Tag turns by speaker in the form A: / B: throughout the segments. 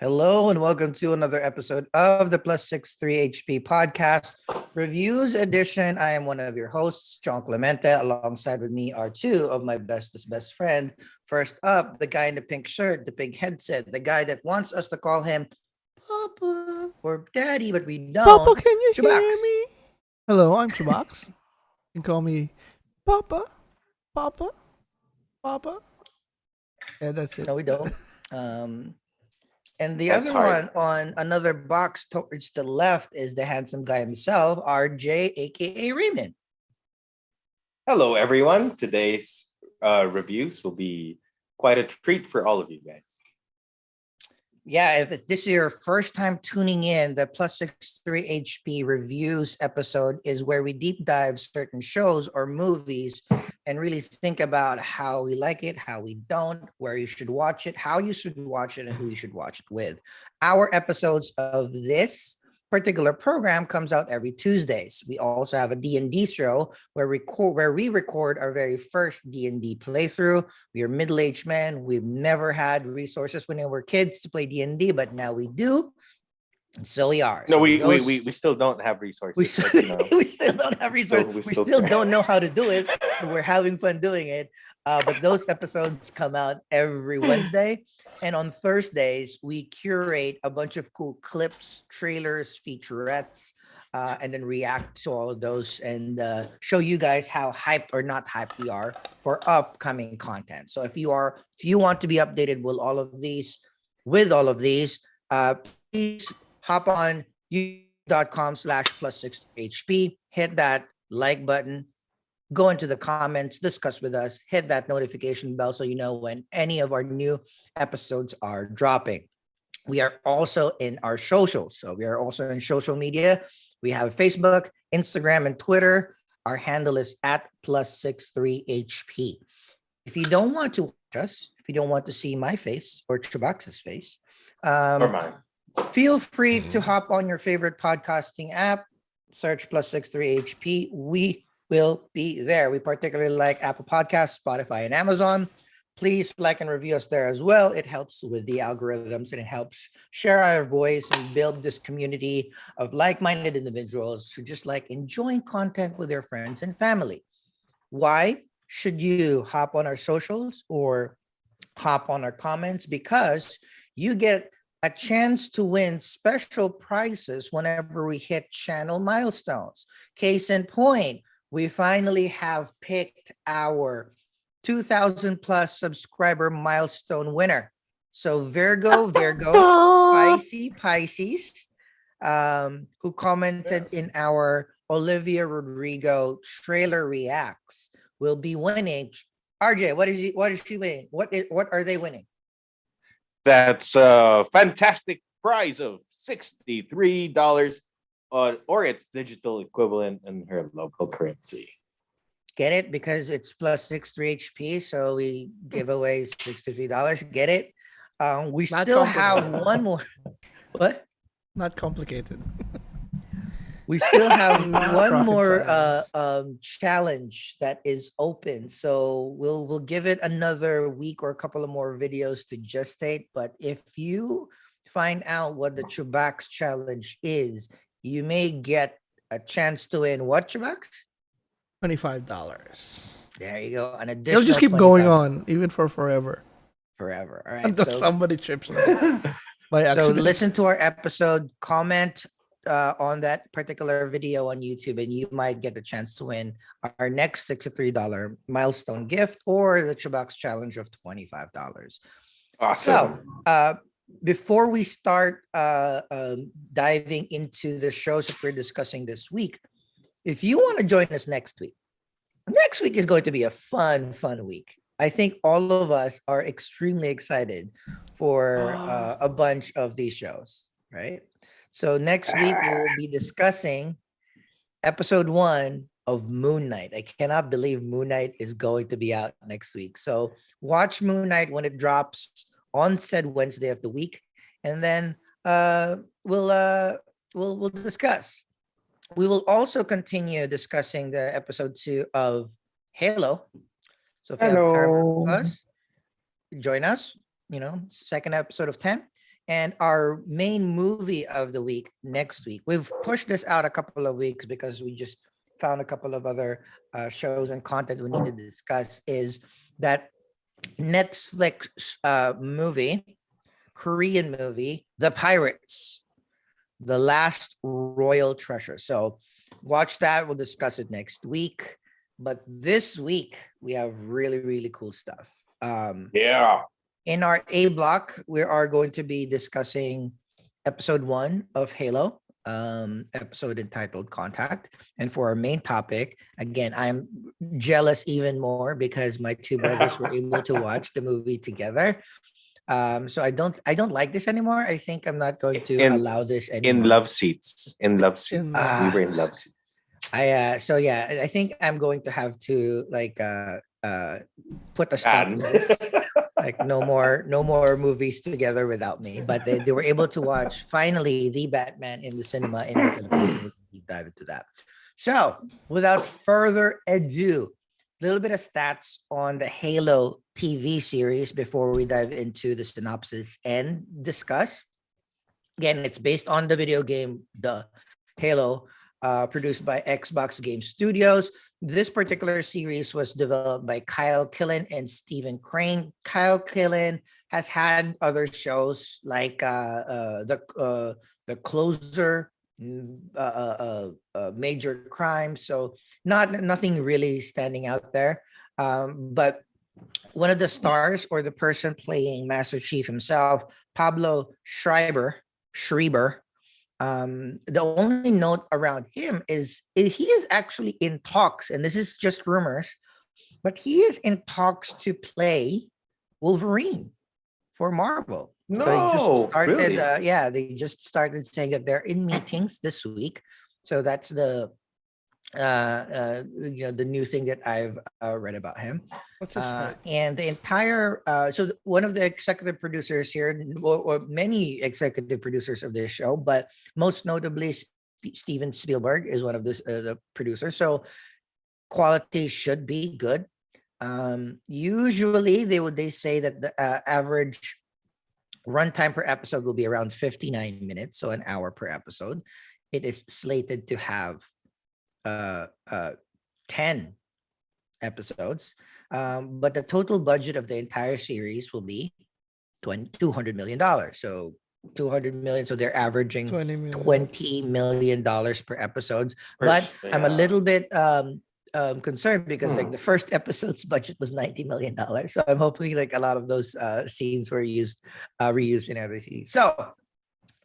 A: Hello and welcome to another episode of the Plus 63 HP podcast reviews edition. I am one of your hosts, Jong. Alongside with me are two of my bestest best friend. First up, the guy in the pink shirt, the pink headset, the guy that wants us to call him Papa or Daddy, but we don't.
B: Papa, can you
A: Chubax.
B: hear me? Hello, I'm Chubax. You can call me Papa, Papa, Papa. Yeah, that's it.
A: No, we don't. And the
C: That's
A: other
C: hard.
A: one on another box towards the left is the handsome guy himself, RJ, aka Raymond.
C: Hello, everyone. Today's reviews will be quite a treat for all of you guys.
A: Yeah, if this is your first time tuning in, the Plus 63 HP reviews episode is where we deep dive certain shows or movies and really think about how we like it, how we don't, where you should watch it, how you should watch it, and who you should watch it with. Our episodes of this particular program comes out every Tuesdays. We also have a D&D show where we record our very first D&D playthrough. We are middle-aged men. We've never had resources when we were kids to play D&D, but now we do. And so we are.
C: No,
A: So
C: we still don't have resources.
A: we still,
C: but, you know,
A: we still don't have resources.
C: we
A: We
C: still
A: still
C: try.
A: don't know how to do it. But we're having fun doing it. But those episodes come out every Wednesday. And on Thursdays, we curate a bunch of cool clips, trailers, featurettes, and then react to all of those and show you guys how hyped or not hyped we are for upcoming content. So if you want to be updated with all of these, please hop on youtube.com/plus6hp, hit that like button, go into the comments, discuss with us, hit that notification bell so you know when any of our new episodes are dropping. We are also in our socials. So we are also in social media. We have Facebook, Instagram, and Twitter. Our handle is at plus63HP. If you don't want to watch us, if you don't want to see my face or Chubax's face,
C: Or mine.
A: feel free to hop on your favorite podcasting app, search plus63HP. We will be there. We particularly like Apple Podcasts, Spotify, and Amazon. Please like and review us there as well. It helps with the algorithms and it helps share our voice and build this community of like-minded individuals who just like enjoying content with their friends and family. Why should you hop on our socials or hop on our comments? Because you get a chance to win special prizes whenever we hit channel milestones. Case in point, we finally have picked our 2,000 plus subscriber milestone winner. So Virgo, Pisces, who commented in our Olivia Rodrigo trailer reacts, will be winning. RJ, what is she winning? What are they winning?
C: That's a fantastic prize of $63 or its digital equivalent in her local currency.
A: Get it? Because it's plus 63 HP, so we give away $63. Get it? We
B: Not
A: still have
B: complicated.
A: one more. What?
B: Not complicated.
A: We still have
B: Not
A: one
B: rocket
A: more
B: science.
A: challenge that is open. So we'll give it another week or a couple of more videos to gestate. But if you find out what the Chubax challenge is, you may get a chance to win what, Chubax?
B: $25.
A: There you go. An additional
B: It'll just keep going
A: 25
B: on, even for forever.
A: forever. All right.
B: Until
A: So
B: somebody chips in by
A: So
B: accident.
A: listen to our episode, comment on that particular video on YouTube, and you might get the chance to win our next $63 milestone gift or the Chubax challenge of $25.
C: Awesome.
A: So before we start diving into the shows that we're discussing this week, if you want to join us next week is going to be a fun week. I think all of us are extremely excited for a bunch of these shows, right? So next week we will be discussing episode 1 of Moon Knight. I cannot believe Moon Knight is going to be out next week. So watch Moon Knight when it drops on said Wednesday of the week, and then we'll discuss. We will also continue discussing the episode 2 of Halo. So if you have Paramount
C: Hello.
A: Plus, join us, second episode of 10. And our main movie of the week next week. We've pushed this out a couple of weeks because we just found a couple of other shows and content we need to discuss. Is that Netflix movie, Korean movie, The Pirates, The Last Royal Treasure. So watch that. We'll discuss it next week. But this week we have really, really cool stuff.
C: Yeah.
A: In our A block, we are going to be discussing episode 1 of Halo, episode entitled Contact. And for our main topic, again, I'm jealous even more because my two brothers were able to watch the movie together. So I don't like this anymore. I think I'm not going to allow this anymore.
C: In love seats. In love seats. We were in love seats.
A: I think I'm going to have to put a stop to this. Like no more movies together without me. But they were able to watch finally the Batman in the cinema in the Philippines. We can deep dive into that. So without further ado, a little bit of stats on the Halo TV series before we dive into the synopsis and discuss. Again, it's based on the video game, the Halo, produced by Xbox Game Studios. This particular series was developed by Kyle Killen and Stephen Crane. Kyle Killen has had other shows like the Closer, Major Crime. So nothing really standing out there. But one of the stars or the person playing Master Chief himself, Pablo Schreiber. The only note around him is he is actually in talks, and this is just rumors, but he is in talks to play Wolverine for Marvel.
C: No,
A: So he just started,
C: really?
A: they just started saying that they're in meetings this week. So that's the the new thing that I've read about him.
B: What's his name?
A: And the entire one of the executive producers here, or many executive producers of this show, but most notably Steven Spielberg is one of the producers. So quality should be good. Usually they say that the average runtime per episode will be around 59 minutes, so an hour per episode. It is slated to have 10 episodes, but the total budget of the entire series will be $200 million. So 200 million, so they're averaging
B: 20 million.
A: $20 million per episodes. But I'm a little bit concerned because like the first episode's budget was $90 million. So I'm hoping like a lot of those scenes were reused in every season. So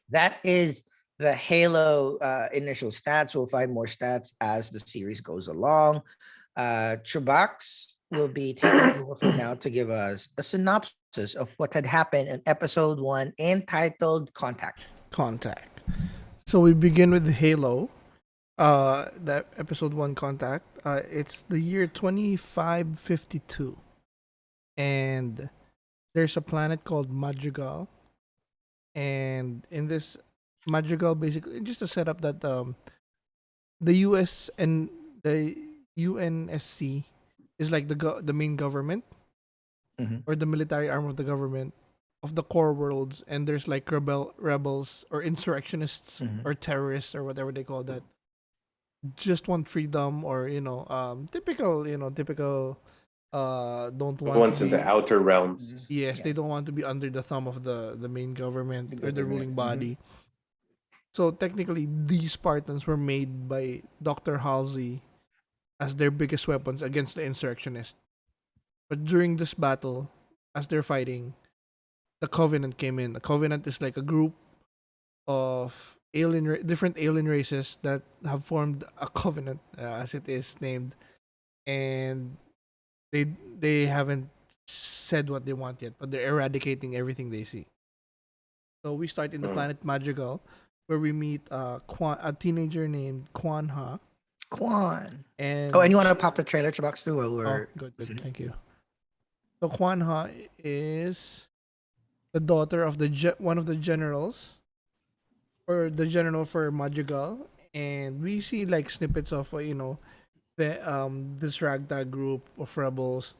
A: that is the Halo initial stats. We'll find more stats as the series goes along. Chubax will be taking over for now to give us a synopsis of what had happened in episode 1 entitled Contact.
B: So we begin with Halo. That episode 1 Contact. It's the year 2552. And there's a planet called Madrigal. And in this Madrigal, basically just to set up that the US and the UNSC is like the main government or the military arm of the government of the core worlds, and there's like rebels or insurrectionists or terrorists or whatever they call that, just want freedom, or typical don't want
C: Ones
B: to
C: in
B: be,
C: the outer realms.
B: yes, they don't want to be under the thumb of the main government or the ruling body. So technically these Spartans were made by Dr. Halsey as their biggest weapons against the insurrectionists. But during this battle, as they're fighting, the Covenant came in. The Covenant is like a group of different alien races that have formed a covenant, as it is named, and they haven't said what they want yet, but they're eradicating everything they see. So we start in the planet Madrigal, where we meet a teenager named Kwan Ha. And
A: you want to pop the trailer box too while we're
B: good. Thank you. So Kwan Ha is the daughter of one of the generals, or the general for Madrigal, and we see like snippets of this ragtag group of rebels.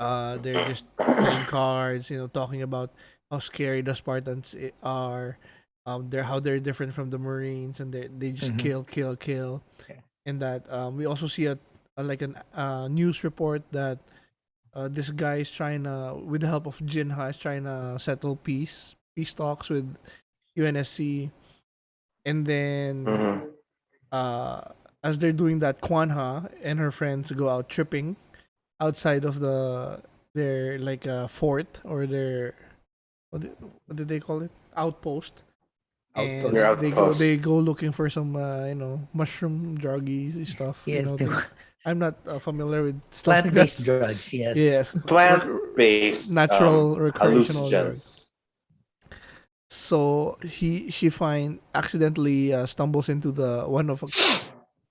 B: They're just playing cards, talking about how scary the Spartans are. They're different from the Marines, and they just
A: Mhm.
B: kill,
A: Yeah.
B: and that we also see a like an news report that this guy is trying to, with the help of Jinha, is trying to settle peace talks with UNSC, and then
C: Mhm.
B: uh, as they're doing that, Kwanha and her friends go out tripping outside of their like fort, or their what did they call it, outpost,
C: They're
A: Outpost.
B: and
C: outpost.
B: they go looking for some mushroom druggy stuff,
A: Yeah,
B: I'm not familiar with stuff like that.
A: plant-based drugs. Yes.
B: Yes,
C: Plant-based
B: natural recreational drugs.
C: hallucinogens.
B: So she find accidentally stumbles into the one of a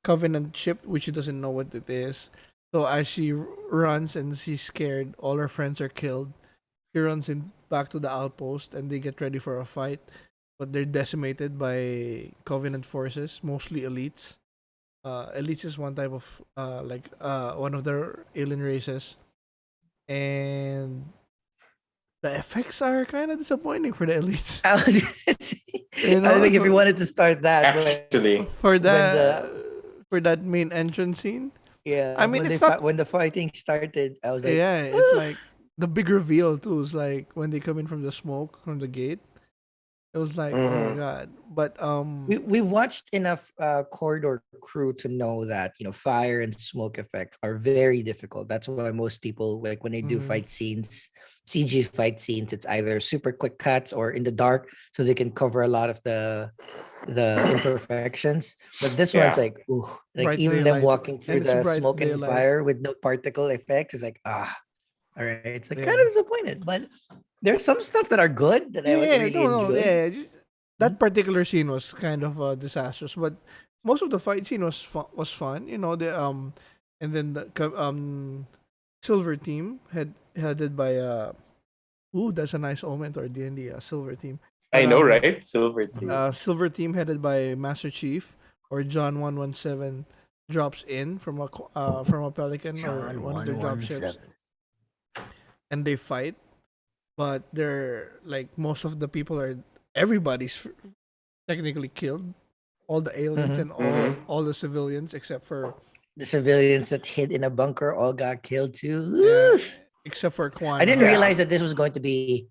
B: Covenant ship, which she doesn't know what it is. So as she runs and she's scared, all her friends are killed. She runs in back to the outpost, and they get ready for a fight, but they're decimated by Covenant forces, mostly elites. Elites is one type of one of their alien races, and the effects are kind of disappointing for the elites.
A: I was, gonna say-
B: You
A: I was
B: know,
A: like, if you wanted to start that
C: Actually,
B: for
A: when the
B: for that main entrance scene. I
A: yeah
B: mean, it's not.
A: when the fighting started, I was like,
B: Yeah, it's like the big reveal too. Is like when they come in from the smoke from the gate. It was like, oh my
C: mhm.
B: god. But
A: we've watched enough corridor crew to know that fire and smoke effects are very difficult. That's why most people, like, when they do
B: mhm,
A: fight scenes, CG fight scenes, it's either super quick cuts or in the dark, so they can cover a lot of the imperfections. But this one's
C: Yeah.
A: like, ooh, like
B: bright
A: even them
B: daylight,
A: walking through
B: and it's
A: the
B: bright
A: smoke and
B: daylight.
A: fire with no particle effects is like, all right. It's like kind
B: Yeah.
A: of disappointed, but there's some stuff that are good that I like
B: Yeah,
A: really
B: no, no,
A: enjoyed.
B: yeah.
A: Mhm.
B: That particular scene was kind of disastrous, but most of the fight scene was fun. And then the silver team headed by ooh, that's a nice omen to our D&D silver team. But
C: I know, right? Silver
A: Mhm.
C: team.
B: silver team headed by Master Chief, or John 117, drops in from a pelican or
A: John
B: one of their drop ships,
A: 117.
B: and they fight. But they're like, most of the people are, everybody's technically killed, all the aliens
A: Mhm.
B: and
C: Mhm.
B: all the civilians except for,
A: The civilians that hid in a bunker all got killed too.
B: yeah,
A: Oof.
B: except for
A: I didn't
B: Kwanha.
A: realize
C: Yeah.
A: that this was going to be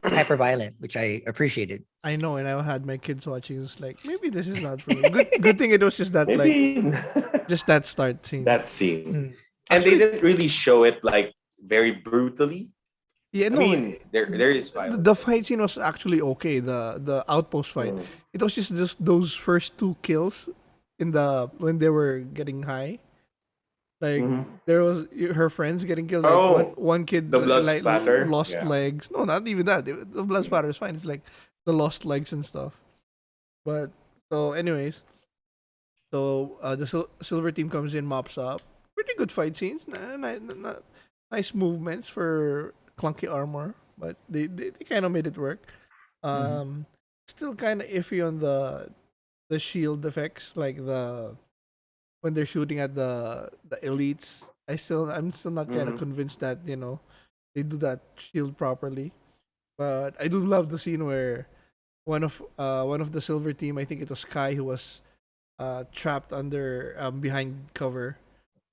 A: hyper violent, which I appreciated.
B: I know, and I had my kids watching. It's like, maybe this is not for me. Good thing it was just that, like,
C: Maybe
B: just that start scene.
C: that scene.
A: Mm.
C: And they
B: Actually,
C: didn't really show it like very brutally.
B: yeah,
C: I
B: no,
C: mean, there is
B: the
C: violence, but
B: fight scene was actually okay. The outpost fight,
C: mm,
B: it was just those first two kills in the when they were getting high. Like,
C: mhm.
B: there was her friends getting killed. Like
C: Oh,
B: one kid
C: the blood
B: like
C: splatter.
B: lost
C: Yeah.
B: legs. No, not even that. The blood splatter is fine. It's like the lost legs and stuff. But so, anyways, so the silver team comes in, mops up. Pretty good fight scenes. Nice movements for clunky armor, but they kind of made it work.
A: Mhm.
B: Um, Still kind of iffy on the shield effects, like the when they're shooting at the elites. I'm still not kind of
C: Mhm.
B: convinced that they do that shield properly. But I do love the scene where one of the silver team, I think it was Kai, who was trapped under behind cover,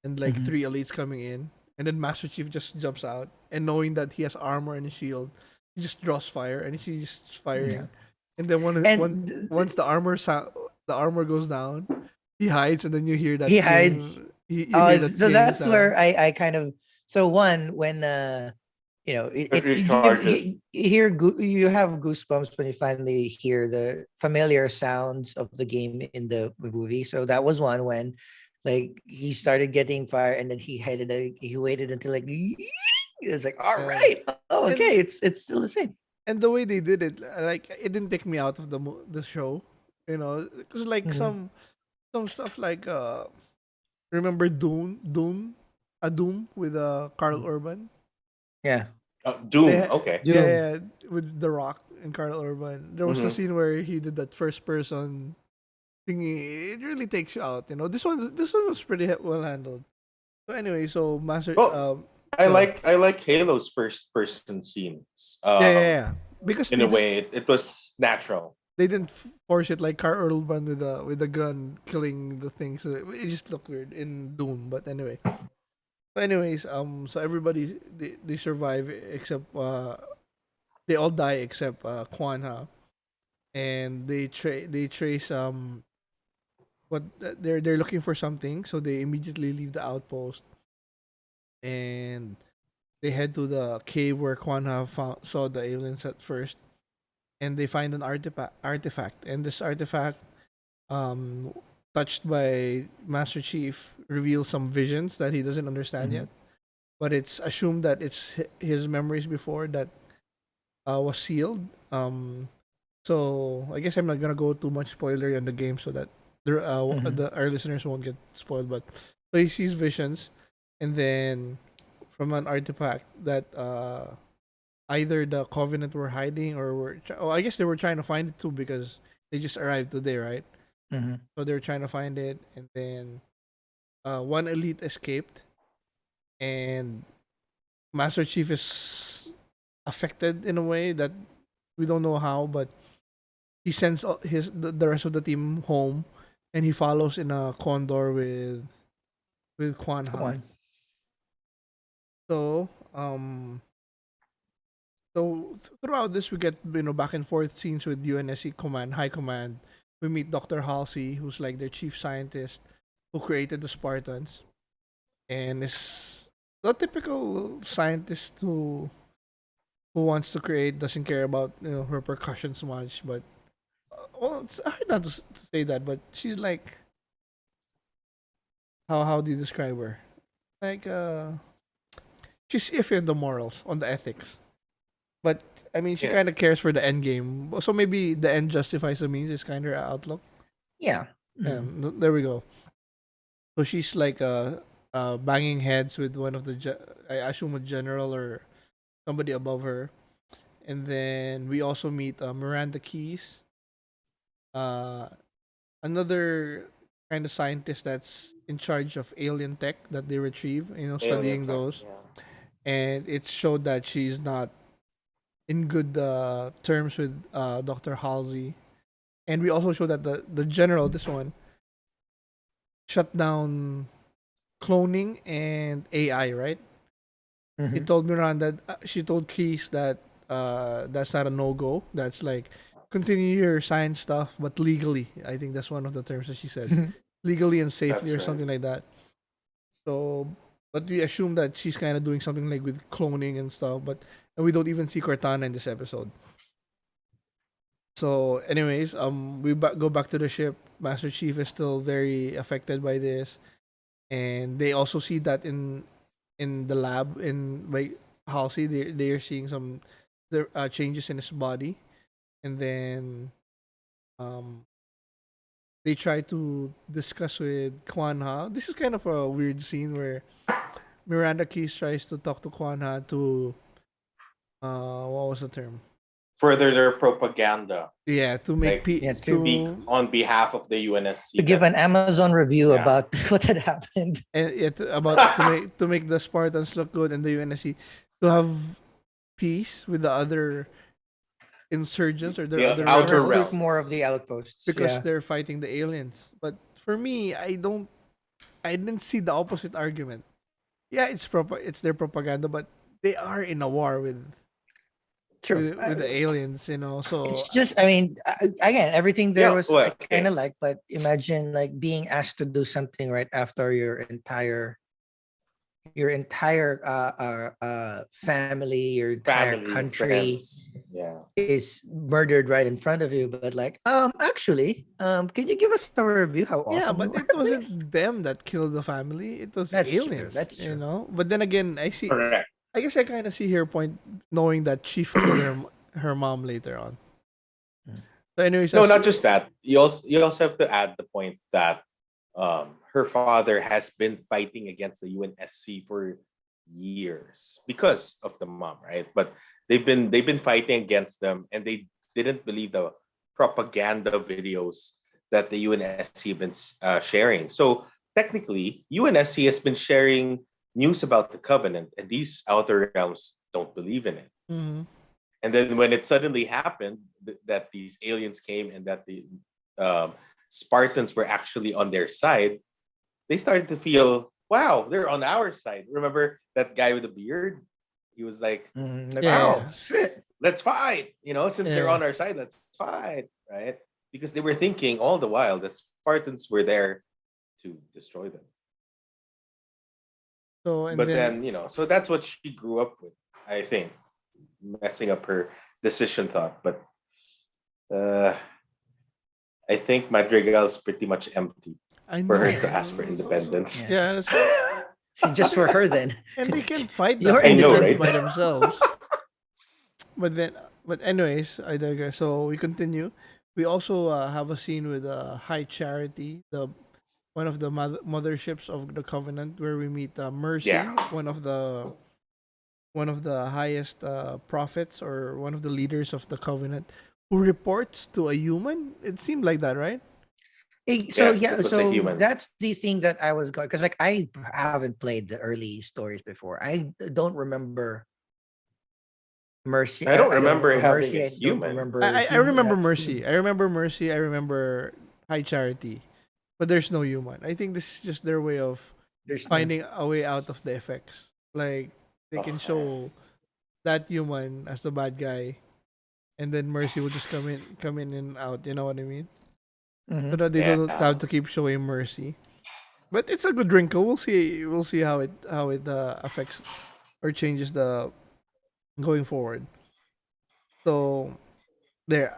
B: and like
A: Mhm.
B: three elites coming in, and then Master Chief just jumps out, and knowing that he has armor and a shield, he just draws fire, and he's just
A: Yeah.
B: firing, and then
A: And
B: once the armor goes down, he hides, and then you hear
A: he
B: that
A: hides.
B: you hear that
A: So
B: gang
A: that's
B: sound.
A: where I kind of so one when
C: It
A: you give
C: recharges.
A: you hear you have goosebumps when you finally hear the familiar sounds of the game in the movie. So that was one when like he started getting fire and then he waited until like it's like all
B: uh,
A: right, oh
B: and
A: okay, it's still the same.
B: and the way they did it, like, it didn't take me out of the show, because like
A: Mhm.
B: some stuff like remember Doom with Carl Urban.
A: Yeah,
C: Doom.
B: They
C: Okay.
B: yeah,
A: Doom.
B: yeah, with The Rock and Carl Urban. There was a
C: Hmm.
B: scene where he did that first person thingy. It really takes you out. This one was pretty well handled. So anyway,
C: Well,
B: go ahead.
C: I like Halo's first person scenes.
B: Yeah, yeah, yeah. because
C: In a way, it was natural.
B: they didn't force it like Carl Urban with a gun killing the thing, so it just looked weird in Doom. But anyway, so anyways, so everybody they survive except they all die except Kwan Ha, and they trace what they're looking for something, so they immediately leave the outpost and they head to the cave where Kwan Ha saw the aliens at first, and they find an artifact, and this artifact, um, touched by Master Chief, reveals some visions that he doesn't understand
A: Mhm.
B: yet. But it's assumed that it's his memories before that was sealed. So I guess I'm not gonna go too much spoiler on the game so that
A: Mhm.
B: our listeners won't get spoiled. But so he sees visions, and then from an artifact that either the Covenant were hiding or oh, I guess they were trying to find it too because they just arrived today, right?
A: Mhm.
B: So they're trying to find it, and then one elite escaped, and Master Chief is affected in a way that we don't know how, but he sends the rest of the team home, and he follows in a condor with Kwan Ha.
A: Kwan.
B: So throughout this, we get back and forth scenes with UNSC command, high command. We meet Dr. Halsey, who's like their chief scientist, who created the Spartans, and is the typical scientist who wants to create, doesn't care about repercussions much. But well, it's hard not to say that, but she's like, how do you describe her? Like she's iffy on the morals, on the ethics. But I mean, she kind of
C: Yes.
B: cares for the end game. So maybe the end justifies the means is kind of her outlook.
A: Yeah. Mhm.
B: There we go. So she's like banging heads with one of the I assume a general or somebody above her. And then we also meet Miranda Keys, uh, another kind of scientist that's in charge of alien tech that they retrieve.
C: Alien
B: Studying
C: tech.
B: those,
C: Yeah.
B: and it showed that she's not in good terms with Dr. Halsey. And we also show that the general, this one, shut down cloning and AI, right? He
A: Mhm.
B: told Miranda, she told Keys that that's not a no go. That's like continue your science stuff, but legally. I think that's one of the terms that she said, legally and safely
C: That's
B: or
C: right.
B: something like that. So, but we assume that she's kind of doing something like with cloning and stuff. But and we don't even see Cortana in this episode. So, anyways, we go back to the ship. Master Chief is still very affected by this, and they also see that in the lab in by Halsey. They're seeing some changes in his body, and then um they try to discuss with Kwan Ha. This is kind of a weird scene where Miranda Keys tries to talk to Kwan Ha to what was the term?
C: Further their propaganda,
B: Yeah, to make
C: like
A: Yeah. To
C: speak
B: to
C: on behalf of the
A: to
C: UNSC.
A: give
C: That
A: an Amazon review
C: yeah,
A: about what had happened.
B: and it about to make the Spartans look good and the UNSC to have peace with the other insurgents or their
C: the
B: other
A: To
C: outer
B: rebels
A: recruit more of
C: realms.
A: the outposts.
B: because
A: Yeah.
B: they're fighting the aliens. But for me, I didn't see the opposite argument. Yeah, it's their propaganda, but they are in a war
A: True.
B: with the aliens, So
A: It's just, I mean, again, everything there
C: Yeah.
A: was I
C: Well,
A: kind
C: okay.
A: of like, but imagine like being asked to do something right after your entire family, your entire
C: Family,
A: country
C: friends. Yeah.
A: is murdered right in front of you. But like, actually, can you give us a review how
B: yeah,
A: awesome you
B: but
A: are
B: it
A: at this?
B: wasn't them that killed the family. It was
A: That's true.
B: aliens,
A: That's true.
B: But then again,
C: Correct.
B: I guess I kind of see her point, knowing that Chief killed her mom later on.
A: Mm.
B: So, anyways,
C: No, not just that. You also have to add the point that her father has been fighting against the UNSC for years because of the mom, right? But they've been fighting against them, and they didn't believe the propaganda videos that the UNSC have been sharing. So technically, UNSC has been sharing news about the Covenant, and these outer realms don't believe in it.
B: mhm.
C: And then when it suddenly happened that these aliens came and that the um, Spartans were actually on their side, they started to feel, wow, they're on our side. Remember that guy with the beard? He was like,
A: Like,
B: Yeah.
A: oh shit.
C: let's fight. Since they're
B: Yeah.
C: on our side, let's fight, right? Because they were thinking all the while that Spartans were there to destroy them.
B: So and
C: But
B: then
C: then, so that's what she grew up with, I think, messing up her decision thought. But uh, I think Madrigal's pretty much empty
B: I
C: for
B: know.
C: her to ask for independence.
B: Yeah, that's,
A: Just for her then.
B: and they can't fight
A: You're
B: that
C: I know,
B: independent
C: right?
B: by themselves. But anyways, I digress. So we continue. We also have a scene with High Charity, the one of the motherships of the Covenant, where we meet Mercy,
C: Yeah.
B: one of the highest prophets or one of the leaders of the Covenant, who reports to a human. It seemed like that, right?
A: So
C: Yes,
A: yeah,
C: it was a
A: so
C: human.
A: that's the thing that I was going, because like I haven't played the early stories before. I don't remember Mercy.
C: I don't remember having
A: Mercy.
C: a
A: I don't
C: human.
A: remember.
B: I remember Mercy.
A: human.
B: I remember Mercy. I remember High Charity, but there's no human. I think this is just their way of
A: There's no-
B: finding a way out of the effects. Like they can
C: Okay.
B: show that human as the bad guy, and then Mercy will just come in and out. You know what I mean?
A: Mhm.
B: So that they don't
C: Yeah.
B: have to keep showing Mercy. But it's a good wrinkle. We'll see. We'll see how it affects or changes the going forward. So there,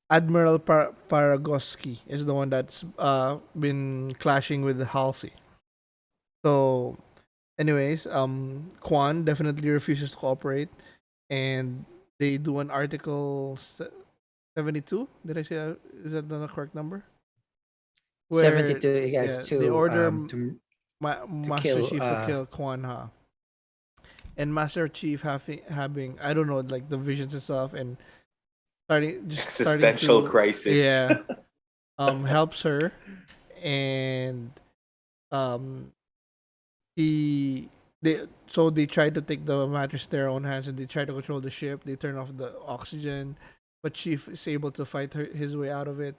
B: Admiral Paragoski is the one that's been clashing with Halsey. So, anyways, Kwan definitely refuses to cooperate, and they do an Article 72. Did I say that? Is that the correct number?
A: 72
B: Yeah,
A: guys
B: they order
A: to
B: Master
A: kill,
B: Chief to kill Kwan Ha, and Master Chief having I don't know, like the visions and stuff, and starting
C: Existential
B: to
C: crisis.
B: yeah helps her, and um they try to take the matters in their own hands, and they try to control the ship. They turn off the oxygen, but Chief is able to fight his way out of it.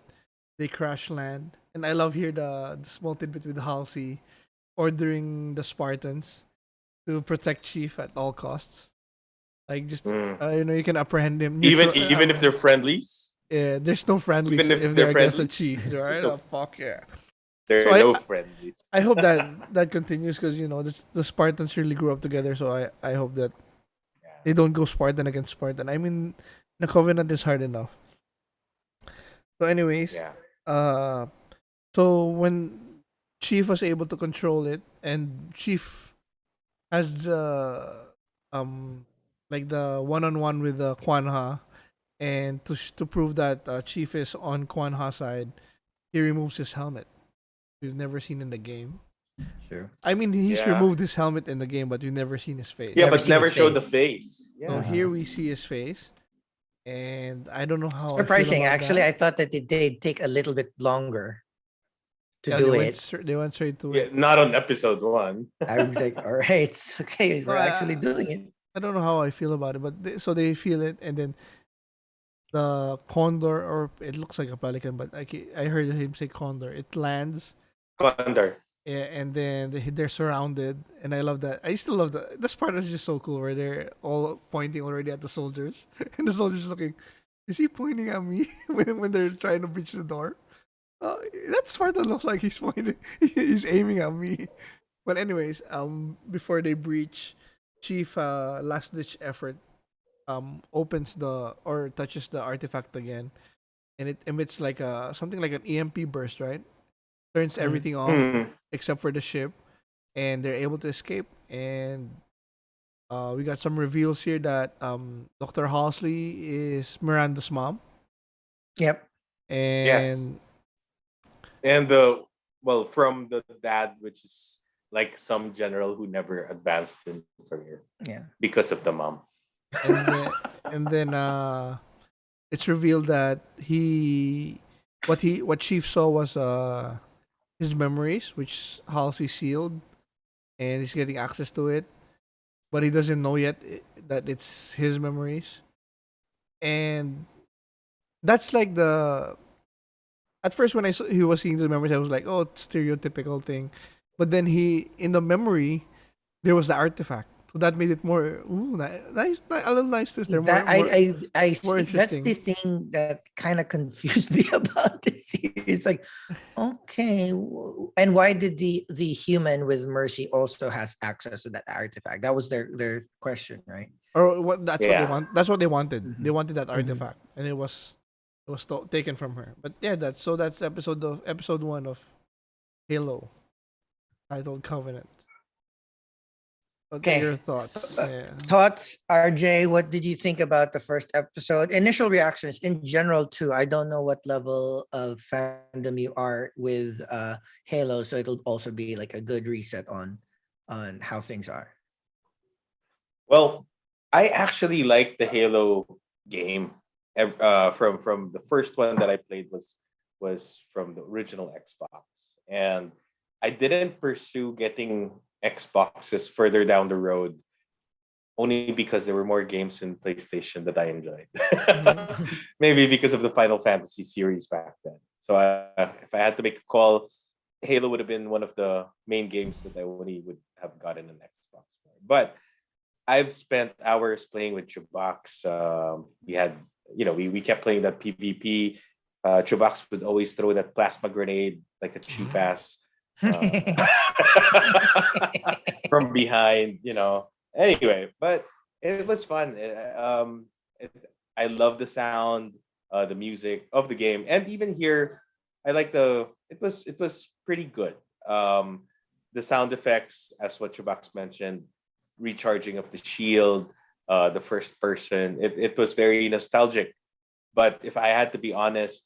B: They crash land, and I love here the small tidbit with Halsey ordering the Spartans to protect Chief at all costs. Like just
C: Mm.
B: you can apprehend him.
C: Even if they're friendlies,
B: yeah, there's no friendlies
C: even
B: if
C: if
B: they're
C: they're
B: against the
C: friendlies,
B: Chief, right?
C: no.
B: Oh, fuck yeah.
C: there
B: So
C: are no friendlies.
B: I hope that continues because the Spartans really grew up together. So I hope that they don't go Spartan against Spartan. I mean, the Covenant is hard enough. So, anyways,
C: Yeah.
B: uh, so when Chief was able to control it, and Chief has like the one-on-one with the Kwan Ha, and to prove that Chief is on Kwan Ha's side, he removes his helmet. We've never seen in the game.
A: Sure.
B: I mean, he's
C: Yeah.
B: removed his helmet in the game, but we've never seen his face.
C: Yeah,
A: Never
C: but
A: seen
C: never
A: his
C: showed the
A: face.
C: face.
B: So
C: Yeah.
B: here we see his face, and I don't know how I feel
A: Surprising.
B: about
A: Actually,
B: that.
A: I thought that they'd take a little bit longer to
B: Yeah,
A: do
B: they went
A: it.
B: they went straight to
C: Yeah,
B: it.
C: not on episode 1.
A: I was like, all right, okay,
B: No,
A: we're actually doing it.
B: I don't know how I feel about it, but so they feel it, and then the condor, or it looks like a pelican, but I heard him say condor. It lands,
C: Condor.
B: yeah, and then they're surrounded, and I love that. I still love that. This part is just so cool, where they're all pointing already at the soldiers, and the soldiers looking. Is he pointing at me when they're trying to breach the door? That Spartan looks like he's pointing. He's aiming at me. But anyways, before they breach, Chief last ditch effort opens or touches the artifact again, and it emits like something like an EMP burst, right? Turns everything off
C: Mm.
B: except for the ship, and they're able to escape. And we got some reveals here that Dr. Halsey is Miranda's mom,
A: Yep.
B: and
C: And from the dad, which is like some general who never advanced in career
A: Yeah.
C: because of the mom.
B: and then it's revealed that what Chief saw was his memories, which Halsey sealed, and he's getting access to it, but he doesn't know yet that it's his memories, and that's like the at first when he was seeing the memories, I was like, oh, it's stereotypical thing, but then he in the memory there was the artifact, so that made it more nice, a little nice twist. They're
A: That I
B: more
A: see. That's the
B: interesting.
A: thing that kind of confused me about this series. Like, okay, and why did the human with mercy also has access to that artifact? That was their question, right?
B: Or what? That's what they
C: Yeah.
B: want. That's what they wanted. They
A: Mhm,
B: wanted that
A: mhm.
B: artifact, and it was taken from her. But yeah, that's episode 1 of Halo, titled Covenant. What are
A: Okay.
B: your thoughts? Yeah.
A: Thoughts, RJ, what did you think about the first episode? Initial reactions in general too. I don't know what level of fandom you are with Halo, so it'll also be like a good reset on how things are.
C: Well, I actually like the Halo game. From the first one that I played was from the original Xbox, and I didn't pursue getting Xboxes further down the road only because there were more games in PlayStation that I enjoyed.
B: Mhm.
C: Maybe because of the Final Fantasy series back then. So if I had to make a call, Halo would have been one of the main games that I only would have gotten an Xbox for. But I've spent hours playing with Chubax. We had, we kept playing that PvP. Chubax would always throw that plasma grenade like a cheap ass uh, from behind. Anyway, but it was fun. I love the sound, the music of the game, and even here, I like the. It was pretty good. The sound effects, as what Chubax mentioned, recharging of the shield, the first person. It was very nostalgic. But if I had to be honest,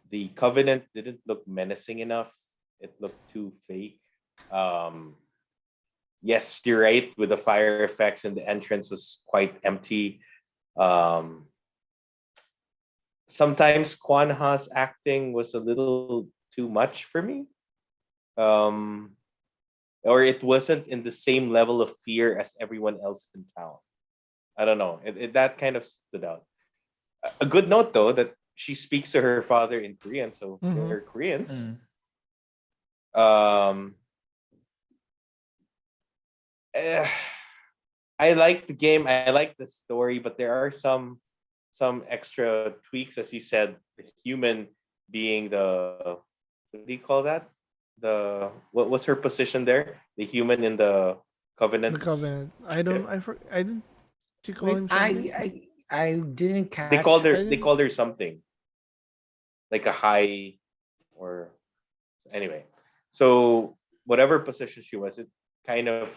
C: the Covenant didn't look menacing enough. It looked too fake. Um, yes, you're right with the fire effects and the entrance was quite empty. Um, Sometimes Kwan Ha's acting was a little too much for me. Um, or it wasn't in the same level of fear as everyone else in town. I don't know. That kind of stood out. A good note though that she speaks to her father in Korean, so they're
B: Mhm.
C: Koreans.
A: Mm.
C: Um, eh, I like the game. I like the story, but there are some extra tweaks, as you said. The human being the what do you call that? The what was her position there? The human in the
B: The
C: Covenant's
B: Covenant. I don't.
C: ship.
B: I didn't. She call
A: Wait,
B: him something.
A: I didn't
C: They called
A: catch.
C: her.
B: I
C: They
B: didn't.
C: called her something like a high or anyway. So whatever position she was, it kind of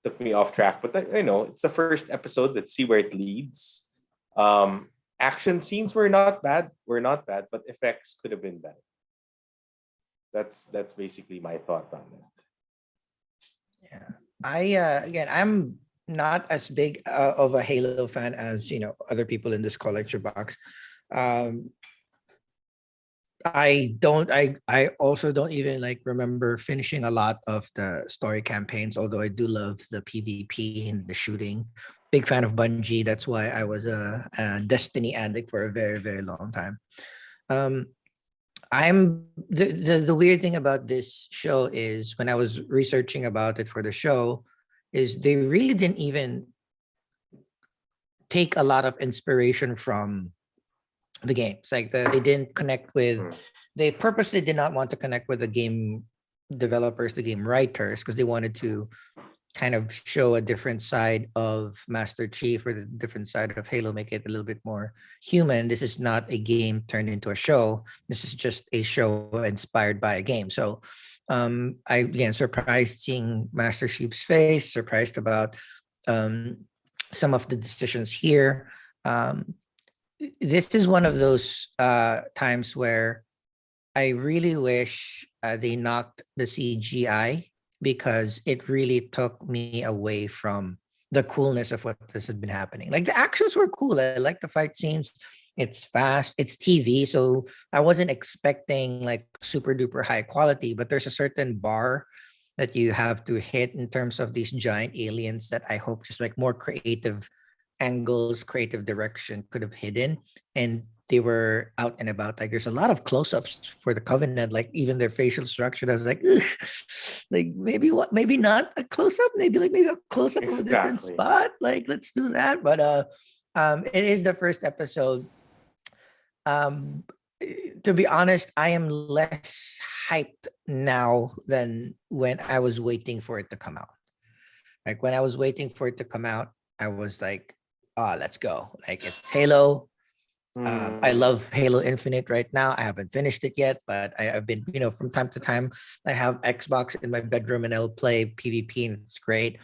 C: took me off track. But it's the first episode. Let's see where it leads. Action scenes were not bad. But effects could have been better. That's basically my thought on it.
A: Yeah. I again, I'm not as big of a Halo fan as other people in this collector box. Um, I also don't even like remember finishing a lot of the story campaigns, although I do love the PvP and the shooting. Big fan of Bungie. That's why I was a Destiny addict for a very, very long time. Um, I'm the weird thing about this show is when I was researching about it for the show, is they really didn't even take a lot of inspiration from the games. Like they didn't connect with,
C: Mm.
A: they purposely did not want to connect with the game developers, the game writers, because they wanted to kind of show a different side of Master Chief or the different side of Halo, make it a little bit more human. This is not a game turned into a show. This is just a show inspired by a game. So I again surprised seeing Master Chief's face, surprised about um, some of the decisions here. Um, this is one of those times where I really wish they knocked the CGI because it really took me away from the coolness of what this had been happening. Like the actions were cool. I like the fight scenes. It's fast. It's TV, so I wasn't expecting like super duper high quality. But there's a certain bar that you have to hit in terms of these giant aliens that I hope just like more creative angles, creative direction could have hidden, and they were out and about. Like there's a lot of close-ups for the Covenant, like even their facial structure. I was like, "Ugh." Like maybe not a close-up, maybe a close-up of a different
C: Exactly.
A: spot. Like let's do that. But it is the first episode. Um, to be honest, I am less hyped now than when I was waiting for it to come out. Like when I was waiting for it to come out, I was like, "Ah, let's go!" Like it's Halo. I
C: Mm,
A: love Halo Infinite right now. I haven't finished it yet, but I've been, from time to time, I have Xbox in my bedroom and I'll play PvP and it's great.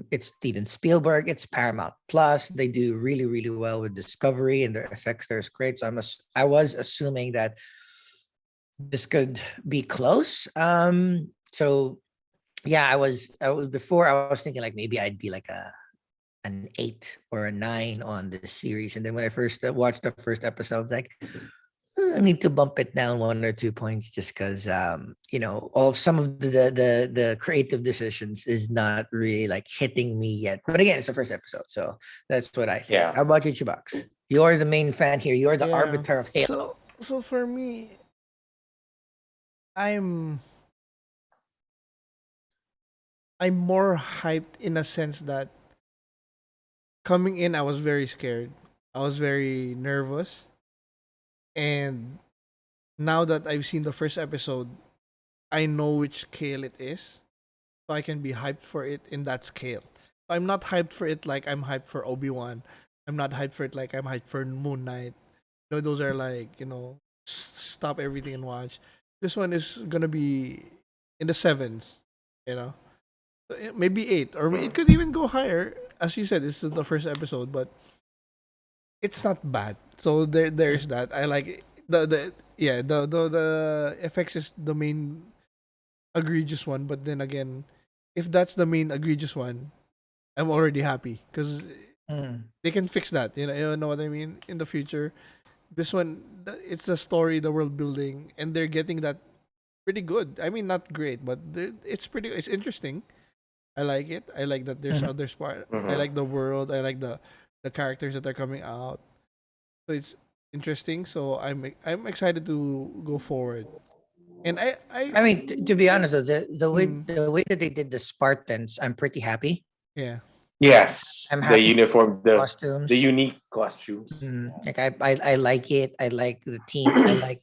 A: It's Steven Spielberg, it's Paramount Plus. They do really, really well with Discovery and their effects there is great. So I was assuming that this could be close. So yeah, I was before I was thinking like maybe I'd be like an 8 or a 9 on this series. And then when I first watched the first episode, I was like, I need to bump it down 1 or 2 points just because all some of the creative decisions is not really like hitting me yet. But again, it's the first episode, so that's what I think.
C: yeah.
A: How about you, Chubax? You're the main fan here. You're the
B: Yeah.
A: arbiter of Halo.
B: So for me, I'm I'm more hyped in a sense that coming in, I was very scared. I was very nervous, and now that I've seen the first episode, I know which scale it is, so I can be hyped for it in that scale. I'm not hyped for it like I'm hyped for Obi-Wan. I'm not hyped for it like I'm hyped for Moon Knight. No, those are like, stop everything and watch. This one is gonna be in the sevens, you know. So, maybe eight, or it
C: Mm,
B: could even go higher. As you said, this is the first episode, but it's not bad. So there's that. I like it. The yeah, the effects is the main egregious one, but then again, if that's the main egregious one, I'm already happy because
A: Mm.
B: they can fix that. You know what I mean. In the future, this one, it's the story, the world building, and they're getting that pretty good. I mean, not great, but it's interesting. I like it. I like that there's
A: Mhm.
B: other part. I
C: mhm.
B: like the world. I like the characters that are coming out. So it's interesting. So I'm excited to go forward. And I
A: I mean, to be honest, though,
B: mm,
A: the way that they did the Spartans, I'm pretty happy.
B: yeah.
C: Yes,
A: I'm
C: the
A: happy with
C: uniform,
A: the
C: the
A: costumes.
C: unique costumes. Yeah.
A: Like I like it. I like the team. I like,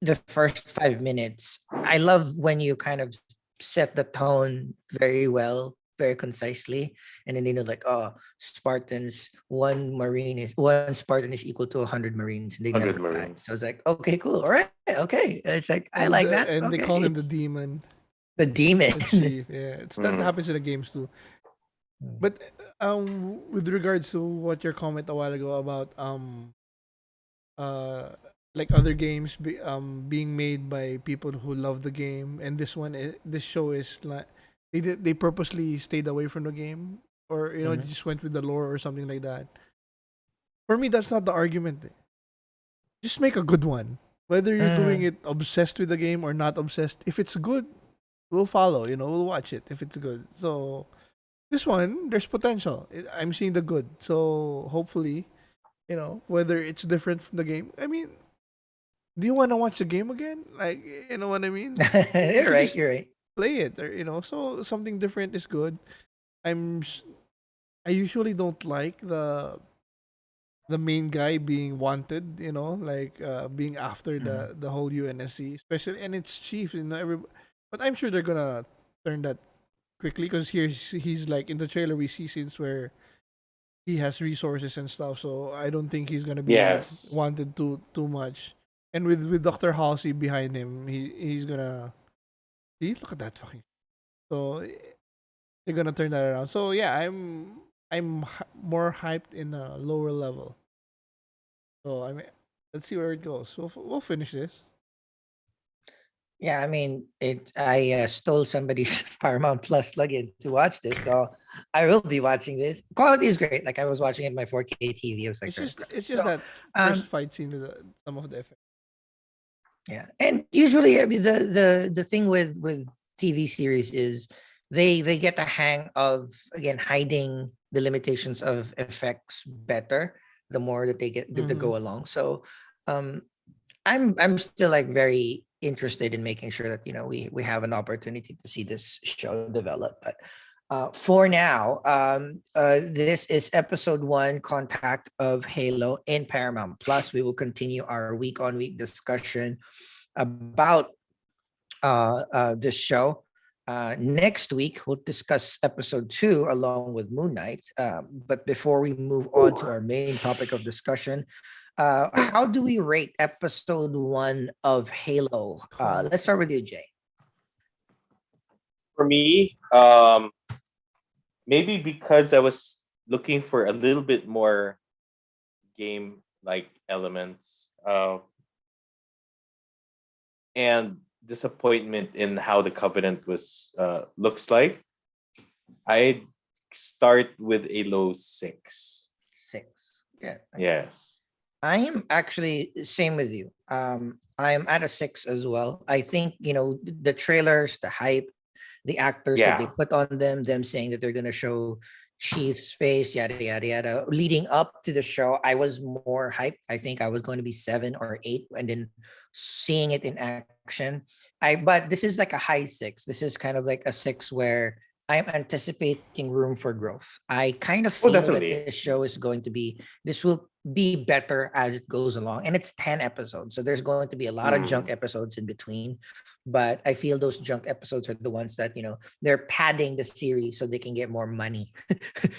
A: the first 5 minutes. I love when you kind of set the tone very well, very concisely. And then like, oh, Spartans, one Spartan is equal to 100 Marines and they never
C: 100
A: die. So
C: Marines.
A: it's like, okay, cool. All right. Okay. It's like I like that.
B: And they
A: Okay.
B: call him the
A: It's
B: demon,
A: the demon.
B: the chief. Yeah, it's that
C: Mhm.
B: happens in the games too. But with regards to what your comment a while ago about uh like other games being made by people who love the game, and this show is like they purposely stayed away from the game, or
A: Mhm.
B: just went with the lore or something like that. For me, that's not the argument. Just make a good one. Whether you're doing
A: Mm.
B: it obsessed with the game or not obsessed, if it's good, we'll follow. We'll watch it if it's good. So this one, there's potential. I'm seeing the good. So hopefully, whether it's different from the game. I mean, do you want to watch the game again? Like, you know what I mean? You
A: You're
B: can
A: right.
B: just
A: You're right.
B: play it, or so something different is good. I'm. s- I usually don't like the main guy being wanted. Like being after
A: Mhm.
B: the whole UNSC, especially, and it's chief. But I'm sure they're gonna turn that quickly because he's like in the trailer we see scenes where he has resources and stuff. So I don't think he's gonna be
C: Yes.
B: wanted too much. And with Dr. Halsey behind him, he's gonna see, look at that fucking. So they're gonna turn that around. So yeah, more hyped in a lower level. So I mean, let's see where it goes. We'll finish this.
A: Yeah, I mean, I stole somebody's Paramount Plus login to watch this, so I will be watching this. Quality is great. Like I was watching it in my 4K TV. It was like very
B: It's
A: close.
B: just
A: So,
B: that first
A: um,
B: fight scene with some of the effects.
A: yeah, and usually, I mean, the thing with TV series is they get the hang of again hiding the limitations of effects better the more that they get to
B: Mhm.
A: go along. So um I'm still like very interested in making sure that we have an opportunity to see this show develop. But for now, this is episode one, Contact of Halo in Paramount Plus. We will continue our week on week discussion about this show. Next week, we'll discuss episode two along with Moon Knight. But before we move on to our main topic of discussion, how do we rate episode one of Halo? Let's start with you, Jay.
C: For me, maybe because I was looking for a little bit more game like elements, and disappointment in how the Covenant was looks like, I start with a low 6.
A: Six. Yeah.
C: Yes.
A: I am actually same with you. I am at a 6 as well. I think the trailers, the hype, the actors that they
C: Yeah.
A: put on them saying that they're gonna show Chief's face, yada yada yada. Leading up to the show, I was more hyped. I think I was going to be 7 or 8, and then seeing it in action. But this is like a high 6. This is kind of like a 6 where I'm anticipating room for growth. I kind of
C: Oh,
A: feel that
C: definitely.
A: this show is going to be this will be better as it goes along. And it's 10 episodes. So there's going to be a lot of junk
C: Mm,
A: episodes in between. But I feel those junk episodes are the ones that, they're padding the series so they can get more money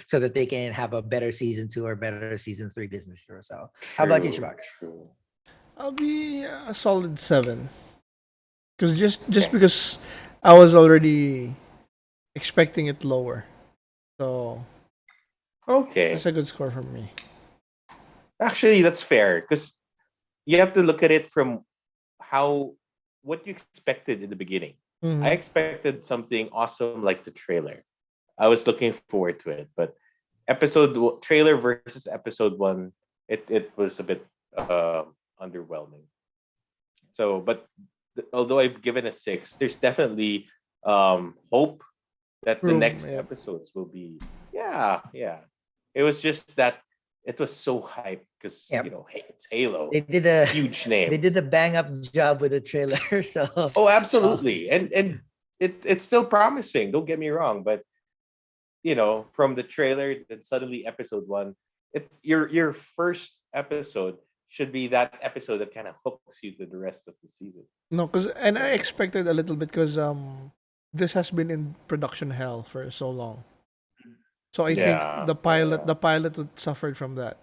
A: so that they can have a better season two or better season three business show. So how about you,
C: true.
A: Shabak?
C: True.
B: I'll be a solid 7. Because just
C: Okay.
B: because I was already expecting it lower, so
C: Okay.
B: that's a good score from me.
C: Actually, that's fair because you have to look at it from how what you expected in the beginning. I
B: Mhm.
C: expected something awesome like the trailer. I was looking forward to it, but trailer versus episode one, it was a bit underwhelming. So, but although I've given a 6, there's definitely hope that the
B: Room,
C: next
B: yeah.
C: episodes will be, yeah, yeah. It was just that it was so hyped because
A: Yep.
C: hey, it's Halo,
A: They did a
C: huge
A: they
C: name.
A: did a bang up job with the trailer. So
C: Oh,
A: uh,
C: absolutely, and it's still promising. Don't get me wrong, but from the trailer, then suddenly episode one, it's your first episode should be that episode that kind of hooks you to the rest of the season.
B: No, and I
C: So
B: expected a little bit because this has been in production hell for so long. So I think
C: yeah,
B: the pilot would suffered from that.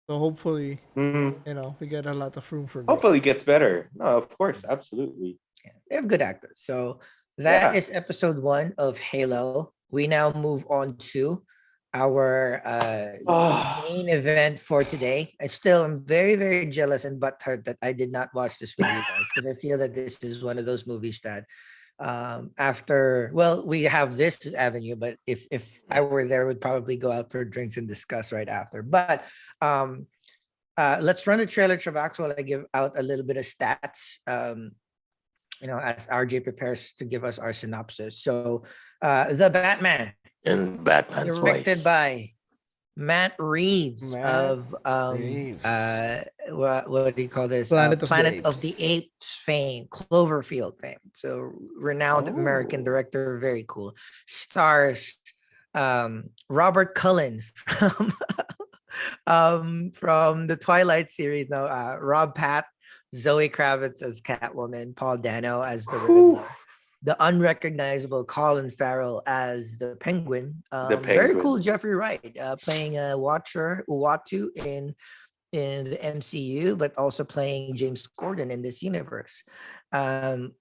B: So hopefully,
C: Mhm.
B: we get a lot of room for growth.
C: Hopefully it gets better. No, of course, absolutely.
A: yeah, they have good actors. So that
C: Yeah.
A: is episode one of Halo. We now move on to our
C: Oh,
A: main event for today. I still am very, very jealous and butthurt that I did not watch this with you guys because I feel that this is one of those movies that after we have this avenue, but if I were there, would probably go out for drinks and discuss right after. But um let's run the trailer, Travax, while I give out a little bit of stats. As RJ prepares to give us our synopsis. So, The Batman,
C: in Batman's
A: directed
C: voice.
A: by Matt Reeves
B: Matt
A: of
B: Reeves.
A: what do you call this?
B: Planet of the
A: Planet of the
B: Apes.
A: Apes fame, Cloverfield fame. So renowned American
C: Oh.
A: director, very cool. Stars Robert Cullen from the Twilight series. Now, Rob Pat, Zoe Kravitz as Catwoman, Paul Dano as the
C: Whew.
A: Riddler, the unrecognizable Colin Farrell as the Penguin.
C: The
A: Very cool,
C: Penguin.
A: Jeffrey Wright playing Watcher Uatu in the MCU, but also playing James Gordon in this universe. Um,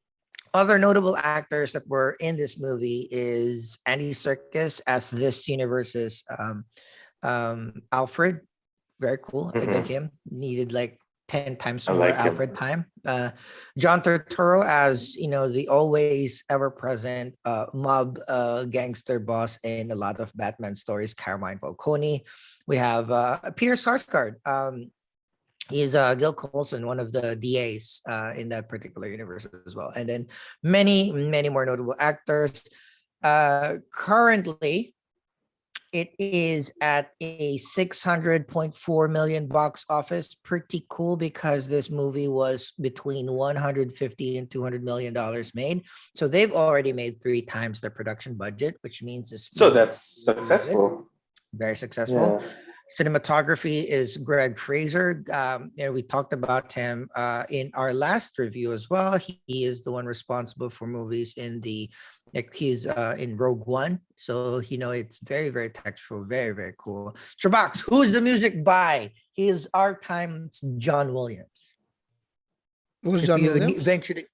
A: Other notable actors that were in this movie is Andy Serkis as this universe's Alfred. Very cool. I dug
C: Mhm.
A: him. Needed like 10 times
C: I
A: more
C: like
A: Alfred
C: him.
A: time. John Turturro as the always ever present mob gangster boss in a lot of Batman stories. Carmine Falcone. We have Peter Sarsgaard. He's Gil Colson, one of the DAs in that particular universe as well. And then many, many more notable actors. Currently, it is at a 600.4 million box office. Pretty cool because this movie was between 150 and 200 million dollars made. So they've already made 3 times their production budget, which means this
C: So
A: movie
C: that's
A: is really good,
C: successful.
A: very successful.
C: Yeah.
A: Cinematography is Greg Fraser. We talked about him in our last review as well. He is the one responsible for movies in the like he's in Rogue One. So it's very, very textural, very, very cool. Chubax, who's the music by? He is our time's John Williams.
B: Who's
A: If
B: John
A: you
B: Williams?
A: eventually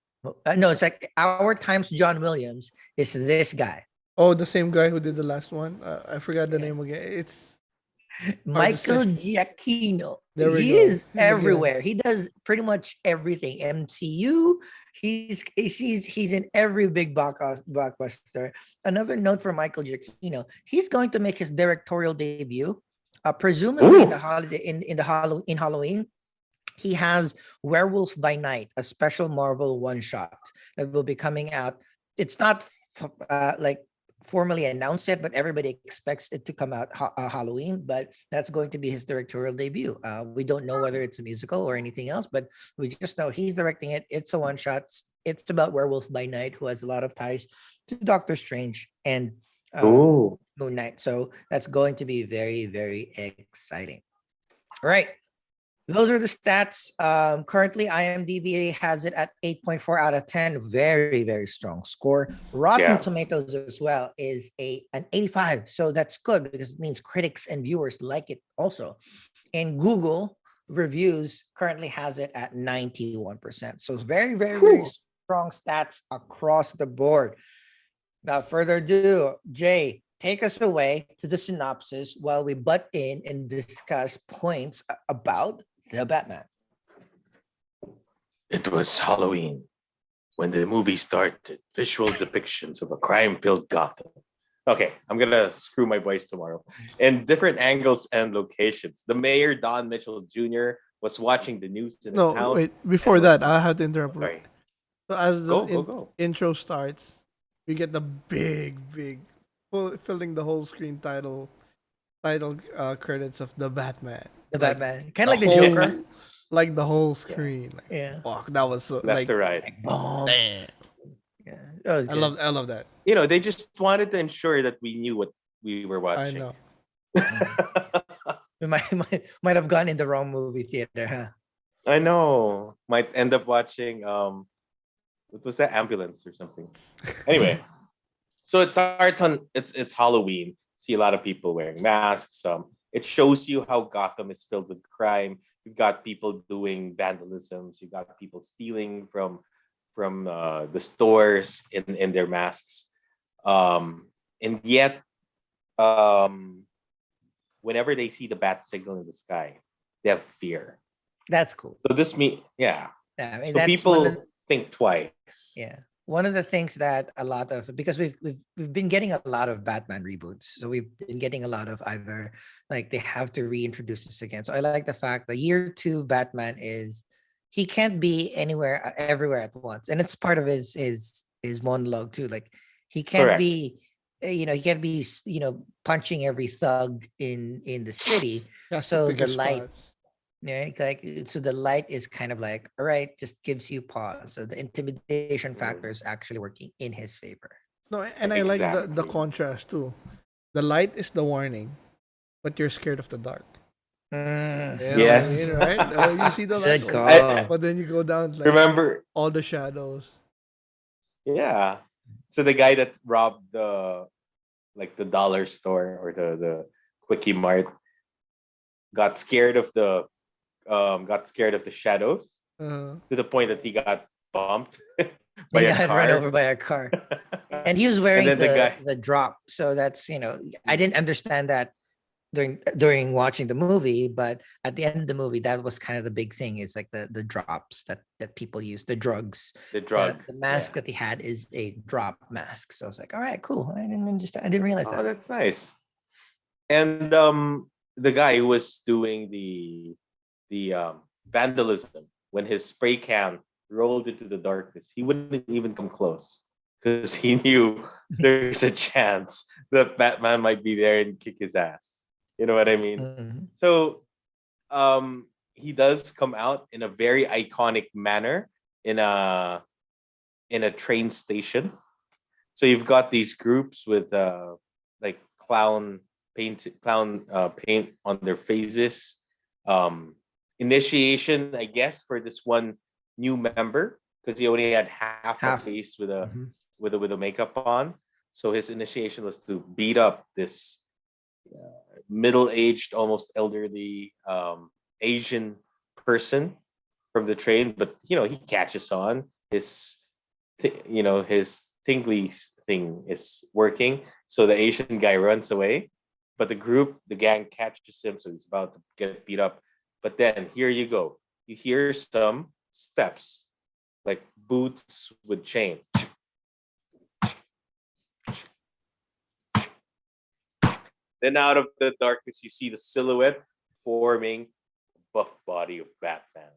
A: no, it's like our time's John Williams is this guy.
B: Oh, the same guy who did the last one. I forgot the
A: Yeah.
B: name again. It's
A: Michael
B: say.
A: Giacchino.
B: There we
A: He
B: go.
A: is
B: He's again.
A: everywhere. He does pretty much everything. MCU. He's in every big blockbuster. Another note for Michael Giacchino: he's going to make his directorial debut, presumably in the
C: Ooh.
A: holiday in Halloween. He has Werewolf by Night, a special Marvel one shot that will be coming out. It's not like formally announced yet, but everybody expects it to come out Halloween. But that's going to be his directorial debut. We don't know whether it's a musical or anything else, but we just know he's directing it. It's a one shot. It's about Werewolf by Night, who has a lot of ties to Doctor Strange and
C: Ooh.
A: Moon Knight. So that's going to be very, very exciting. All right. Those are the stats. Currently, IMDb has it at 8.4 out of 10. Very, very strong score. Rotten
C: Yeah.
A: Tomatoes as well is an 85. So that's good because it means critics and viewers like it also. And Google reviews currently has it at 91%. So it's very, very, very
C: Whew.
A: strong stats across the board. Without further ado, Jay, take us away to the synopsis while we butt in and discuss points about the Batman.
C: It was Halloween when the movie started. Visual depictions of a crime-filled Gotham. Okay, I'm gonna screw my voice tomorrow. In different angles and locations, the mayor Don Mitchell Jr. was watching the news in his
B: No,
C: house.
B: wait. Before
C: and
B: that,
C: was-
B: I have to interrupt.
C: Sorry.
B: So as the
C: Go.
B: intro starts, we get the big, filling the whole screen title credits of the Batman.
A: The
B: Like,
A: Batman. Kind of like the
B: whole-
A: Joker.
B: Like the whole screen. Like,
A: Yeah.
B: fuck, that was so
C: Left
B: like.
C: to right.
A: Like boom.
B: Damn.
A: Yeah. That was
B: I
A: good.
B: love that.
C: They just wanted to ensure that we knew what we were
B: I
C: watching.
B: know.
A: We might have gone in the wrong movie theater, huh?
C: I know. Might end up watching what was that, Ambulance or something. Anyway, so it starts on it's Halloween. See a lot of people wearing masks. It shows you how Gotham is filled with crime. You've got people doing vandalisms. You've got people stealing from the stores in their masks. And yet, whenever they see the bat signal in the sky, they have fear.
A: That's cool.
C: So this
A: Yeah, I mean,
C: so
A: that's
C: people
A: one of,
C: think twice.
A: yeah. One of the things that a lot of because we've been getting a lot of Batman reboots. So we've been getting a lot of either like they have to reintroduce this again. So I like the fact that year 2 Batman is he can't be anywhere everywhere at once. And it's part of his monologue too. Like he can't
C: Correct.
A: be he can't be punching every thug in the city.
B: Has to
A: So
B: pick
A: the
B: his
A: light
B: spots.
A: yeah, like so the light is kind of like, all right, just gives you pause. So the intimidation factor is actually working in his favor.
B: No, and I like the
C: Exactly.
B: contrast too. The light is the warning, but you're scared of the dark.
A: Mm,
B: You know what I
C: Yes.
B: mean, right? You see the light,
A: good
B: oh,
A: call.
B: but then you go down like
C: Remember,
B: all the shadows.
C: yeah. So the guy that robbed the dollar store or the quickie mart got scared of the shadows
B: Uh,
C: to the point that he got bumped by
A: He
C: a
A: got run
C: car.
A: over by a car. And he was wearing
C: then the guy
A: the drop. So that's, I didn't understand that during watching the movie, but at the end of the movie, that was kind of the big thing is like the drops that people use, the drugs.
C: the drug.
A: The mask
C: Yeah.
A: that he had is a drop mask. So I was like, all right, cool. I didn't understand. I didn't realize
C: Oh,
A: that.
C: that's nice. And the guy who was doing the vandalism when his spray can rolled into the darkness, he wouldn't even come close. because he knew there's a chance that Batman might be there and kick his ass. You know what I mean?
A: Mhm.
C: So he does come out in a very iconic manner in a train station. So you've got these groups with like clown paint on their faces. Um, Initiation, I guess, for this one new member because he only had half a
A: Half.
C: face with a
A: Mhm.
C: with a makeup on. So his initiation was to beat up this middle-aged, almost elderly Asian person from the train. But he catches on. His tingly thing is working. So the Asian guy runs away, but the gang catches him. So he's about to get beat up. But then here you go. You hear some steps, like boots with chains. Then out of the darkness, you see the silhouette forming a buff body of Batman.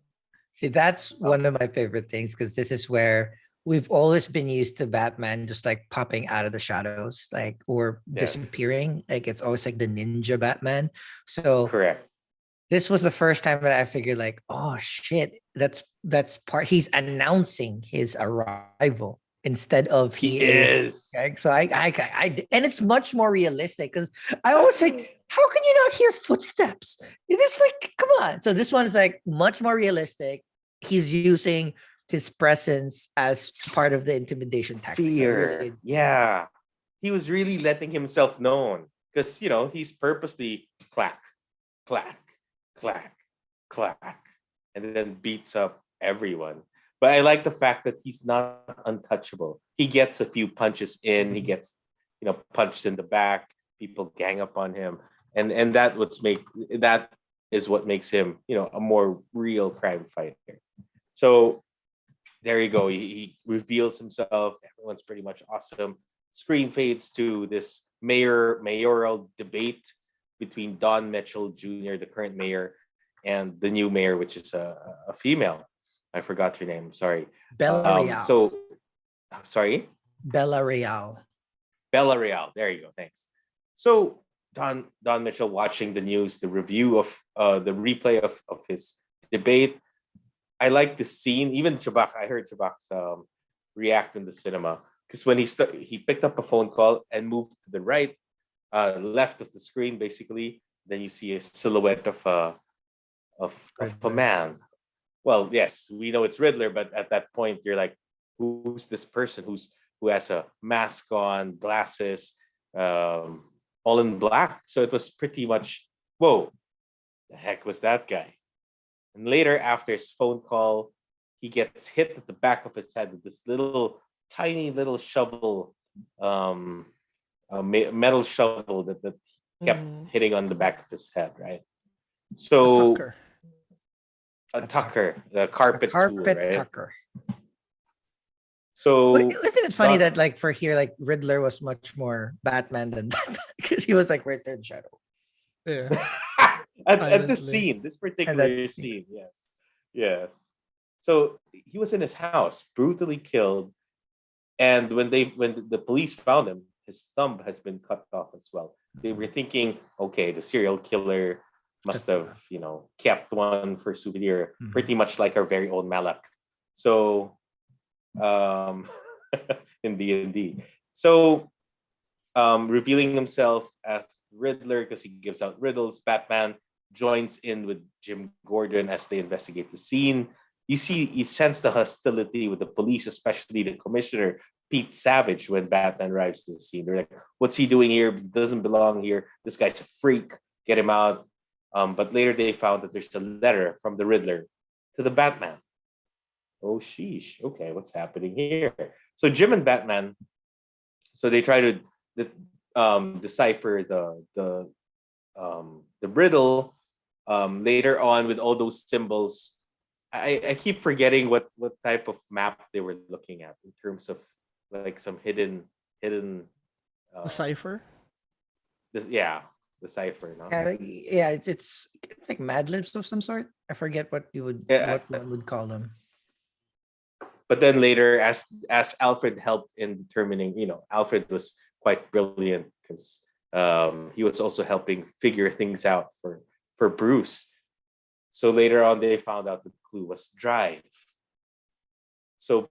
A: See, that's
C: Um,
A: one of my favorite things because this is where we've always been used to Batman just like popping out of the shadows, like or
C: yes,
A: disappearing. Like it's always like the ninja Batman. So
C: correct.
A: this was the first time that I figured, like, oh shit, that's part. He's announcing his arrival instead of
C: He
A: he is.
C: is.
A: Like, so and it's much more realistic because I always like, how can you not hear footsteps? It is like, come on. So this one is like much more realistic. He's using his presence as part of the intimidation tactic. So I
C: Fear. Yeah. He was really letting himself known because, he's purposely clack, clack, clack, clack, and then beats up everyone. But I like the fact that he's not untouchable. He gets a few punches in, he gets, punched in the back, people gang up on him. And that is what makes him, a more real crime fighter. So there you go. He reveals himself. Everyone's pretty much awesome. Screen fades to this mayoral debate between Don Mitchell Jr., the current mayor, and the new mayor, which is a female. I forgot her name. Sorry.
A: Bella Real.
C: Sorry,
A: Bella Real.
C: Bella Real. There you go. Thanks. So Don Mitchell watching the news, the review of the replay of his debate. I like the scene. Even Chubax, I heard Chubax react in the cinema because when he picked up a phone call and moved to the right, left of the screen, basically. Then you see a silhouette of a
A: Riddler.
C: man. Well, yes, we know it's Riddler, but at that point, you're like, who's this person who has a mask on, glasses, all in black? So it was pretty much, whoa, the heck was that guy? And later, after his phone call, he gets hit at the back of his head with this tiny little shovel, metal shovel that kept hitting on the back of his head, right? So
B: Tucker.
C: a tucker, the carpet tool, right?
A: tucker.
C: So
A: But isn't it funny that like for here, like Riddler was much more Batman than Batman because he was like right there in shadow.
B: Yeah.
C: at this
B: Silently.
C: scene, this particular
A: scene.
C: scene, yes. So he was in his house, brutally killed, and when the police found him, his thumb has been cut off as well. They were thinking, okay, the serial killer must have, kept one for souvenir,
A: Mhm.
C: pretty much like our very own Malak. So, in D&D. So, revealing himself as Riddler because he gives out riddles, Batman joins in with Jim Gordon as they investigate the scene. You sense the hostility with the police, especially the commissioner, Pete Savage, when Batman arrives to the scene. They're like, what's he doing here? He doesn't belong here. This guy's a freak. Get him out. But later they found that there's a letter from the Riddler to the Batman. Oh, sheesh. Okay, what's happening here? So Jim and Batman, so they try to decipher the riddle. Later on, with all those symbols, I keep forgetting what type of map they were looking at in terms of like some hidden.
B: The cipher.
C: The cipher. No?
A: Yeah, it's like Mad Libs of some sort. I forget what
C: Yeah,
A: one would call them.
C: But then later, as Alfred helped in determining, Alfred was quite brilliant because he was also helping figure things out for Bruce. So later on, they found out the clue was drive. So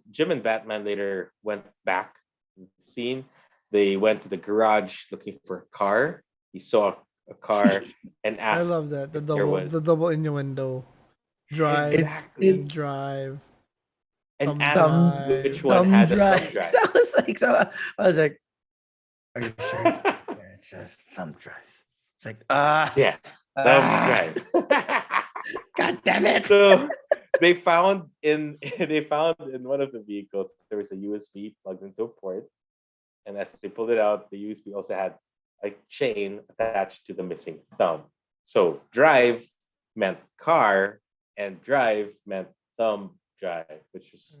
C: Jim and Batman later went back to the scene. They went to the garage looking for a car. He saw a car and
B: I
C: asked
B: love that.
C: if there was
B: The double innuendo. Drive
C: exactly
B: and drive.
C: and
B: Thumb
C: asked
A: Thumb
C: which
B: drive.
C: one
A: thumb
C: had a thumb
A: drive.
C: drive.
A: That was like so. I was like, "Are you sure?" Yeah, it says thumb drive. It's like
C: Yeah, thumb
A: ah,
C: drive.
A: God damn it!
C: So they found in one of the vehicles there was a USB plugged into a port, and as they pulled it out, the USB also had a chain attached to the missing thumb. So drive meant car, and drive meant thumb drive, which was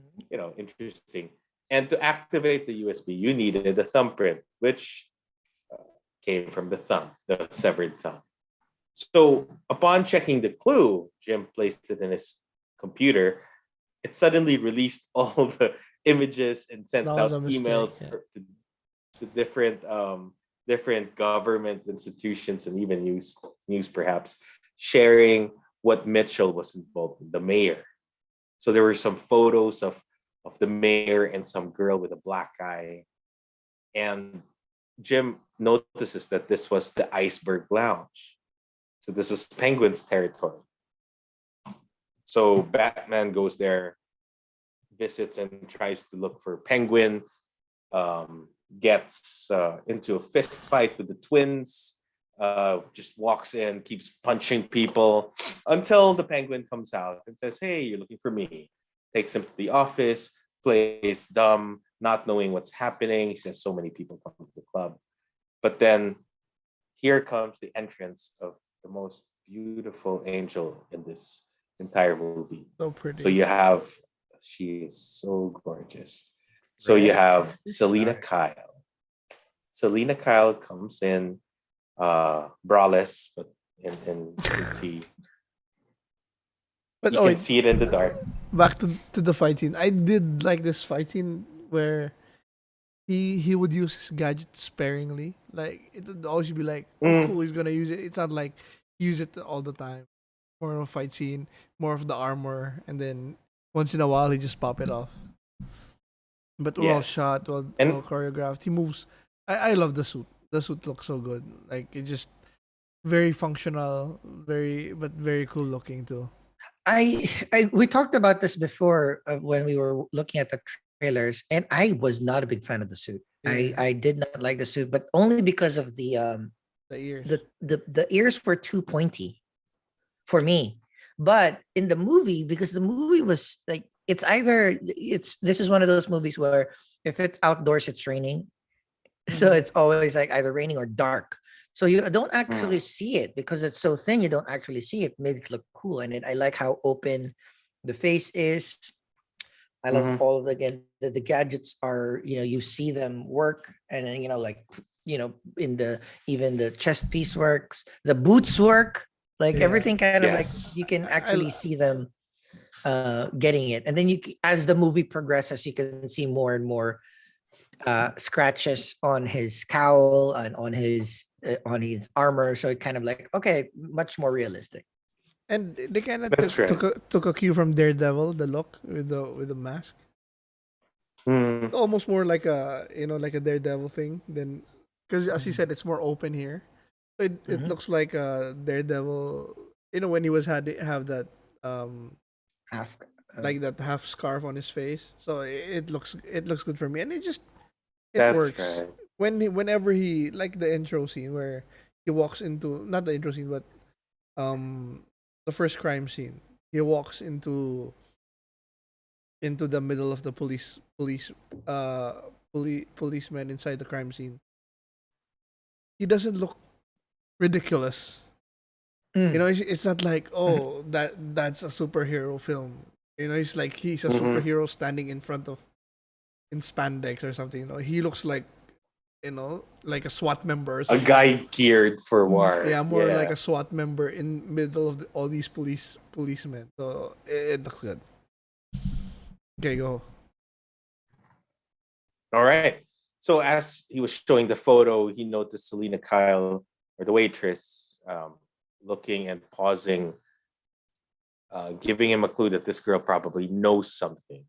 C: interesting. And to activate the USB, you needed a thumbprint, which came from the thumb, the severed thumb. So upon checking the clue, Jim placed it in his computer. It suddenly released all the images and sent
B: That was
C: out
B: a mistake.
C: emails
B: Yeah.
C: to different government institutions and even news perhaps, sharing what Mitchell was involved in, the mayor. So there were some photos of the mayor and some girl with a black eye. And Jim notices that this was the Iceberg Lounge. So this was Penguin's territory. So Batman goes there, visits, and tries to look for Penguin. Gets into a fist fight with the twins. Just walks in, keeps punching people until the Penguin comes out and says, "Hey, you're looking for me." Takes him to the office, plays dumb, not knowing what's happening. He says so many people come to the club. But then here comes the entrance of the most beautiful angel in this entire movie.
B: So pretty.
C: So she is so gorgeous. So you have Selena Kyle. Selena Kyle comes in braless, but you can see
B: But
C: you can see it in the dark.
B: back to the fight scene. I did like this fight scene where he would use his gadget sparingly. Like it would always be like, oh cool, he's gonna use it. It's not like use it all the time. More of a fight scene, more of the armor, and then once in a while he just pop it off. But well
C: Yes.
B: shot, well choreographed. He moves. I love the suit. The suit looks so good. Like it just very functional, very cool looking too.
A: We talked about this before when we were looking at the trailers, and I was not a big fan of the suit.
B: Yeah.
A: I did not like the suit, but only because of the
B: ears.
A: the ears were too pointy for me. But in the movie, because the movie was like this is one of those movies where if it's outdoors, it's raining. So it's always like either raining or dark. So you don't actually see it because it's so thin. You don't actually see it. Made it look cool, and I like how open the face is. I love all of the gadgets are you see them work, and then in even the chest piece works, the boots work, like
B: Yeah.
A: everything kind of like
C: Yes.
A: you can actually see them getting it, and then as the movie progresses, you can see more and more scratches on his cowl and on his armor, so it kind of like okay, much more realistic.
B: And they kind of
C: That's right.
B: took a cue from Daredevil, the look with the mask.
C: Mm.
B: Almost more like a like a Daredevil thing than because as you said, it's more open here. It looks like a Daredevil. When he have that
A: Half
B: like that half scarf on his face, so it looks good for me, and it
C: That's
B: works
C: right.
B: whenever he like the intro scene where he walks into not the intro scene but the first crime scene. He walks into the middle of the policeman inside the crime scene. He doesn't look ridiculous. It's not like that's a superhero film. It's like he's a superhero standing in spandex or something. He looks like like a SWAT member. Or
C: A
B: something.
C: guy geared for war.
B: Yeah, more like a SWAT member in middle of all these policemen. So it looks good. Okay, go.
C: All right. So as he was showing the photo, he noticed Selena Kyle, or the waitress, looking and pausing, giving him a clue that this girl probably knows something.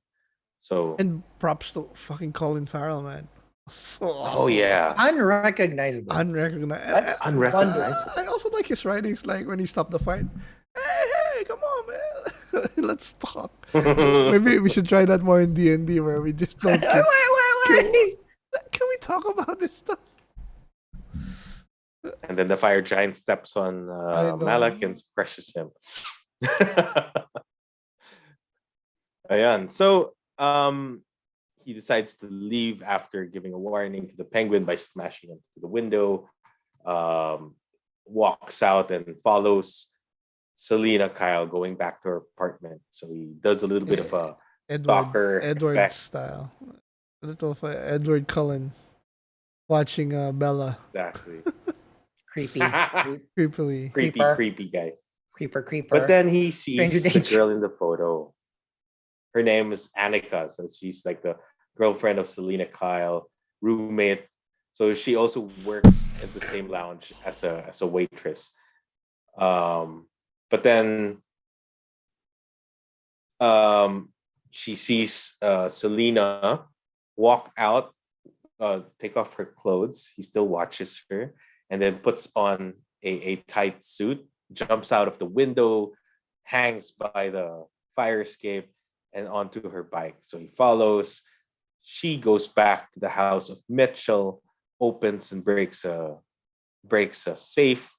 C: So,
B: And props to fucking Colin Farrell, man. So
C: oh
B: awesome.
C: yeah,
A: Unrecognizable.
B: Unrecognized.
A: That's
C: unrecognizable.
B: I also like his writings, like when he stopped the fight. Hey, come on, man. Let's talk. Maybe we should try that more in D&D where we just don't
A: Wait,
B: keep...
A: wait.
B: Can we talk about this stuff?
C: And then the fire giant steps on
B: I know.
C: Malak and crushes him. Ayan. So he decides to leave after giving a warning to the penguin by smashing into the window. Walks out and follows Selena Kyle going back to her apartment. So he does a little bit of a stalker
B: Edward
C: effect.
B: style. A little of Edward Cullen watching Bella
C: Exactly.
A: Creepy.
B: creepily.
C: Creepy guy.
A: Creeper.
C: But then he
A: Stranger
C: sees the
A: danger.
C: girl in the photo. Her name is Annika. So she's like the girlfriend of Selena Kyle, roommate. So she also works at the same lounge as a waitress. But then she sees Selena walk out, take off her clothes. He still watches her and then puts on a tight suit, jumps out of the window, hangs by the fire escape and onto her bike. So he follows. She goes back to the house of Mitchell, opens and breaks a safe.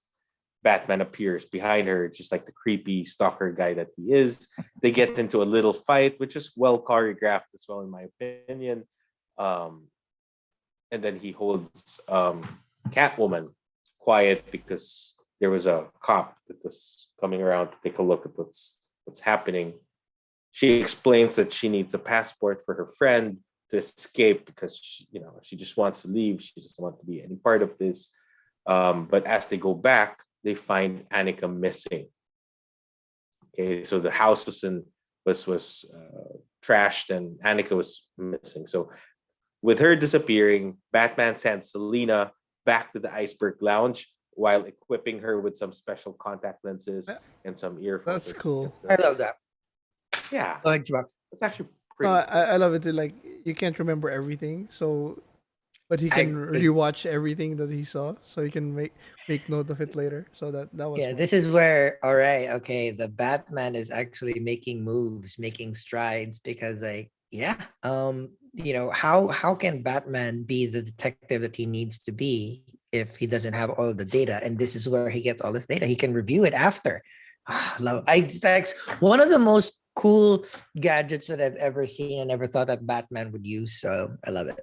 C: Batman appears behind her, just like the creepy stalker guy that he is. They get into a little fight, which is well choreographed as well, in my opinion. And then he holds Catwoman quiet because there was a cop that was coming around to take a look at what's happening. She explains that she needs a passport for her friend to escape because she just wants to leave. She doesn't want to be any part of this. But as they go back, they find Annika missing. Okay, so the house was trashed and Annika was missing. So with her disappearing, Batman sends Selena back to the Iceberg Lounge while equipping her with some special contact lenses and some earphones.
B: That's cool.
A: I love that.
C: Yeah,
A: Go ahead, Chubax.
C: it's actually
B: No,
C: pretty.
B: I love it too. Like you can't remember everything, so but he can rewatch everything that he saw, so he can make note of it later. So that was
A: Yeah,
B: fun.
A: this is where, all right, okay, the Batman is actually making moves, making strides because how can Batman be the detective that he needs to be if he doesn't have all the data? And this is where he gets all this data. He can review it after. That's one of the most cool gadgets that I've ever seen and never thought that Batman would use. So I love it.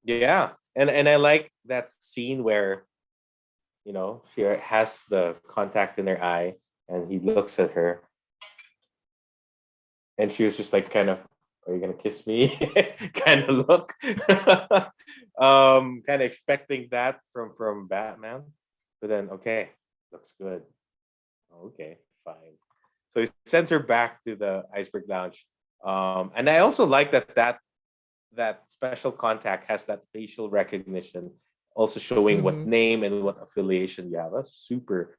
C: Yeah, and I like that scene where she has the contact in her eye and he looks at her and she was just like kind of, are you gonna kiss me? kind of look. Kind of expecting that from Batman, but then okay, looks good. Okay, fine. So he sends her back to the Iceberg Lounge, and I also like that special contact has that facial recognition, also showing what name and what affiliation you have. That's super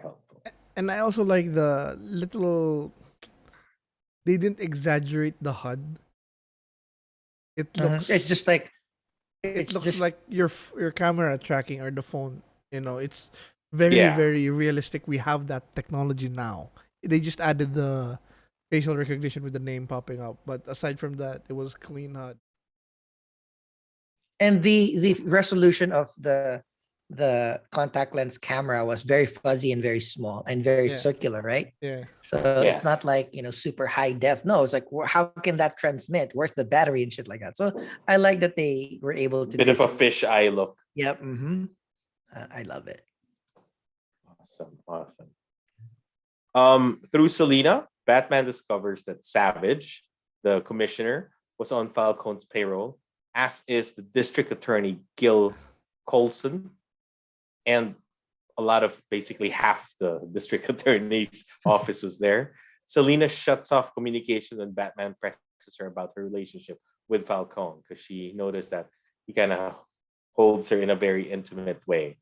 C: helpful.
B: And I also like the little. They didn't exaggerate the HUD. It looks.
A: It's just like
B: It looks like your camera tracking or the phone. It's very realistic. We have that technology now. They just added the facial recognition with the name popping up, but aside from that, it was clean HUD.
A: And the resolution of the contact lens camera was very fuzzy and very small and very circular, right?
B: Yeah.
A: So it's not like super high def. No, it's like how can that transmit? Where's the battery and shit like that? So I like that they were able to
C: Bit of a fish eye look.
A: Yep. I love it.
C: Awesome. Through Selena, Batman discovers that Savage, the commissioner, was on Falcone's payroll, as is the district attorney Gil Colson, and a lot of basically half the district attorney's office was there. Selena shuts off communication when Batman presses her about her relationship with Falcone because she noticed that he kind of holds her in a very intimate way.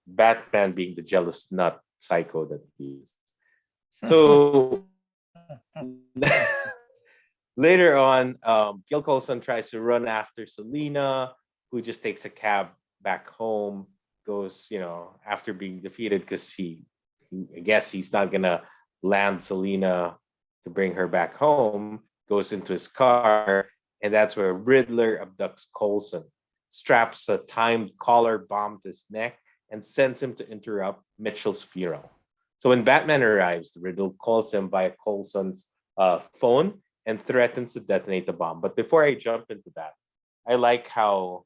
C: Batman being the jealous nut psycho that he is. So later on, Gil Coulson tries to run after Selena, who just takes a cab back home, goes, after being defeated because I guess he's not gonna land Selena to bring her back home, goes into his car, and that's where Riddler abducts Coulson, straps a timed collar bomb to his neck, and sends him to interrupt Mitchell's funeral. So when Batman arrives, the Riddler calls him via Coulson's phone and threatens to detonate the bomb. But before I jump into that, I like how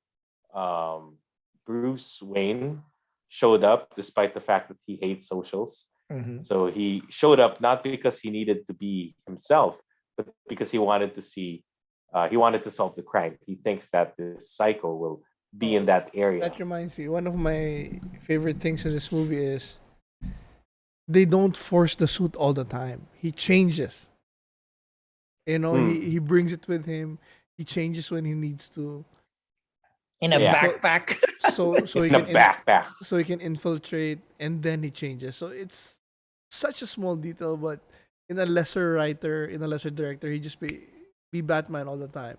C: Bruce Wayne showed up despite the fact that he hates socials.
A: Mhm.
C: So he showed up not because he needed to be himself, but because he wanted to solve the crime. He thinks that this psycho will be in that area.
B: That reminds me, one of my favorite things in this movie is they don't force the suit all the time. He changes. He brings it with him. He changes when he needs to.
A: In a
C: Yeah.
A: backpack.
B: So
C: It's
B: he
C: the
B: can
C: backpack.
B: so he can infiltrate and then he changes. So it's such a small detail, but in a lesser director, he just be Batman all the time.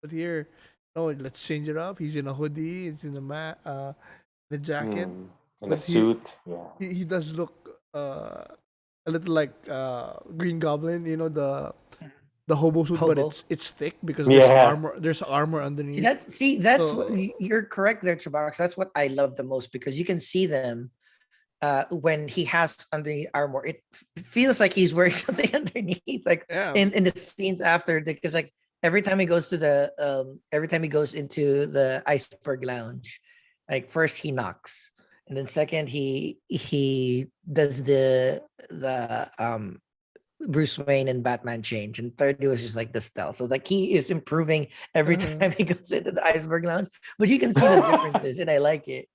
B: But here, no, let's change it up. He's in a hoodie. It's in the jacket.
C: In a
B: But
C: suit. Yeah.
B: he does look a little like Green Goblin. The hobo suit, but
A: Hobo.
B: it's thick because
C: Yeah.
B: there's armor
A: See,
B: underneath.
A: that's
B: So-
A: what you're correct there, Chubax. That's what I love the most because you can see them when he has underneath armor. It feels like he's wearing something underneath, like
B: Yeah.
A: in the scenes after, because like every time he goes into the iceberg lounge, like first he knocks, and then second he does the Bruce Wayne and Batman change, and third it was just like the stealth. So it's like he is improving every
B: Mhm.
A: time he goes into the iceberg lounge, but you can see the differences, and I like it.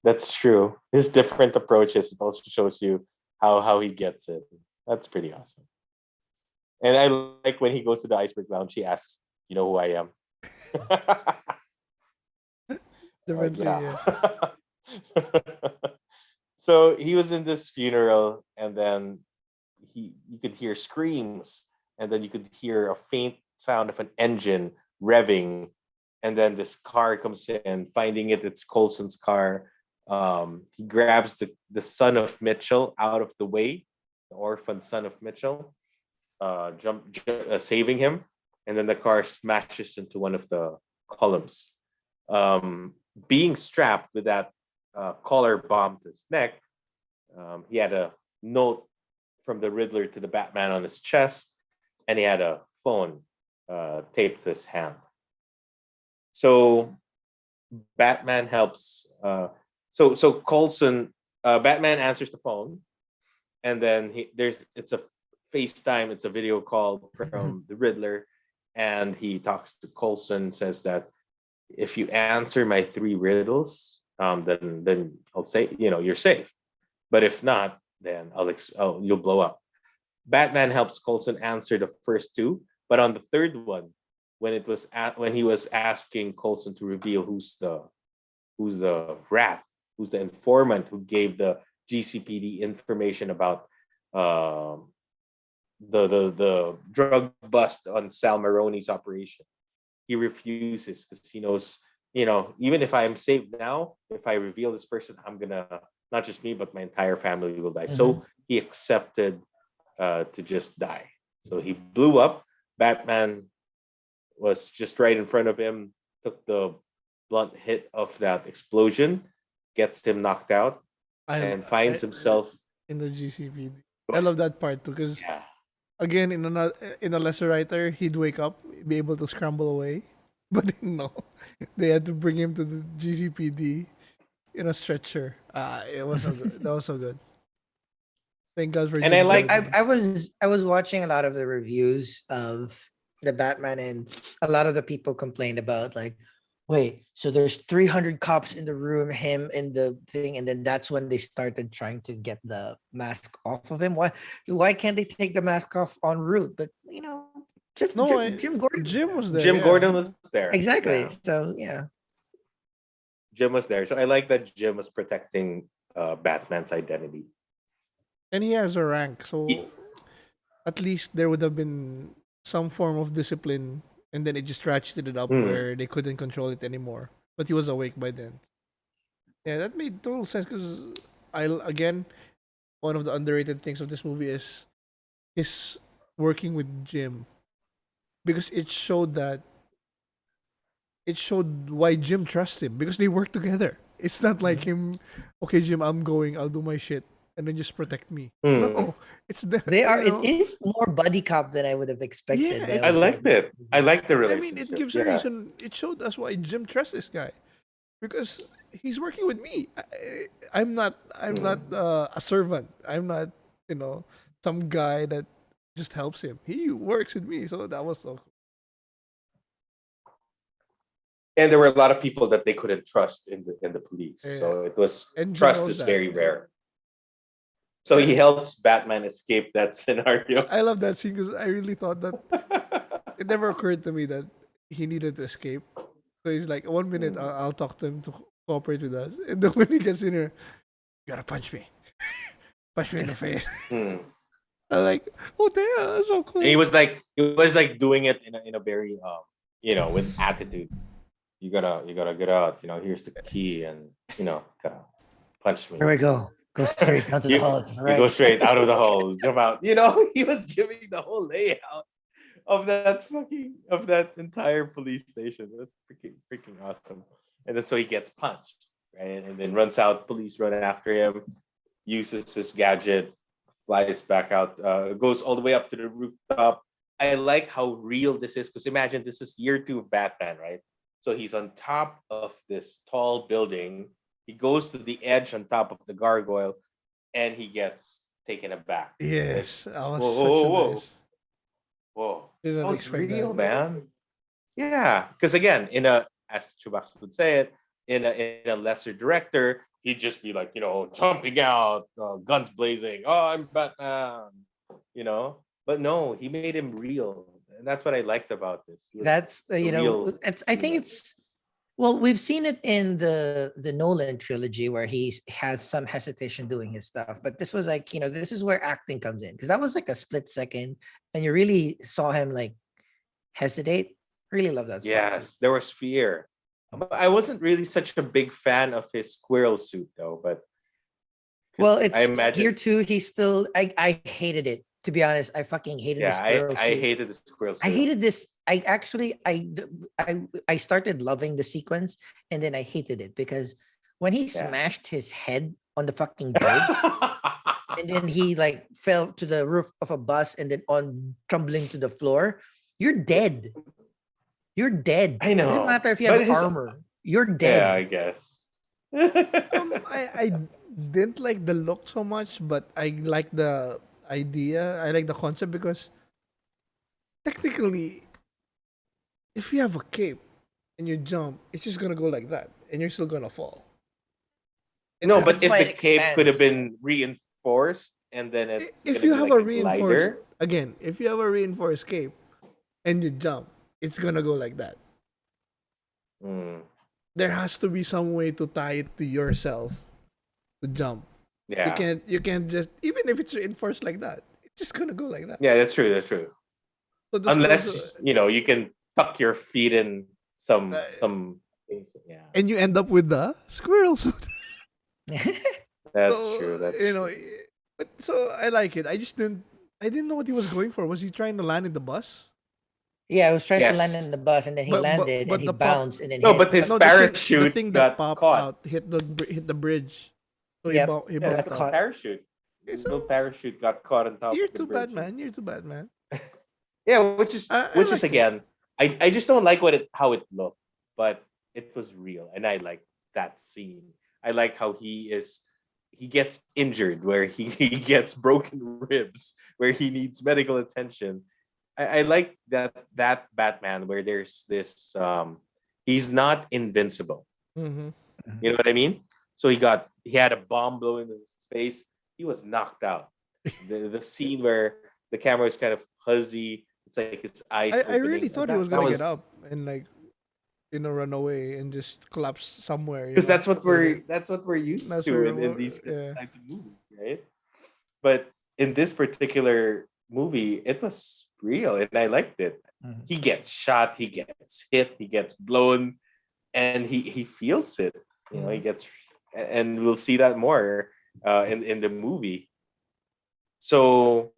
C: That's true. His different approaches, it also shows you how he gets it. That's pretty awesome. And I like when he goes to the iceberg lounge, he asks, "You know who I am?"
B: Different thing, yeah.
C: So he was in this funeral, and then you could hear screams, and then you could hear a faint sound of an engine revving, and then this car comes in, finding it's Coulson's car. He grabs the son of Mitchell out of the way, the orphan son of Mitchell, saving him, and then the car smashes into one of the columns. Being strapped with that collar bomb to his neck, he had a note from the Riddler to the Batman on his chest, and he had a phone taped to his hand. So Batman helps. So Coulson, Batman answers the phone, and then it's a FaceTime, it's a video call from the Riddler, and he talks to Coulson, says that if you answer my 3 riddles, then I'll say you're safe, but if not, then you'll blow up. Batman helps Coulson answer the first 2, but on the third one, when he was asking Coulson to reveal who's the rat, who's the informant who gave the GCPD information about the drug bust on Sal Maroni's operation, he refuses because he knows, even if I'm safe now, if I reveal this person, I'm gonna, not just me, but my entire family will die. So he accepted to just die. So he blew up. Batman was just right in front of him, took the blunt hit of that explosion, gets him knocked out, and finds himself
B: in the GCPD. I love that part too, because again, in a lesser writer, he'd wake up, be able to scramble away, but no, they had to bring him to the GCPD in a stretcher. It was so good. That was so good. Thank God for.
C: And I
B: Jim
C: like-
B: Gordon.
A: I was watching a lot of the reviews of the Batman, and a lot of the people complained about like, Wait, so there's 300 cops in the room, him in the thing, and then that's when they started trying to get the mask off of him. Why can't they take the mask off en route? But
B: No,
A: Jim Gordon was
B: Jim
A: there.
B: was there.
C: Jim
B: Yeah,
C: Gordon was there.
A: Exactly.
C: Yeah,
A: So yeah.
C: Jim was there. So I like that Jim was protecting Batman's identity.
B: and he has a rank, so
C: He-
B: at least there would have been some form of discipline, and then it just ratcheted it up
C: Hmm.
B: where they couldn't control it anymore. But he was awake by then. Yeah, that made total sense because again, one of the underrated things of this movie is his working with Jim, because it showed why Jim trusts him, because they work together. It's not like him, okay, Jim, I'm going, I'll do my shit, and then just protect me.
C: Hmm.
B: No, it's the
A: They are. It is more buddy cop than I would have expected.
B: Yeah,
A: that
C: I
A: was gonna
C: liked
A: be-
C: it. I liked the
B: I mean, it
C: relationship.
B: gives a
C: Yeah.
B: reason. It showed us why Jim trusts this guy, because he's working with me. I'm not. I'm not a servant. I'm not. Some guy that just helps him. He works with me, so that was so cool.
C: And there were a lot of people that they couldn't trust in the police.
B: Yeah.
C: So it was
B: And Jim
C: trust
B: knows
C: is
B: that.
C: very rare. So he helps Batman escape that scenario.
B: I love that scene because I really thought that it never occurred to me that he needed to escape. So he's like, 1 minute, I'll talk to him to cooperate with us, and then when he gets in here, you gotta punch me, punch me in the face.
C: Hmm.
B: I'm like, oh damn, that's so cool.
C: And he was like doing it in a very with attitude. You gotta get out. Here's the key, and gotta punch me.
A: Here we go. Go straight down to the
C: You-
A: hall. To the
C: You
A: right.
C: go straight out of the hole, jump out. He was giving the whole layout of that entire police station. That's freaking awesome. And then so he gets punched, right? And then runs out. Police run after him. Uses his gadget, flies back out, goes all the way up to the rooftop. I like how real this is because imagine this is year 2 of Batman, right? So he's on top of this tall building. He goes to the edge on top of the gargoyle, and he gets taken aback.
B: Yes, that was
C: Whoa,
B: such
C: whoa,
B: a
C: whoa.
B: nice.
C: Whoa,
B: Didn't
C: that was
B: expect
C: real,
B: that.
C: man. Yeah, because again, as Chubax would say it, in a lesser director, he'd just be like, jumping out, guns blazing. Oh, I'm Batman, But no, he made him real, and that's what I liked about this. He was
A: That's
C: a real
A: I think
C: human.
A: it's well, we've seen it in the Nolan trilogy where he has some hesitation doing his stuff, but this was like, this is where acting comes in because that was like a split second, and you really saw him like hesitate. Really love that. spot, too.
C: Yes, there was fear. But I wasn't really such a big fan of his squirrel suit though, but
A: Well,
C: 'cause I
A: it's
C: imagine,
A: year 2. He's still. I hated it, to be honest. I fucking hated the
C: yeah,
A: squirrel
C: I
A: suit.
C: hated the squirrel suit.
A: I hated this. I actually I started loving the sequence, and then I hated it because when he
C: Yeah.
A: smashed his head on the fucking bird, and then he like fell to the roof of a bus and then on tumbling to the floor, you're dead. You're dead.
C: I know,
A: Doesn't matter if you
C: but
A: have
C: his-
A: armor. You're
C: Yeah, I
A: dead.
C: guess.
B: I didn't like the look so much, but I like the idea. I like the concept because technically, if you have a cape and you jump, it's just gonna go like that, and you're still gonna fall. And
C: No,
B: then
C: but
A: That's
C: if
A: why
C: the
A: it
C: cape could have
A: expands.
C: been reinforced and then it's
B: if
C: gonna
B: you
C: be
B: have
C: like
B: a reinforced
C: glider.
B: again, if you have a reinforced cape and you jump, it's gonna go like that.
C: Mm,
B: There has to be some way to tie it to yourself to jump.
C: yeah.
B: You can't just, even if it's reinforced like that, it's just gonna go like that.
C: Yeah, that's true. That's true.
B: So the
C: Unless
B: squirrels-
C: you can tuck your feet in some
B: Uh,
C: things. Yeah,
B: and you end up with the squirrel suit.
C: that's
B: So,
C: true. That's
B: know,
C: true.
B: but so I like it. I didn't know what he was going for. Was he trying to land in the bus?
A: Yeah, I was trying to land
C: Yes.
A: in the bus, and then he
B: But- but-
A: landed,
B: but
A: and he
B: the pop-
A: bounced, and then
C: No,
A: hit.
C: but his
B: No,
C: parachute
B: the thing
C: got
B: that popped
C: caught.
B: out hit the bridge. So
A: Yep.
B: he
C: Yeah,
B: bumped
C: that's
A: got
C: a
B: out.
A: caught.
C: parachute.
B: Okay,
C: Little
B: so
C: parachute got caught on top
B: You're
C: of the
B: too
C: bridge.
B: Batman. You're too Batman.
C: Yeah, which is
B: I liked it.
C: again, I just don't like how it looked, but it was real, and I like that scene. I like how he gets injured, where he gets broken ribs, where he needs medical attention. I like that Batman where there's this he's not invincible.
B: Mm-hmm.
C: You know what I mean? So he had a bomb blow in his face. He was knocked out. The scene where the camera is kind of fuzzy, it's like his eyes
B: I really
C: opening.
B: thought he was
C: That
B: gonna get
C: was
B: up and like run away and just collapse somewhere.
C: because
B: Over there.
C: that's what we're used
B: That's
C: to
B: where
C: in these
B: yeah.
C: types of movies, right? But in this particular movie, it was real, and I liked it.
A: Mhm.
C: He gets shot, he gets hit, he gets blown, and he feels it. You know, he gets, and we'll see that more in the movie. So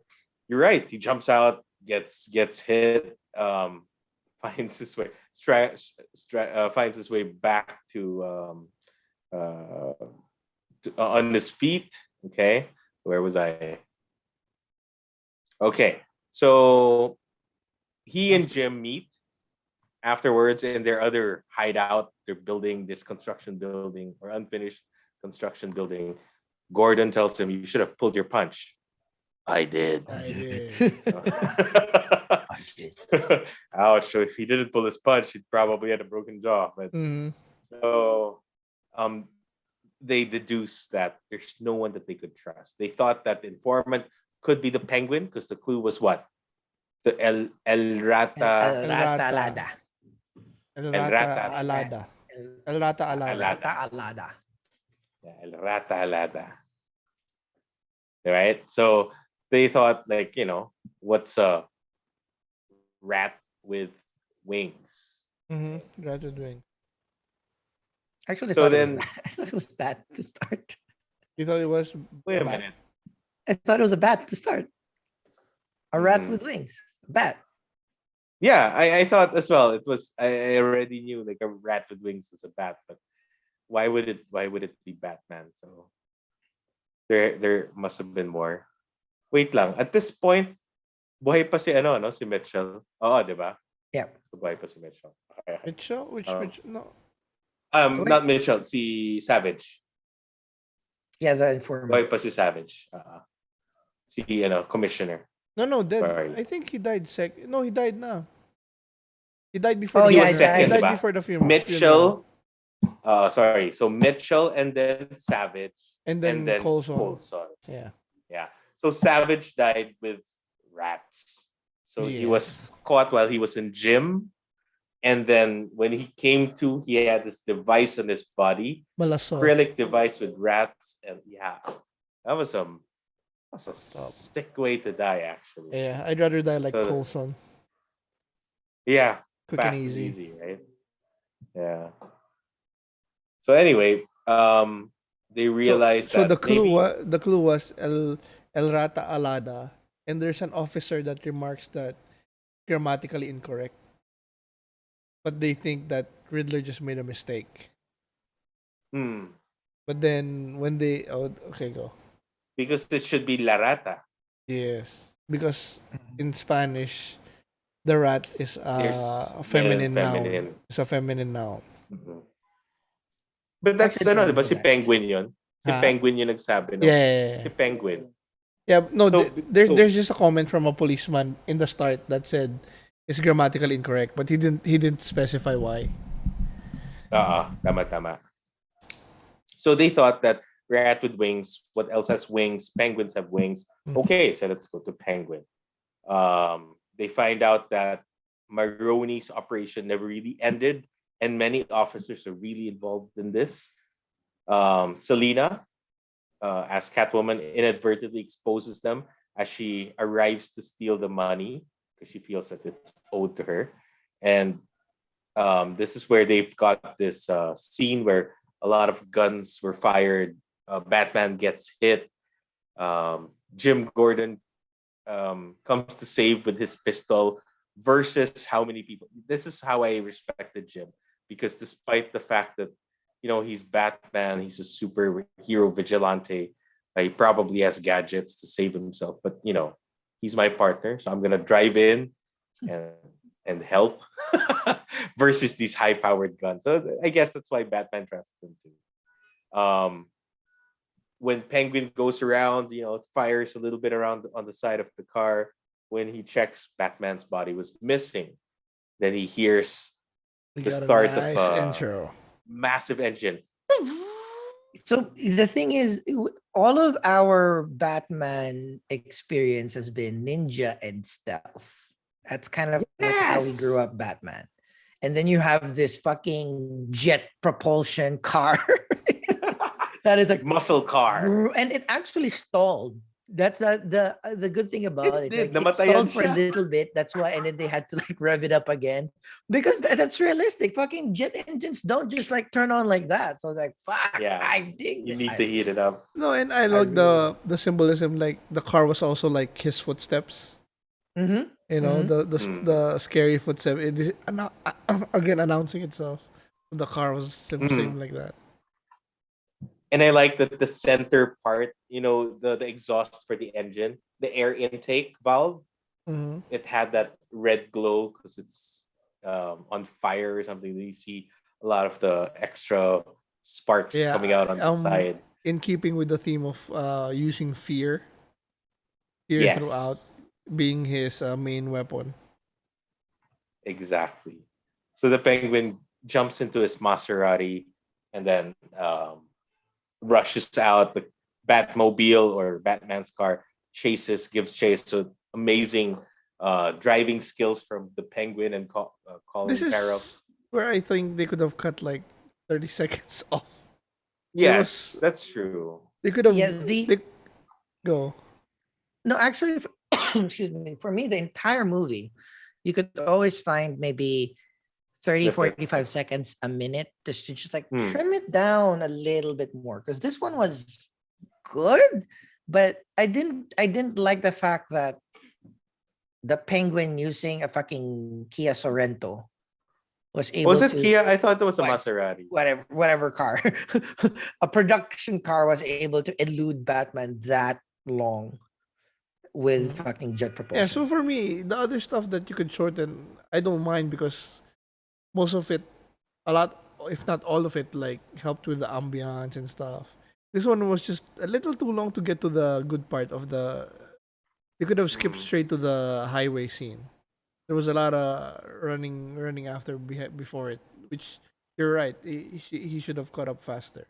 C: you're right. He jumps out, gets hit, finds his way, finds his way back uh, on his feet. Okay, where was I? Okay, so he and Jim meet afterwards in their other hideout. They're building this construction building or unfinished construction building. Gordon tells him, "You should have pulled your punch." I did.
B: I did.
A: I did.
C: Ouch. So if he didn't pull his punch, he'd probably had a broken jaw. But
B: Mm-hmm.
C: so they deduced that there's no one that they could trust. They thought that the informant could be the penguin because the clue was what? The El Rata
A: El Rata Alada.
B: El
C: El
B: Rata
C: Rata
B: Alada. El Rata Alada.
C: Alada.
A: Alada.
C: Yeah, El Rata Alada. Right? So they thought like, what's a rat with wings?
B: Mm-hmm. Rata doing.
A: Actually,
C: So
A: I
C: then
A: thought it was bad to start.
B: You thought it was
C: wait a
B: bad?
C: minute.
A: I thought it was a bat to start. A rat
C: Mhm.
A: with wings. A bat.
C: Yeah, I thought as well. It was I already knew like a rat with wings is a bat, but why would it be Batman? So there must have been more. Wait lang. At this point, buhay pa si no, si Mitchell. Oo, 'di ba?
A: Yeah.
C: Buhay pa si Mitchell. Okay.
B: Mitchell? Which
C: Um,
B: Mitchell? No.
A: Wait.
C: Not Mitchell, si Savage.
A: Yeah, the informant.
C: Buhay pa si Savage. Si commissioner.
B: No, dead.
C: Sorry.
B: I think he died No, he died na. He died before
A: Oh,
B: the
A: yeah,
C: He was
B: funeral. He
C: second,
B: died
C: diba?
B: before the funeral.
C: Mitchell. Sorry. So Mitchell and then Savage
B: And
C: and
B: then
C: then
B: Coulson.
C: Coulson.
B: Yeah.
C: Yeah. So Savage died with rats. So he was
B: Yes.
C: caught while he was in gym. And then when he came to, he had this device on his body,
B: Malaso.
C: acrylic device with rats. And yeah, that was a sick way to die, actually.
B: Yeah, I'd rather die like
C: So-
B: Coulson.
C: Yeah.
B: Quick
C: fast
B: and easy.
C: right? Yeah. So anyway, they realized
B: So
C: that
B: the clue
C: maybe,
B: the clue was El Rata Alada, and there's an officer that remarks that grammatically incorrect, but they think that Riddler just made a mistake. But then when they okay, go.
C: because it should be La Rata.
B: Yes, because in Spanish, the rat is
C: There's
B: a feminine noun.
C: feminine.
B: It's a feminine noun.
C: Mhm. But that's
A: Actually, I
C: di ba
A: know
C: si
A: that.
C: Penguin yun? Si
B: Ha?
C: Penguin yung nagsabi, no?
B: Yeah.
C: Si Penguin.
B: Yeah, no,
C: So,
B: there's just a comment from a policeman in the start that said it's grammatically incorrect, but he didn't specify why.
C: Tama. So they thought that rat with wings, what else has wings? Penguins have wings.
B: Mhm.
C: Okay, so let's go to penguin. They find out that Maroni's operation never really ended, and many officers are really involved in this. Selena, as Catwoman, inadvertently exposes them as she arrives to steal the money because she feels that it's owed to her. And this is where they've got this scene where a lot of guns were fired. Batman gets hit. Jim Gordon comes to save with his pistol versus how many people. This is how I respected Jim because despite the fact that he's Batman, he's a superhero vigilante. He probably has gadgets to save himself, but he's my partner, so I'm gonna drive in and help versus these high-powered guns. So I guess that's why Batman trusts him too. When Penguin goes around, fires a little bit around on the side of the car. When he checks, Batman's body was missing. Then he hears
B: We
C: the
B: got a
C: start of
B: nice
C: a
B: intro.
C: massive engine.
A: So the thing is, all of our Batman experience has been ninja and stealth. That's kind of like how we grew
C: Yes.
A: up Batman. And then you have this fucking jet propulsion car that is like,
C: Muscle car.
A: and it actually stalled. That's the good thing about
C: It
A: it.
C: did.
A: Like it
C: Namatayan
A: stalled for a
C: siya.
A: little bit. That's why, and then they had to like rev it up again because that's realistic. Fucking jet engines don't just like turn on like that. So I was like, fuck,
C: Yeah.
A: I dig
C: You
A: it.
C: need to heat it up.
B: No, and I
C: I
B: like
C: really
B: the symbolism. Like the car was also like his footsteps.
A: Mm-hmm.
B: You know,
C: Mm.
B: the scary footsteps. It is again announcing itself. The car was same
C: Mm.
B: like that.
C: And I like that the center part, the exhaust for the engine, the air intake valve,
B: Hmm.
C: it had that red glow because it's on fire or something. You see a lot of the extra sparks coming
B: Yeah.
C: out on the side.
B: In keeping with the theme of using fear throughout
C: Yes,
B: being his main weapon.
C: exactly. So the penguin jumps into his Maserati and then rushes out. The Batmobile or Batman's car gives chase. So amazing driving skills from the penguin and
B: This
C: Colin Farrell.
B: is where I think they could have cut like 30 seconds off. It
C: Yes,
B: was
C: that's true.
B: they could
A: Yeah,
B: have
A: the
B: they go.
A: no, actually, excuse me, for me, the entire movie, you could always find maybe 30,
C: Snippets.
A: 45 seconds a minute just to just like
C: Hmm.
A: trim it down a little bit more. Because this one was good, but I didn't like the fact that the penguin using a fucking Kia Sorrento was able
C: Was it
A: to
C: Kia? I thought it was a
A: what
C: Maserati.
A: whatever car a production car was able to elude Batman that long with
C: Mhm.
A: fucking jet
B: Yeah,
A: propulsion.
B: so for me, the other stuff that you could shorten, I don't mind because most of it, a lot, if not all of it, like helped with the ambiance and stuff. This one was just a little too long to get to the good part of the. You could have skipped
C: Mm.
B: straight to the highway scene. There was a lot of running after before it, which you're right. He should have caught up faster.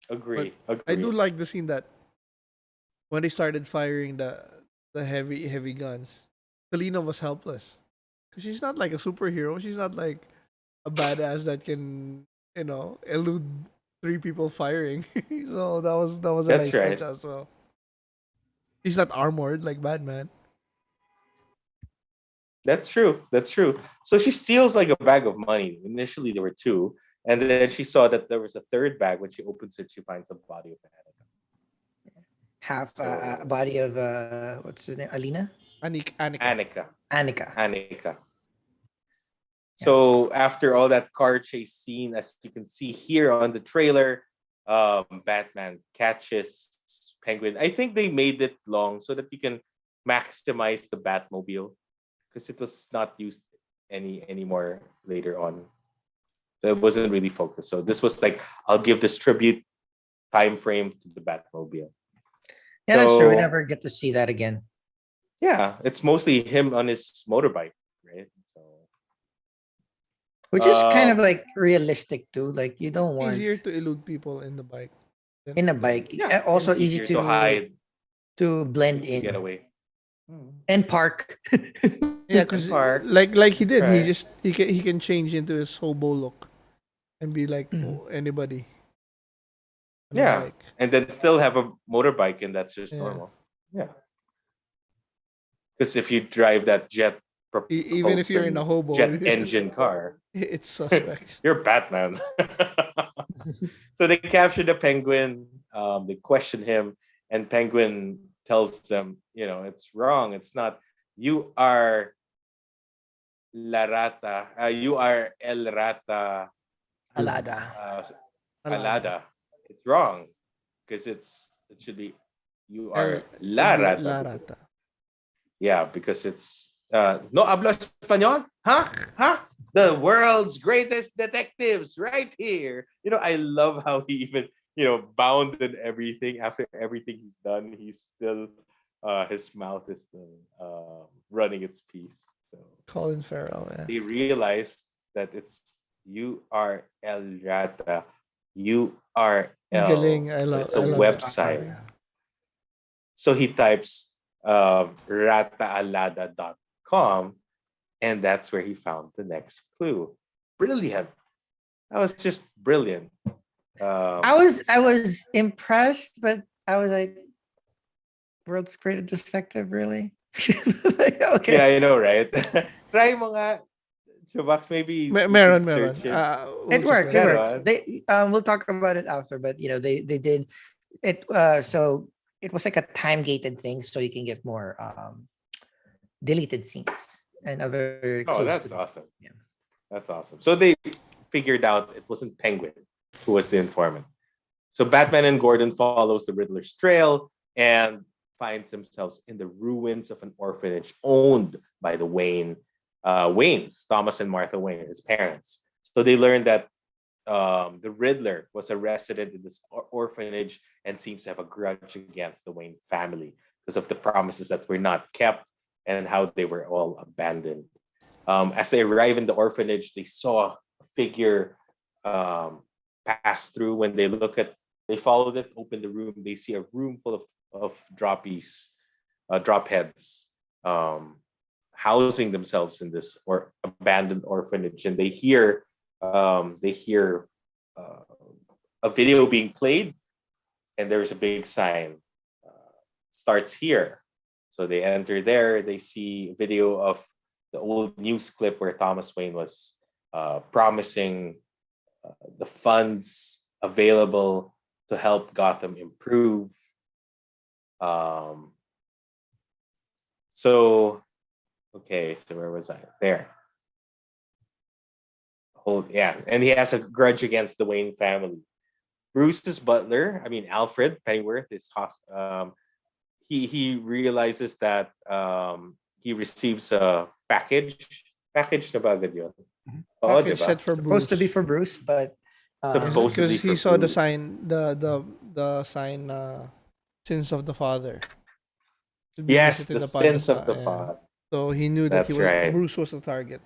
B: But
C: Agree.
B: I do
C: Agree.
B: like the scene that when they started firing the heavy guns, Selena was helpless because she's not like a superhero. She's not like a badass that can elude three people firing. So that was a
C: That's
B: nice touch
C: right.
B: as well. She's not armored like Batman.
C: That's true. That's true. So she steals like a bag of money. Initially, there were two, and then she saw that there was a third bag. When she opens it, she finds a body of an animal.
A: Half a
C: So
A: body of what's his name? Alina?
B: Annika.
C: Annika,
A: Annika.
C: Annika.
A: Yeah.
C: So after all that car chase scene, as you can see here on the trailer, Batman catches Penguin. I think they made it long so that you can maximize the Batmobile because it was not used anymore later on. So it wasn't really focused. So this was like, I'll give this tribute time frame to the Batmobile.
A: Yeah, that's true. We
C: So
A: never get to see that again.
C: yeah, it's mostly him on his motorbike, right? So
A: Which is kind of like realistic too. Like you don't want
B: Easier to elude people in the bike than
A: in a
B: in
A: bike.
C: yeah, and
A: Also
C: it's
A: easy
C: easier to hide
A: to blend
C: to get
A: in
C: away. Hmm.
A: and park.
B: yeah,
C: And
B: because
C: park,
B: like he did,
C: right?
B: he can change into his hobo look and be like
A: Mhm.
B: anybody on a
C: Yeah,
B: bike.
C: and then still have a motorbike, and that's just
B: Yeah,
C: normal. Yeah, because if you drive that
B: even if you're in a
C: propulsion
B: hobo,
C: jet engine car,
B: it's suspect.
C: you're Batman. So they capture the penguin. They question him, and Penguin tells them, it's wrong. It's not. You are La Rata. You are El Rata
A: Alada.
C: uh,
B: Alada.
C: Alada. It's wrong because it should be you
B: El
C: are
B: it'd
C: La
B: be
C: Rata.
B: Larata.
C: Yeah, because it's no hablo español, huh? Huh? The world's greatest detectives right here. I love how he even bounded everything after everything he's done. He's still his mouth is still running its piece. So
B: Colin Farrell. Yeah.
C: they realized that it's URL Rata URL.
B: Galing.
C: So it's a
B: I love it.
C: website. So he types rataalada.com, and that's where he found the next clue. Brilliant. That was just brilliant.
A: I was impressed, but I was like, world's greatest detective, really? Like, okay.
C: Yeah, I know, right? Try mo nga, Chubax, maybe you
B: Meron,
C: could
B: meron.
C: search it.
A: It
B: We'll check
A: works.
B: that
A: It
B: out.
A: works.
C: Meron?
A: They we'll talk about it after, but they did it. So it was like a time gated thing, so you can get more deleted scenes and other
C: Oh,
A: clues.
C: that's
A: To
C: awesome.
A: Yeah.
C: That's awesome. So they figured out it wasn't Penguin who was the informant. So Batman and Gordon follows the Riddler's trail and finds themselves in the ruins of an orphanage owned by the Waynes, Thomas and Martha Wayne, his parents. So they learned that the Riddler was a resident in this orphanage and seems to have a grudge against the Wayne family because of the promises that were not kept and how they were all abandoned. As they arrive in the orphanage, they saw a figure pass through. When they followed it, open the room, they see a room full of droppies, drop heads, housing themselves in this or abandoned orphanage, and they hear a video being played, and there's a big sign. Starts here. So they enter there. They see a video of the old news clip where Thomas Wayne was promising the funds available to help Gotham improve. So, okay, so where was I? There. Yeah, and he has a grudge against the Wayne family. Bruce's butler, I mean Alfred Pennyworth, he realizes that he receives a package na ba agad yun? Oo,
B: Package
C: diba?
B: set for
A: Supposed to be
B: Bruce.
A: for Bruce, but
C: Supposedly
B: Because he
C: for
B: saw the
C: Bruce.
B: sign, the sign, sins of the father. To be
C: Yes,
B: visited
C: the
B: upon
C: sins of the
B: yeah.
C: father.
B: So he knew that
C: That's right.
B: Bruce was the target.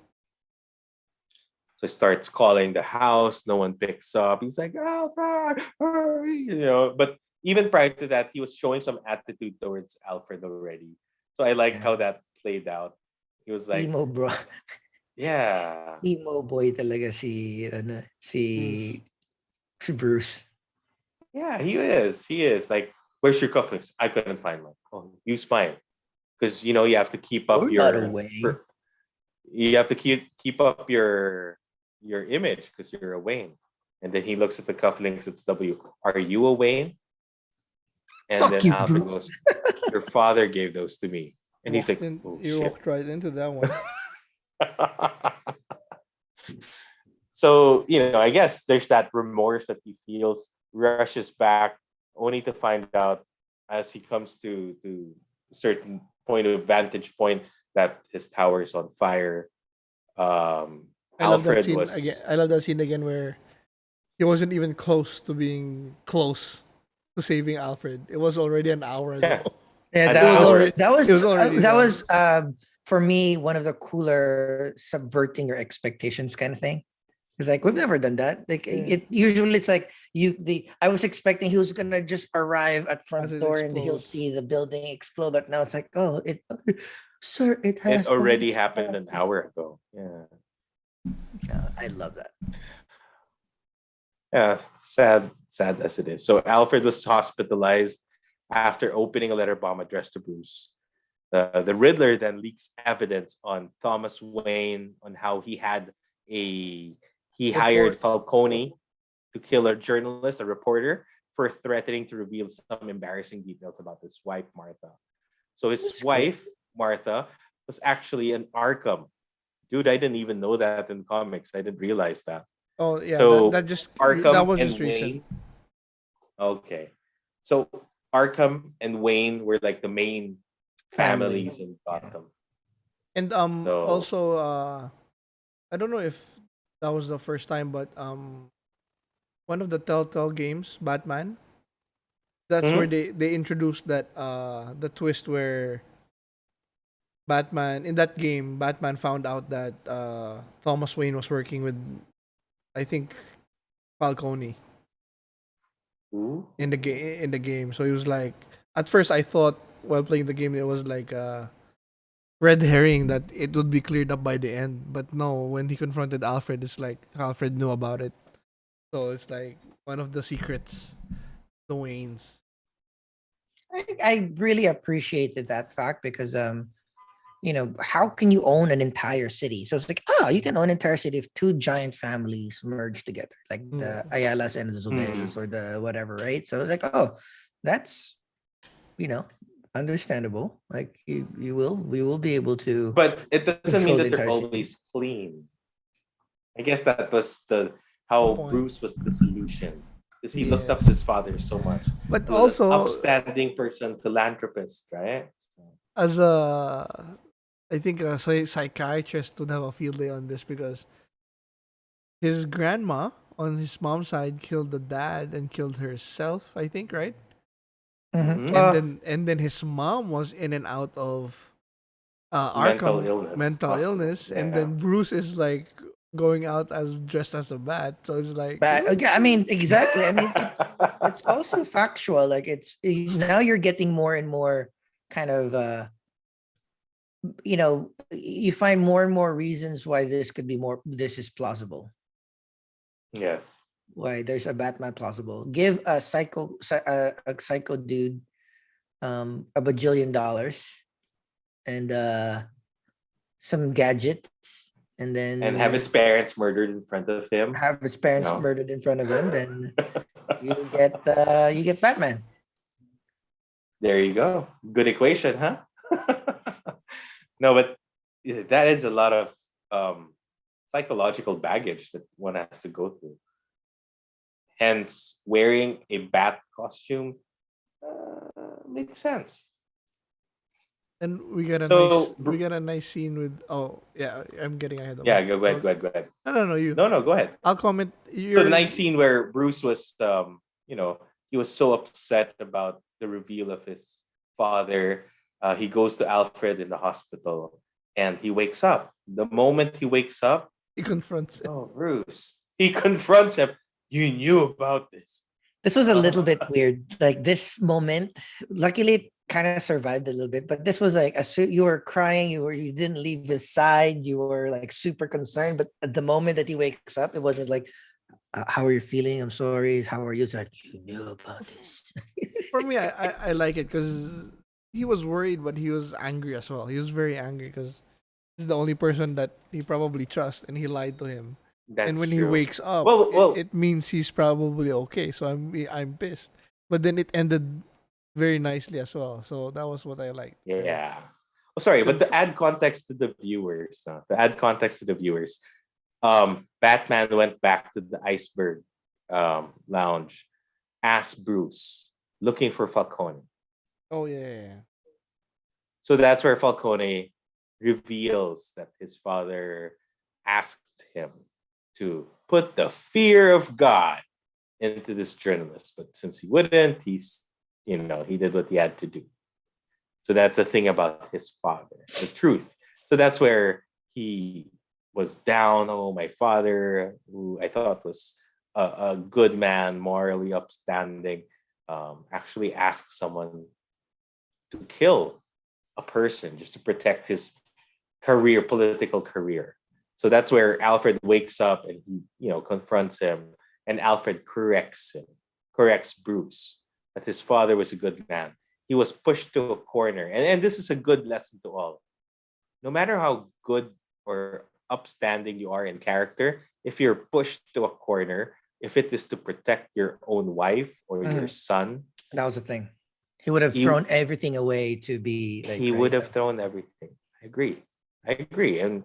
C: So he starts calling the house. No one picks up. He's like, Alfred, hurry, But even prior to that, he was showing some attitude towards Alfred already. So I like how that played out. He was like,
A: emo bro,
C: yeah,
A: emo boy talaga si Bruce.
C: yeah, he is. He is like, where's your cufflinks? I couldn't find mine. Oh, use mine, because you have to keep up
A: We're not away.
C: you have to keep up your image because you're a Wayne. And then he looks at the cufflinks. It's W. Are you a Wayne? And
A: Fuck
C: then
A: you,
C: Alfred
A: Bruce.
C: goes, your father gave those to me. And he's like, oh
B: You
C: shit.
B: walked right into that one.
C: So, I guess there's that remorse that he feels, rushes back, only to find out as he comes to a certain vantage point that his tower is on fire.
B: I love that
C: Alfred
B: scene
C: was
B: again. I love that scene again where he wasn't even close to being close to saving Alfred. It was already an hour ago.
C: yeah,
A: Yeah,
C: an
A: that was
C: hour.
B: It was already
A: that
B: done.
A: was for me one of the cooler subverting your expectations kind of thing. It's like we've never done that. Like it usually it's like I was expecting he was gonna just arrive at
B: As
A: front
B: it
A: door and he'll
B: explodes.
A: see the building explode, but now it's like, oh, sir, it
C: It
A: has
C: already happened an hour ago. Yeah.
A: I love that.
C: Yeah, sad as it is. So Alfred was hospitalized after opening a letter bomb addressed to Bruce. The Riddler then leaks evidence on Thomas Wayne on how he hired Falcone to kill a journalist, a reporter, for threatening to reveal some embarrassing details about his wife Martha. So his wife Martha was actually an Arkham. Dude, I didn't even know that in comics. I didn't realize that.
B: Oh yeah,
C: So
B: that
C: Arkham
B: was
C: and
B: just recent.
C: Wayne. Okay. So Arkham and Wayne were like the main families in Gotham.
B: And
C: So-
B: also I don't know if that was the first time, but one of the Telltale games, Batman, that's where they introduced that the twist where Batman in that game, Batman found out that Thomas Wayne was working with, I think, Falcone
C: Ooh.
B: in the game. So he was like, at first I thought while playing the game it was like red herring that it would be cleared up by the end. But no, when he confronted Alfred, it's like Alfred knew about it. So it's like one of the secrets, the Waynes.
A: I really appreciated that fact because how can you own an entire city? So it's like, you can own an entire city if two giant families merge together, like the Ayalas and the Zubels or the whatever, right? So it's like, that's you know understandable. Like we will be able to
C: But it doesn't mean
A: control the
C: that they're
A: entire city.
C: always clean. I guess that was
B: The
C: how
B: point.
C: Bruce was the solution. Because he looked up
B: Yes.
C: to his father so much.
B: But
C: He was an
B: also
C: upstanding person, philanthropist, right?
B: as a, I think a psychiatrist would have a field day on this because his grandma on his mom's side killed the dad and killed herself, I think, right?
A: Mhm.
C: Mhm.
B: And then his mom was in and out of
C: Mental
B: Arkham
C: illness.
B: mental
C: hospital.
B: illness, and
C: Yeah.
B: then Bruce is like going out as dressed as a bat. So it's like,
A: But okay, I mean, exactly. I mean, it's also factual. Like now you're getting more and more kind of you find more and more reasons why this is plausible.
C: Yes.
A: Why there's a Batman plausible. Give a psycho dude a bajillion dollars and some gadgets and then
C: And have his parents murdered in front of him.
A: have his parents
C: No.
A: murdered in front of him, then you get Batman.
C: There you go. Good equation, huh? No, but that is a lot of psychological baggage that one has to go through. Hence, wearing a bat costume makes sense.
B: and we got a
C: So,
B: nice scene with. Oh yeah, I'm getting ahead of.
C: yeah,
B: it.
C: go ahead, go ahead, go ahead.
B: No, you.
C: No, go ahead.
B: I'll comment.
C: So
B: You're
C: the nice scene where Bruce was, he was so upset about the reveal of his father. He goes to Alfred in the hospital, and he wakes up. The moment he wakes up,
B: He confronts it.
C: oh, Bruce, he confronts him. You knew about this.
A: This was a little bit weird. Like this moment, luckily it kind of survived a little bit, but this was like you were crying, you didn't leave his side, you were like super concerned. But at the moment that he wakes up, it wasn't like, how are you feeling? I'm sorry. How are you? It's like, you knew about this.
B: For me, I like it because he was worried, but he was angry as well. He was very angry because he's the only person that he probably trusts, and he lied to him.
C: That's
B: And when he
C: true.
B: wakes up,
C: Well,
B: it means he's probably okay. So I'm pissed. But then it ended very nicely as well. So that was what I liked.
C: yeah. Oh, sorry, but to
B: Conf-
C: add context to the viewers, Batman went back to the iceberg lounge, asked Bruce, looking for Falcone.
B: Oh yeah.
C: So that's where Falcone reveals that his father asked him to put the fear of God into this journalist. But since he wouldn't, he did what he had to do. So that's the thing about his father, the truth. So that's where he was down. Oh, my father, who I thought was a good man, morally upstanding, actually asked someone to kill a person just to protect his political career. So that's where Alfred wakes up and he, confronts him, and Alfred corrects Bruce that his father was a good man. He was pushed to a corner, and this is a good lesson to all. No matter how good or upstanding you are in character, if you're pushed to a corner, if it is to protect your own wife or your son,
A: That was the thing. He would have thrown everything away to be like.
C: He would have thrown everything. I agree. And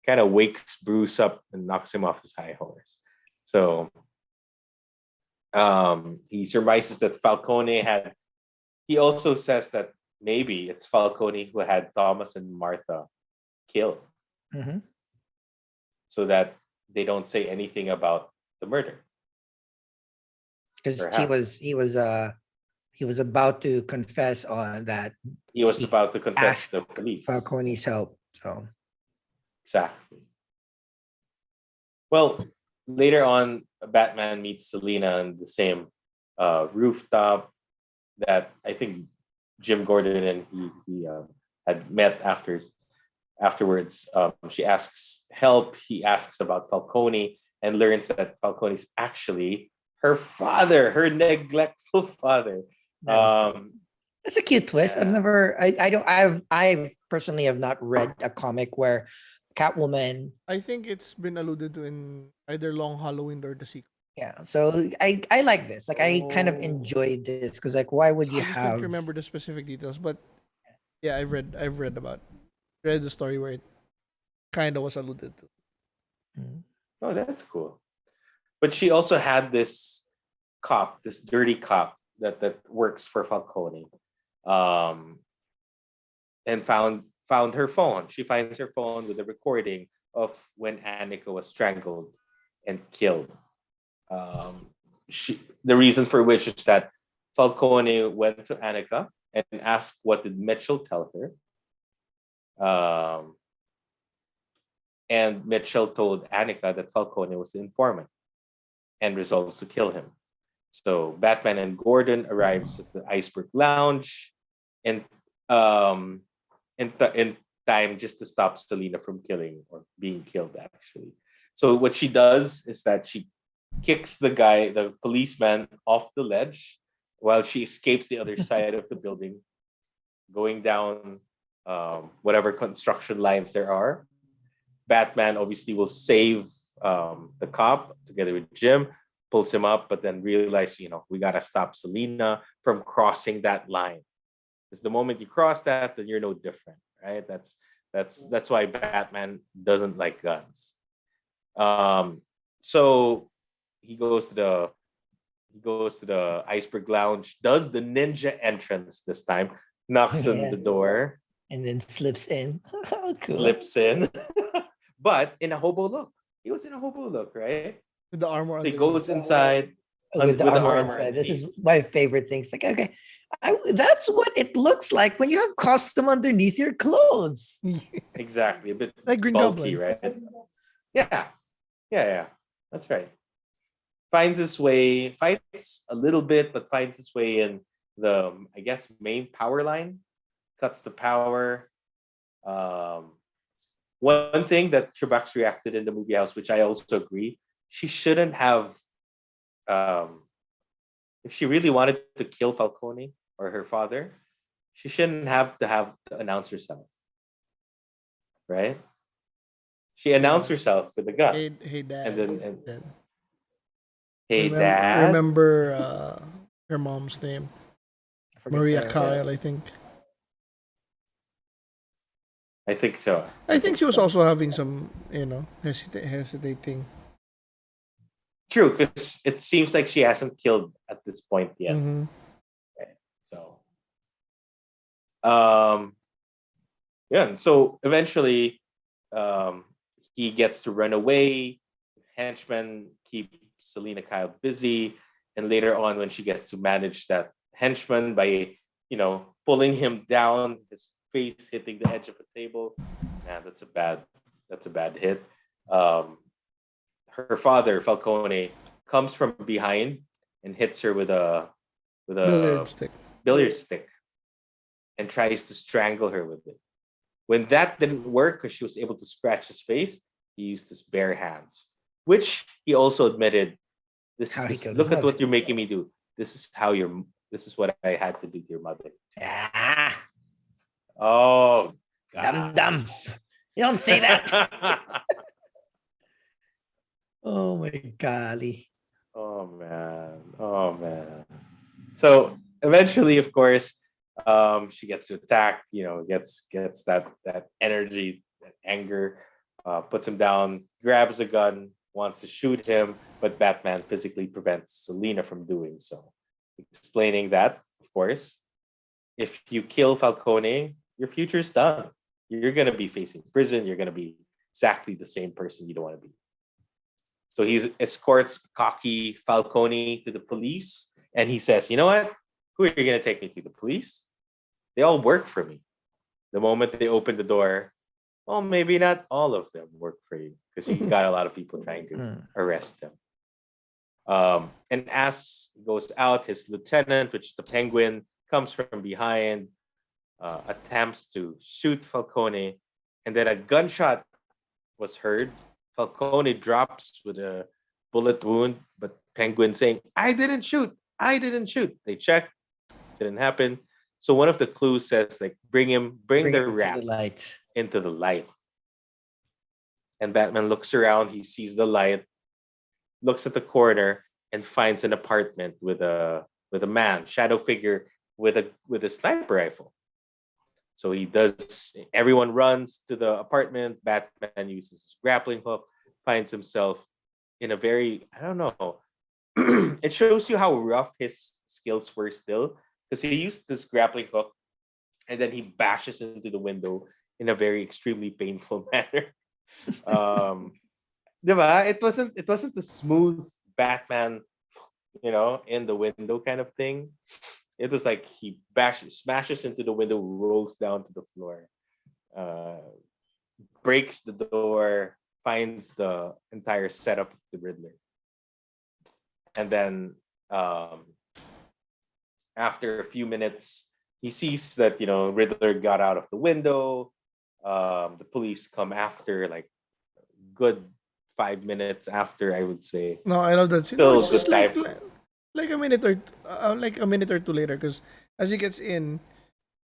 C: kind of wakes Bruce up and knocks him off his high horse. So he surmises that Falcone had. He also says that maybe it's Falcone who had Thomas and Martha killed, so that they don't say anything about the murder.
A: Because he was he was about to confess on that
C: He was
A: he
C: about to confess
A: asked
C: to the police.
A: Falcone's help. So
C: Exactly. Well, later on, Batman meets Selina on the same rooftop that I think Jim Gordon and he had met afterwards. She asks help. He asks about Falcone and learns that Falcone is actually her father, her neglectful father.
A: that was that's a cute twist. I've
C: Yeah.
A: never I don't I personally have not read a comic where Catwoman.
B: I think it's been alluded to in either Long Halloween or the sequel.
A: Yeah. So I like this. Like I kind of
C: Oh.
A: enjoyed this because like why would you
B: I just don't
A: have
B: remember the specific details, but yeah, read the story where it kind of was alluded to.
A: Mm.
C: Oh, that's cool. But she also had this cop, this dirty cop that works for Falcone, um, and found her phone. She finds her phone with a recording of when Annika was strangled and killed. The reason for which is that Falcone went to Annika and asked what did Mitchell tell her. And Mitchell told Annika that Falcone was the informant and resolves to kill him. So Batman and Gordon arrives at the Iceberg Lounge in in time just to stop Selina from killing or being killed actually. So what she does is that she kicks the policeman off the ledge while she escapes the other side of the building, going down whatever construction lines there are. Batman obviously will save the cop together with Jim, pulls him up, but then realizes, we gotta stop Selina from crossing that line. Because the moment you cross that, then you're no different, right? That's why Batman doesn't like guns. So he goes to the Iceberg Lounge, does the ninja entrance this time, knocks on the door,
A: and then slips in. Cool.
C: slips in, but in a hobo look. He was in a hobo look, right?
B: With the armor
C: He
B: underneath.
C: goes inside
A: With the armor
C: armor
A: inside. This is
C: underneath.
A: my favorite thing. It's like, okay, that's what it looks like when you have costume underneath your clothes.
C: Exactly, a bit
B: Like Green
C: bulky,
B: Goblin.
C: right? Yeah. That's right. Finds his way, fights a little bit, but finds his way in the, I guess, main power line. Cuts the power. One thing that Chubax reacted in the movie house, which I also agree, she shouldn't have. If she really wanted to kill Falcone or her father, she shouldn't have to announce herself, right? She announced herself with a gun,
B: Hey, Dad.
C: and then
B: Dad.
C: hey, Dad.
B: Remember her mom's name,
A: I forget
B: Maria
A: the-
B: Kyle, I think.
C: I think so.
B: I think she was also having some, hesitating.
C: True, because it seems like she hasn't killed at this point yet.
B: Mhm.
C: So, yeah. And so eventually, he gets to run away. Henchmen keep Selina Kyle busy, and later on, when she gets to manage that henchman by, pulling him down, his face hitting the edge of a table. Man, that's a bad hit. Her father Falcone comes from behind and hits her with a
B: Billiard stick.
C: billiard stick and tries to strangle her with it. When that didn't work because she was able to scratch his face, he used his bare hands, which he also admitted.
A: How he killed his
C: Look at
A: mother.
C: what you're making me do. This is what I had to do to your mother.
A: Ah,
C: Oh,
A: dumb. You don't say that. Oh my golly.
C: Oh man. So eventually, of course, she gets to attack. Gets that energy, that anger, puts him down, grabs a gun, wants to shoot him, but Batman physically prevents Selina from doing so, explaining that, of course, if you kill Falcone, your future's done. You're gonna be facing prison. You're gonna be exactly the same person you don't want to be. So he escorts cocky Falcone to the police, and he says, "You know what? Who are you gonna take me to? The police? They all work for me. The moment they open the door, well, maybe not all of them work for you because you got a lot of people trying to
A: Mm.
C: arrest him. And as he goes out, his lieutenant, which is the Penguin, comes from behind, attempts to shoot Falcone, and then a gunshot was heard. Falcone drops with a bullet wound, but Penguin saying, "I didn't shoot. I didn't shoot." They check, didn't happen. So one of the clues says, like, bring
A: Bring
C: the
A: it to
C: rat
A: the light.
C: into the light. And Batman looks around, he sees the light, looks at the corner, and finds an apartment with a man, shadow figure with a sniper rifle. So he does. Everyone runs to the apartment. Batman uses his grappling hook, finds himself in a very, I don't know. It shows you how rough his skills were still, because he used this grappling hook, and then he bashes into the window in a very extremely painful manner. Um, diba? It wasn't the smooth Batman, in the window kind of thing. It was like he smashes into the window, rolls down to the floor, uh, breaks the door, finds the entire setup of the Riddler, and then after a few minutes, he sees that Riddler got out of the window. The police come after, like, good 5 minutes after, I would say.
B: No, I love that scene. No,
C: Still
B: it's
C: good
B: just like
C: time.
B: like a minute or like a minute or two later, because as he gets in,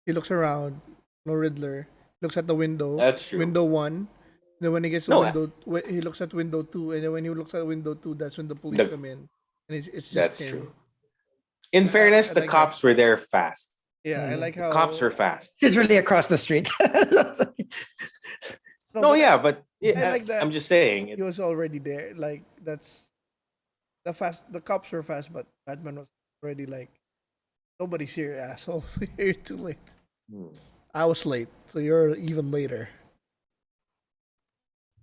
B: he looks around. No Riddler. Looks at the window.
C: That's true.
B: Window one. Then when he gets to
C: No,
B: he looks at window two, and then when he looks at window two, that's when the police
C: the,
B: come in, and it's just
C: that's
B: him.
C: true. In fairness,
B: I
C: the
B: like
C: cops were there fast.
B: Yeah, I
A: Mhm.
B: like
C: The
B: how
C: cops were fast.
A: It's really across the street.
B: No,
C: No,
B: but
C: yeah, but
B: I like that
C: I'm just saying.
B: he was already there. Like that's the cops were fast, but Batman was already like, nobody's here, assholes. You're too late.
C: Hmm.
B: I was late, so you're even later.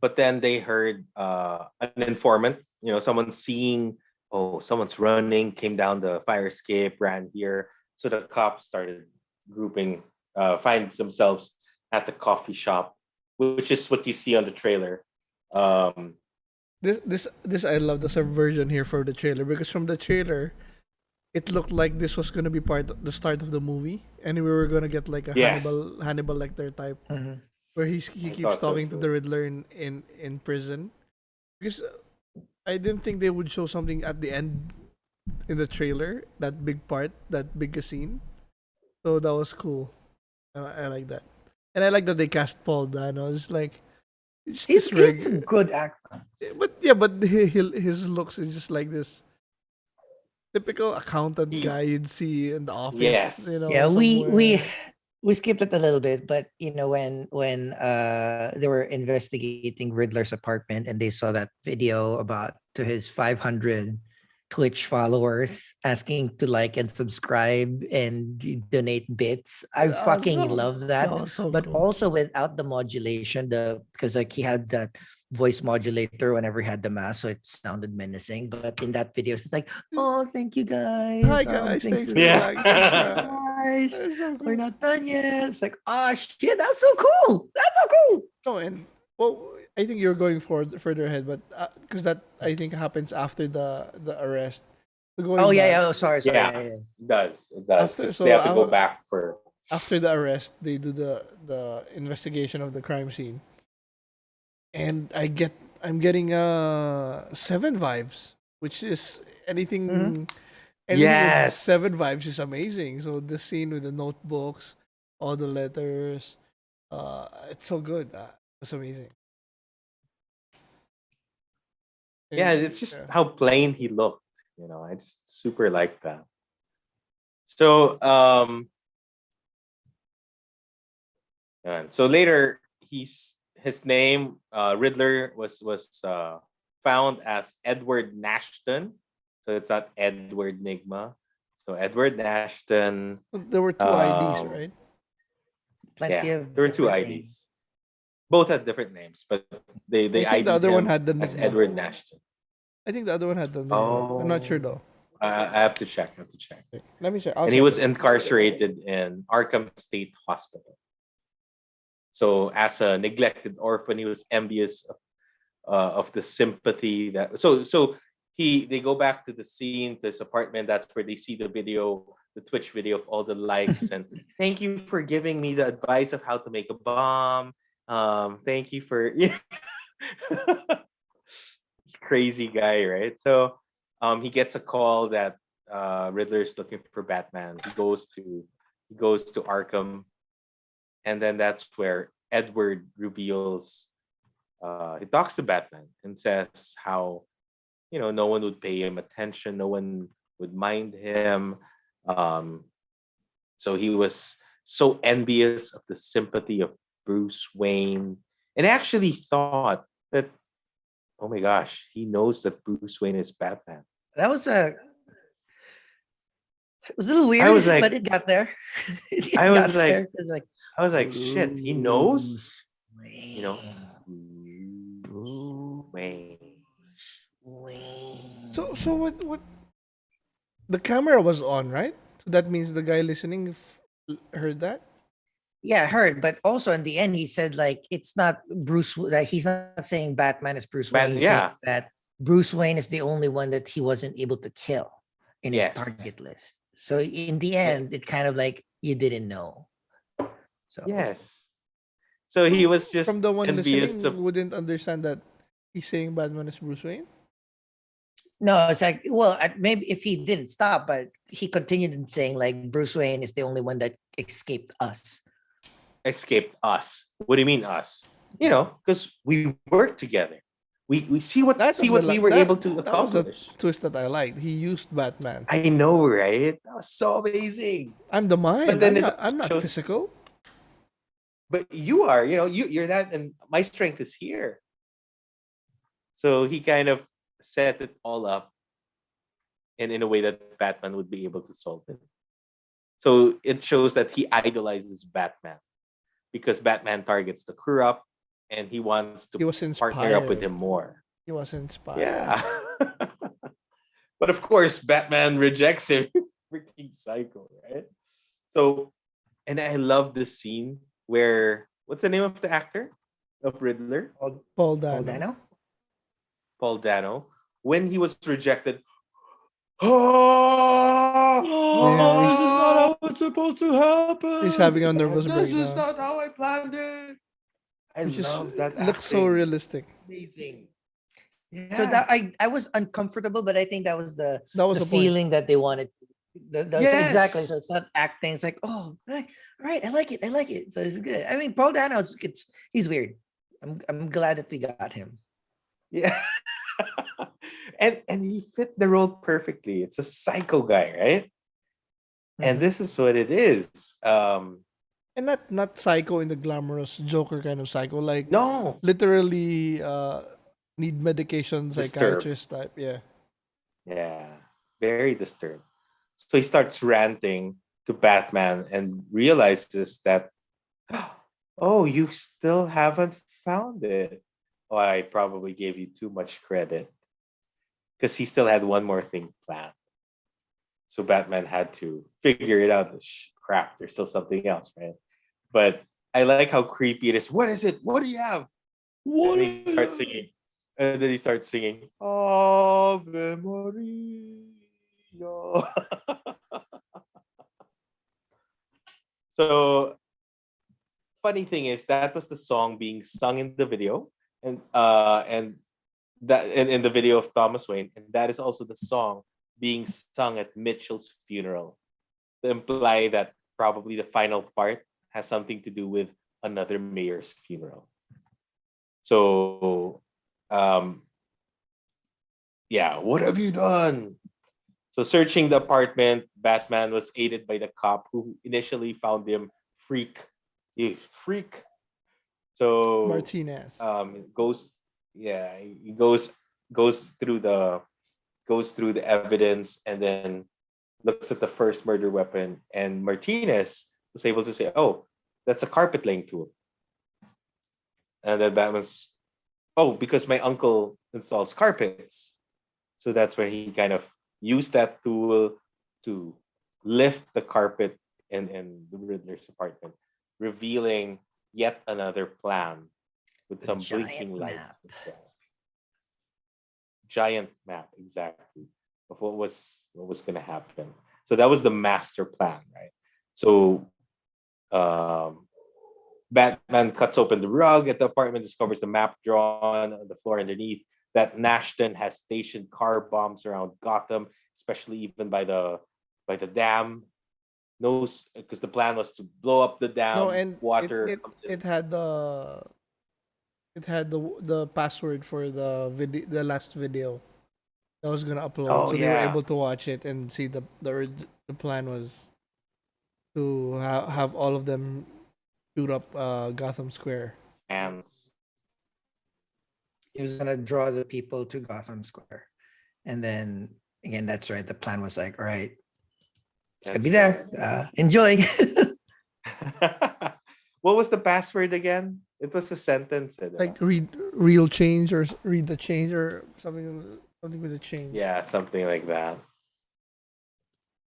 C: But then they heard an informant, someone seeing, oh, someone's running, came down the fire escape, ran here. So the cops started grouping, finds themselves at the coffee shop, which is what you see on the trailer. Um,
B: This I love the subversion here for the trailer, because from the trailer it looked like this was gonna be the start of the movie, and we were gonna get like a
C: Yes.
B: Hannibal Lecter type,
A: Mhm.
B: where he
C: I
B: keeps
C: thought so
B: talking to
C: too.
B: the Riddler in prison, because I didn't think they would show something at the end in the trailer, that big part, that big scene. So that was cool. I like that, and I like that they cast Paul Dano. It's like it's
A: He's
B: this reg,
A: a good actor.
B: but yeah, but his looks is just like this typical accountant
C: He-
B: guy you'd see in the office.
C: Yes.
A: Yeah, we
B: somewhere.
A: we skipped it a little bit, but when they were investigating Riddler's apartment and they saw that video about to his 500 Twitch followers asking to like and subscribe and donate bits. I fucking love that.
B: That was so
A: But
B: cool.
A: also without the modulation, because like he had that voice modulator whenever he had the mask, so it sounded menacing. But in that video, it's like, oh, thank you guys.
B: Hi guys, thanks for
C: Yeah.
B: like subscribe.
A: Guys,
B: That's so
A: we're
B: cool.
A: not done yet. It's like, oh shit, that's so cool. That's so cool.
B: No, and well, I think you're going further ahead, but because that I think happens after the arrest. So going
A: Oh yeah,
B: back,
A: yeah. Oh, sorry.
C: Yeah.
A: Yeah.
C: It does. It does.
B: After-
C: 'Cause
B: so
C: they have to go
B: I'll-
C: back for.
B: after the arrest, they do the investigation of the crime scene, and I'm getting 7 vibes, which is anything.
A: Mhm.
B: Anything with
C: Yes.
B: 7 vibes is amazing. So the scene with the notebooks, all the letters, it's so good. It's amazing.
C: Yeah,
B: And,
C: it's just how plain he looked. I just super like that. So, and so later, his name, Riddler, was found as Edward Nashton. So it's not Edward Nigma. So Edward Nashton.
B: there were 2 IDs,
C: Um,
B: right?
A: Plenty
C: Yeah,
A: of
C: there were 2
A: different
C: IDs.
A: names.
C: Both had different names, but they
B: I think the
C: ID'd
B: other one
C: him
B: had the
C: as
B: Nigma.
C: Edward Nashton.
B: I think the other one had the Nigma. I'm not sure
C: Oh.
B: though.
C: I have to check. I have to check.
B: Let me check. I'll
C: And he
B: check
C: was
B: it.
C: incarcerated in Arkham State Hospital. So as a neglected orphan, he was envious of the sympathy that. So they go back to the scene, to his apartment. That's where they see the video, the Twitch video of all the likes, and thank you for giving me the advice of how to make a bomb. Thank you for crazy guy, right? So he gets a call that Riddler's looking for Batman. He goes to Arkham, and then that's where Edward reveals he talks to Batman and says how no one would pay him attention, no one would mind him. Um, so he was so envious of the sympathy of Bruce Wayne, and actually thought that, oh my gosh, he knows that Bruce Wayne is Batman.
A: That was it was a little
C: I was
A: weird,
C: like,
A: but it got there. It
C: I was
A: got
C: like,
A: there. It's like
C: I was like, shit, he knows,
A: Bruce
C: you know,
A: Wayne.
C: Bruce Wayne.
A: Wayne.
B: So what? The camera was on, right? So that means the guy listening heard that.
A: Yeah, I heard, but also in the end, he said like it's not Bruce. Like he's not saying Batman is Bruce Wayne. He's saying
C: Yeah,
A: that Bruce Wayne is the only one that he wasn't able to kill in his
C: yes,
A: target list. So in the
C: yeah,
A: end, it kind of like you didn't know. So
C: yes. So he was just
B: From the one
C: envious of.
B: listening, wouldn't understand that he's saying Batman is Bruce Wayne.
A: no, it's like well, maybe if he didn't stop, but he continued in saying like Bruce Wayne is the only one that escaped us.
C: Escaped us. What do you mean us? Because we work together. We see what
B: That was the
C: we were able to
B: that was a
C: accomplish.
B: twist that I liked. He used Batman.
C: I know, right? That was so amazing.
B: I'm the
C: But
B: mind.
C: then it
B: I'm not
C: shows,
B: physical.
C: but you are. You're that, and my strength is here. So he kind of set it all up, and in a way that Batman would be able to solve it. So it shows that he idolizes Batman because Batman targets the corrupt, and he wants to
B: He was
C: partner up with
B: inspired.
C: him more.
B: He was inspired.
C: Yeah. But of course, Batman rejects him. Freaking psycho, right? So, and I love this scene where what's the name of the actor of Riddler?
A: Paul,
B: Paul
A: Paul
B: Dano.
A: Dano.
C: Paul Dano. When he was rejected, oh,
B: Yeah,
C: this is not how it's supposed to happen.
B: he's having a nervous
C: This is
B: breakdown,
C: not how I planned it. I
B: which is
C: love that
B: looks so
C: acting.
B: realistic.
C: Amazing.
A: So
C: Yeah.
A: that I was uncomfortable, but I think that was the
B: That was
A: the
B: the point.
A: feeling that they wanted. Exactly.
C: Yes.
A: So it's not acting. It's like, oh, all right, I like it. I like it. So it's good. I mean, Paul Dano, he's weird. I'm glad that we got him.
C: Yeah. and he fit the role perfectly. It's a psycho guy, right? And
A: Mhm.
C: this is what it is.
B: And not psycho in the glamorous Joker kind of psycho, like
C: No,
B: literally need medication
C: disturbed.
B: psychiatrist type. Yeah.
C: Yeah, very disturbed. So he starts ranting to Batman and realizes that, oh, you still haven't found it. Oh, I probably gave you too much credit because he still had one more thing planned. So Batman had to figure it out. Crap, there's still something else, right? But I like how creepy it is. What is it? What do you have?
B: What?
C: And he starts singing. And then he starts singing, Ave Maria. So funny thing is that was the song being sung in the video, and that in the video of Thomas Wayne, and that is also the song being sung at Mitchell's funeral to imply that probably the final part has something to do with another mayor's funeral. So, yeah, what have you done? So, searching the apartment, Batman was aided by the cop who initially found him freak. You freak. So,
B: Martinez.
C: goes, yeah, he goes through the evidence and then looks at the first murder weapon, and Martinez was able to say, "Oh, that's a carpet laying tool." And then Batman's, "Oh, because my uncle installs carpets." So that's where he kind of use that tool to lift the carpet in the Riddler's apartment, revealing yet another plan with
A: The
C: some
A: giant
C: blinking lights.
A: map.
C: As well. Giant map, exactly, of what was going to happen. So that was the master plan, right? So um, Batman cuts open the rug at the apartment, discovers the map drawn on the floor underneath. That Nashton has stationed car bombs around Gotham, especially even by the dam. Knows because the plan was to blow up the
B: No,
C: dam.
B: and
C: Water comes in.
B: it had the password for the last video that was gonna upload,
C: Oh
B: so they were
C: yeah,
B: able to watch it and see the plan was to have all of them shoot up Gotham Square.
C: hands.
A: He was gonna draw the people to Gotham Square, and then again, that's right. The plan was like, all right, it's gonna
C: That's
A: be there. Enjoy.
C: What was the password again? It was a sentence.
B: Like read real change or read the change or something with the change.
C: Yeah, something like that.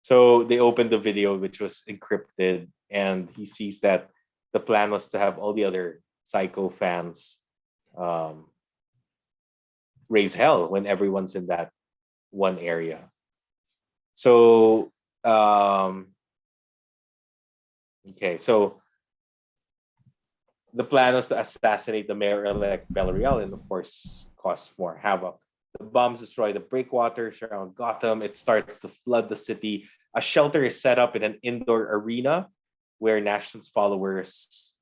C: So they opened the video, which was encrypted, and he sees that the plan was to have all the other Psycho fans um, raise hell when everyone's in that one area. So, okay, so the plan was to assassinate the mayor-elect Belariel and, of course, cause more havoc. The bombs destroy the breakwaters around Gotham. It starts to flood the city. A shelter is set up in an indoor arena where Nashton's followers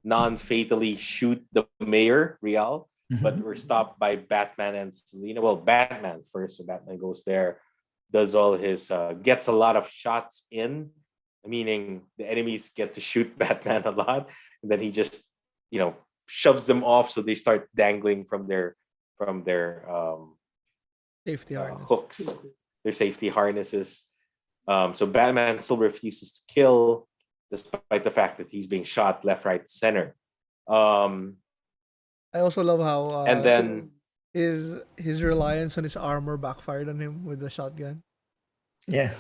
C: non-fatally shoot the mayor, Real, but were stopped by Batman and Selina. Well, Batman first, so Batman goes there, does all his, gets a lot of shots in, meaning the enemies get to shoot Batman a lot, and then he just, shoves them off, so they start dangling from their
B: Safety harness.
C: hooks, their safety harnesses. So Batman still refuses to kill, despite the fact that he's being shot left, right, center. Um,
B: I also love how
C: and then,
B: his reliance on his armor backfired on him with the shotgun.
A: Yeah.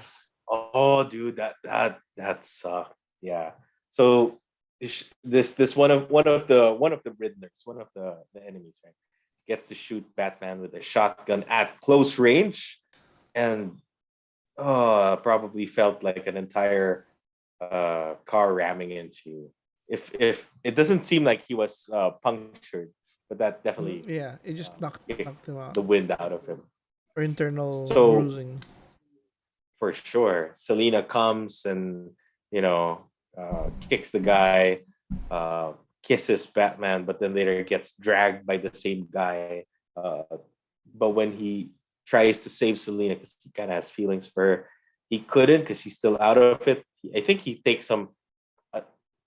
C: oh, dude, that sucked. Yeah. So this one of the Riddlers, one of the enemies, right, gets to shoot Batman with a shotgun at close range, and probably felt like an entire car ramming into. If it doesn't seem like he was punctured, but that definitely
B: Yeah, it just knocked
C: kicked
B: knocked him out.
C: the wind out of him.
B: Or internal
C: So
B: bruising.
C: for sure, Selena comes and kicks the guy, kisses Batman, but then later gets dragged by the same guy. But when he tries to save Selena, because he kind of has feelings for her, he couldn't because he's still out of it. I think he takes some.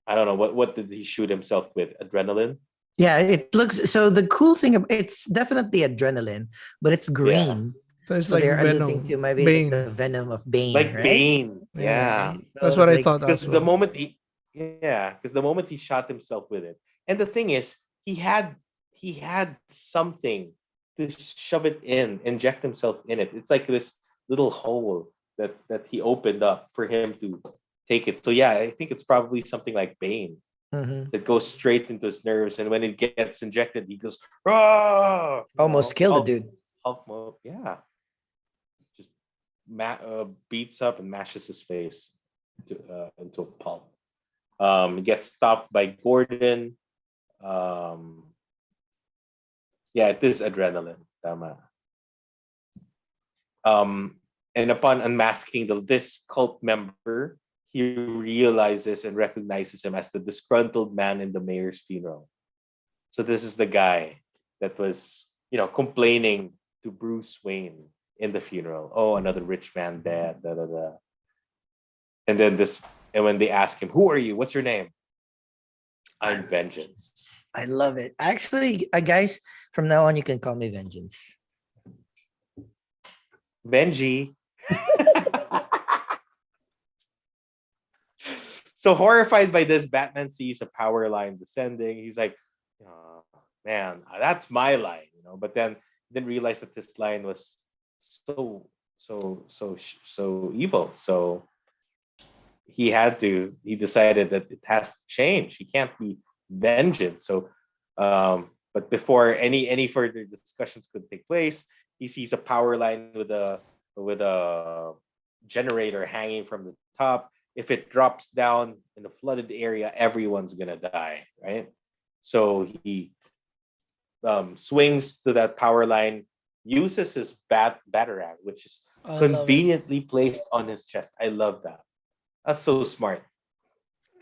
C: I don't know what did he shoot himself with? Adrenaline.
A: Yeah, it looks so. The cool thing, it's definitely adrenaline, but it's
C: Yeah,
A: green.
B: So it's
A: So
B: like
A: they're alluding
B: Venom,
A: to maybe like
B: Bane.
A: the venom of Bane,
C: like
A: right?
C: Bane.
B: Yeah,
C: Yeah,
A: Right. So
B: that's
A: it's
B: what I
A: like,
B: thought
C: because
B: also.
C: the moment he shot himself with it, and the thing is, he had something to shove it in, inject himself in it. It's like this little hole that he opened up for him to take it. So yeah, I think it's probably something like Bane
A: mhm.
C: that goes straight into his nerves, and when it gets injected, he goes, "Ah!"
A: Almost killed the
C: Hulk,
A: dude.
C: Hulk mode. Yeah, just beats up and mashes his face into a pulp. He gets stopped by Gordon. Um, yeah, it is adrenaline. Tama. And upon unmasking this cult member, he realizes and recognizes him as the disgruntled man in the mayor's funeral. So this is the guy that was, complaining to Bruce Wayne in the funeral. Oh, another rich man dead. Da, da, da. And then and when they ask him, "Who are you? What's your name?" "I'm Vengeance."
A: I love it. Actually, guys, from now on, you can call me Vengeance.
C: Benji. So horrified by this, Batman sees a power line descending. He's like, "Oh, man, that's my line," But then didn't realize that this line was so evil. So he decided that it has to change. He can't be vengeance. So but before any further discussions could take place, he sees a power line with a generator hanging from the top. If it drops down in the flooded area, everyone's gonna die, right? So he swings to that power line, uses his batarang, which is
B: I love it.
C: conveniently placed on his chest. I love that. That's so smart.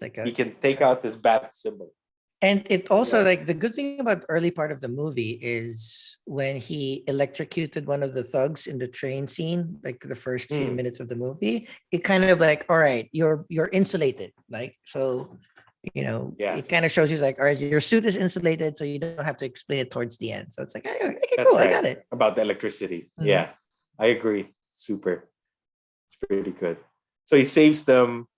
A: Like
C: He can take out this bat symbol.
A: and it also
C: Yeah.
A: like the good thing about the early part of the movie is when he electrocuted one of the thugs in the train scene, like the first few
C: Mm.
A: minutes of the movie, it kind of like, all right, you're insulated. Like so,
C: Yes.
A: it kind of shows you like, all right, your suit is insulated, so you don't have to explain it towards the end. So it's like, okay,
C: That's
A: cool, I
C: right.
A: got it.
C: About the electricity.
A: Mhm.
C: Yeah. I agree. Super. It's pretty good. So he saves them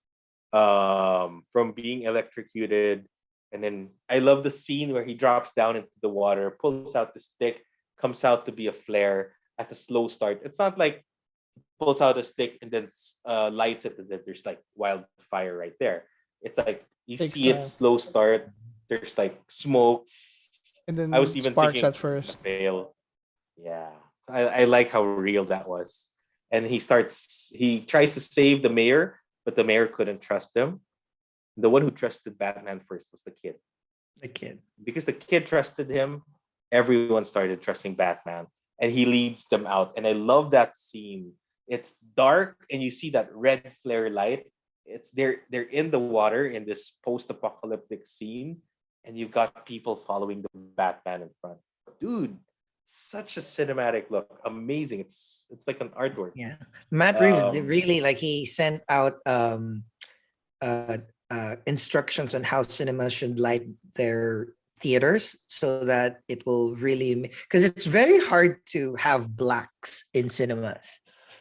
C: from being electrocuted. And then I love the scene where he drops down into the water, pulls out the stick, comes out to be a flare at the slow start. It's not like pulls out a stick and then lights it, and then there's like wildfire right there. It's like you
B: Takes
C: see it
B: time.
C: slow start. There's like smoke.
B: And
C: I was
B: then
C: even
B: sparks
C: thinking
B: at first.
C: fail. Yeah, I like how real that was. And he tries to save the mayor, but the mayor couldn't trust him. The one who trusted Batman first was the kid.
A: The kid.
C: Because the kid trusted him, everyone started trusting Batman, and he leads them out. And I love that scene. It's dark, and you see that red flare light. They're in the water in this post-apocalyptic scene, and you've got people following the Batman in front. Dude, such a cinematic look, amazing. It's like an artwork.
A: Yeah. Matt Reeves
C: Um,
A: really like he sent out uh, instructions on how cinemas should light their theaters so that it will really because it's very hard to have blacks in cinemas.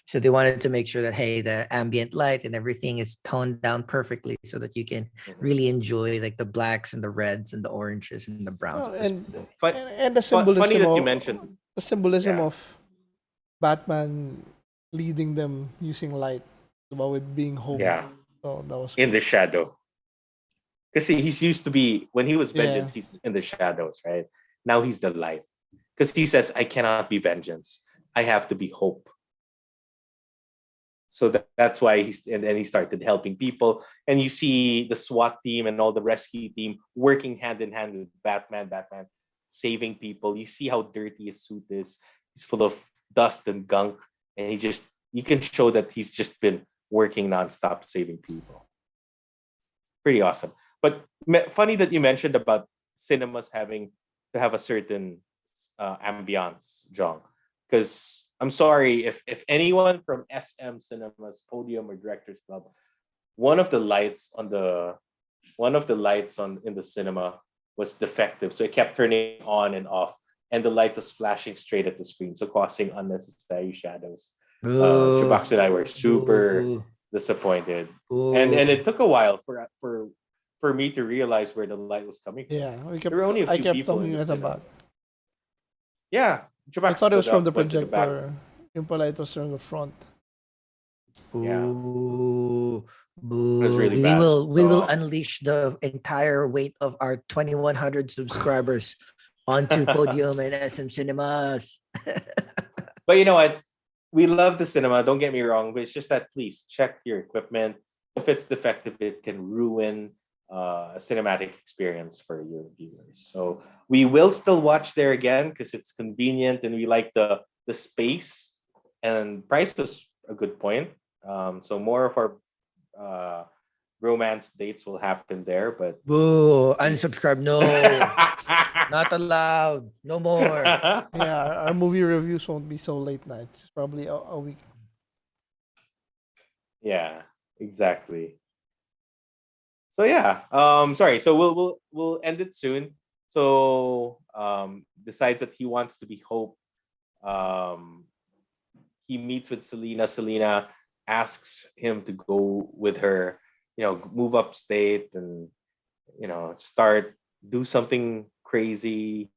A: So they wanted to make sure that hey, the ambient light and everything is toned down perfectly so that you can really enjoy like the blacks and the reds and the oranges and the browns
B: Oh,
A: of this
B: and,
A: movie.
B: and the
C: funny
B: symbolism
C: that you
B: of
C: mentioned. Yeah.
B: Batman leading them using light, about with being hope.
C: Yeah,
B: So that was
C: in
B: cool.
C: the shadow. Because he's used to be, when he was
B: Yeah.
C: vengeance, he's in the shadows, right? Now he's the light. Because he says, I cannot be vengeance. I have to be hope. So that's why he started helping people. And you see the SWAT team and all the rescue team working hand in hand with Batman saving people. You see how dirty his suit is. He's full of dust and gunk. And you can show that he's just been working nonstop saving people. Pretty awesome. But funny that you mentioned about cinemas having to have a certain ambiance, Jong. Because I'm sorry if anyone from SM Cinemas Podium or Directors Club, one of the lights on in the cinema was defective, so it kept turning on and off, and the light was flashing straight at the screen, so causing unnecessary shadows.
A: Boo.
C: Chubax and I were super
A: Boo.
C: disappointed, and
A: Boo.
C: it took a while for me to realize where the light was coming from.
B: Yeah,
C: There were only a
B: I
C: few
B: kept
C: people in
B: talking
C: the
B: at the
C: cinema.
B: back.
C: Yeah,
B: I
C: Chubax
B: thought it was
C: stood
B: from the
C: up, went to the back.
B: projector. Yung pala it was from the front.
C: Yeah.
A: Boo,
C: was
A: boo.
C: really
A: We
C: bad.
A: will
C: So
A: unleash the entire weight of our 2100 subscribers onto Podium and SM Cinemas.
C: but you know what? We love the cinema. Don't get me wrong, but it's just that please check your equipment. If it's defective, it can ruin a cinematic experience for your viewers. So we will still watch there again because it's convenient and we like the space, and price was a good point. So more of our uh, romance dates will happen there, but
A: Boo,
C: please.
A: unsubscribe. No, not allowed. No more.
B: Yeah, our movie reviews won't be so late nights. It's probably a week.
C: Yeah, exactly. So yeah, sorry. So we'll end it soon. So decides that he wants to be Hope. Um, he meets with Selena. Selena asks him to go with her. Move upstate and start do something crazy.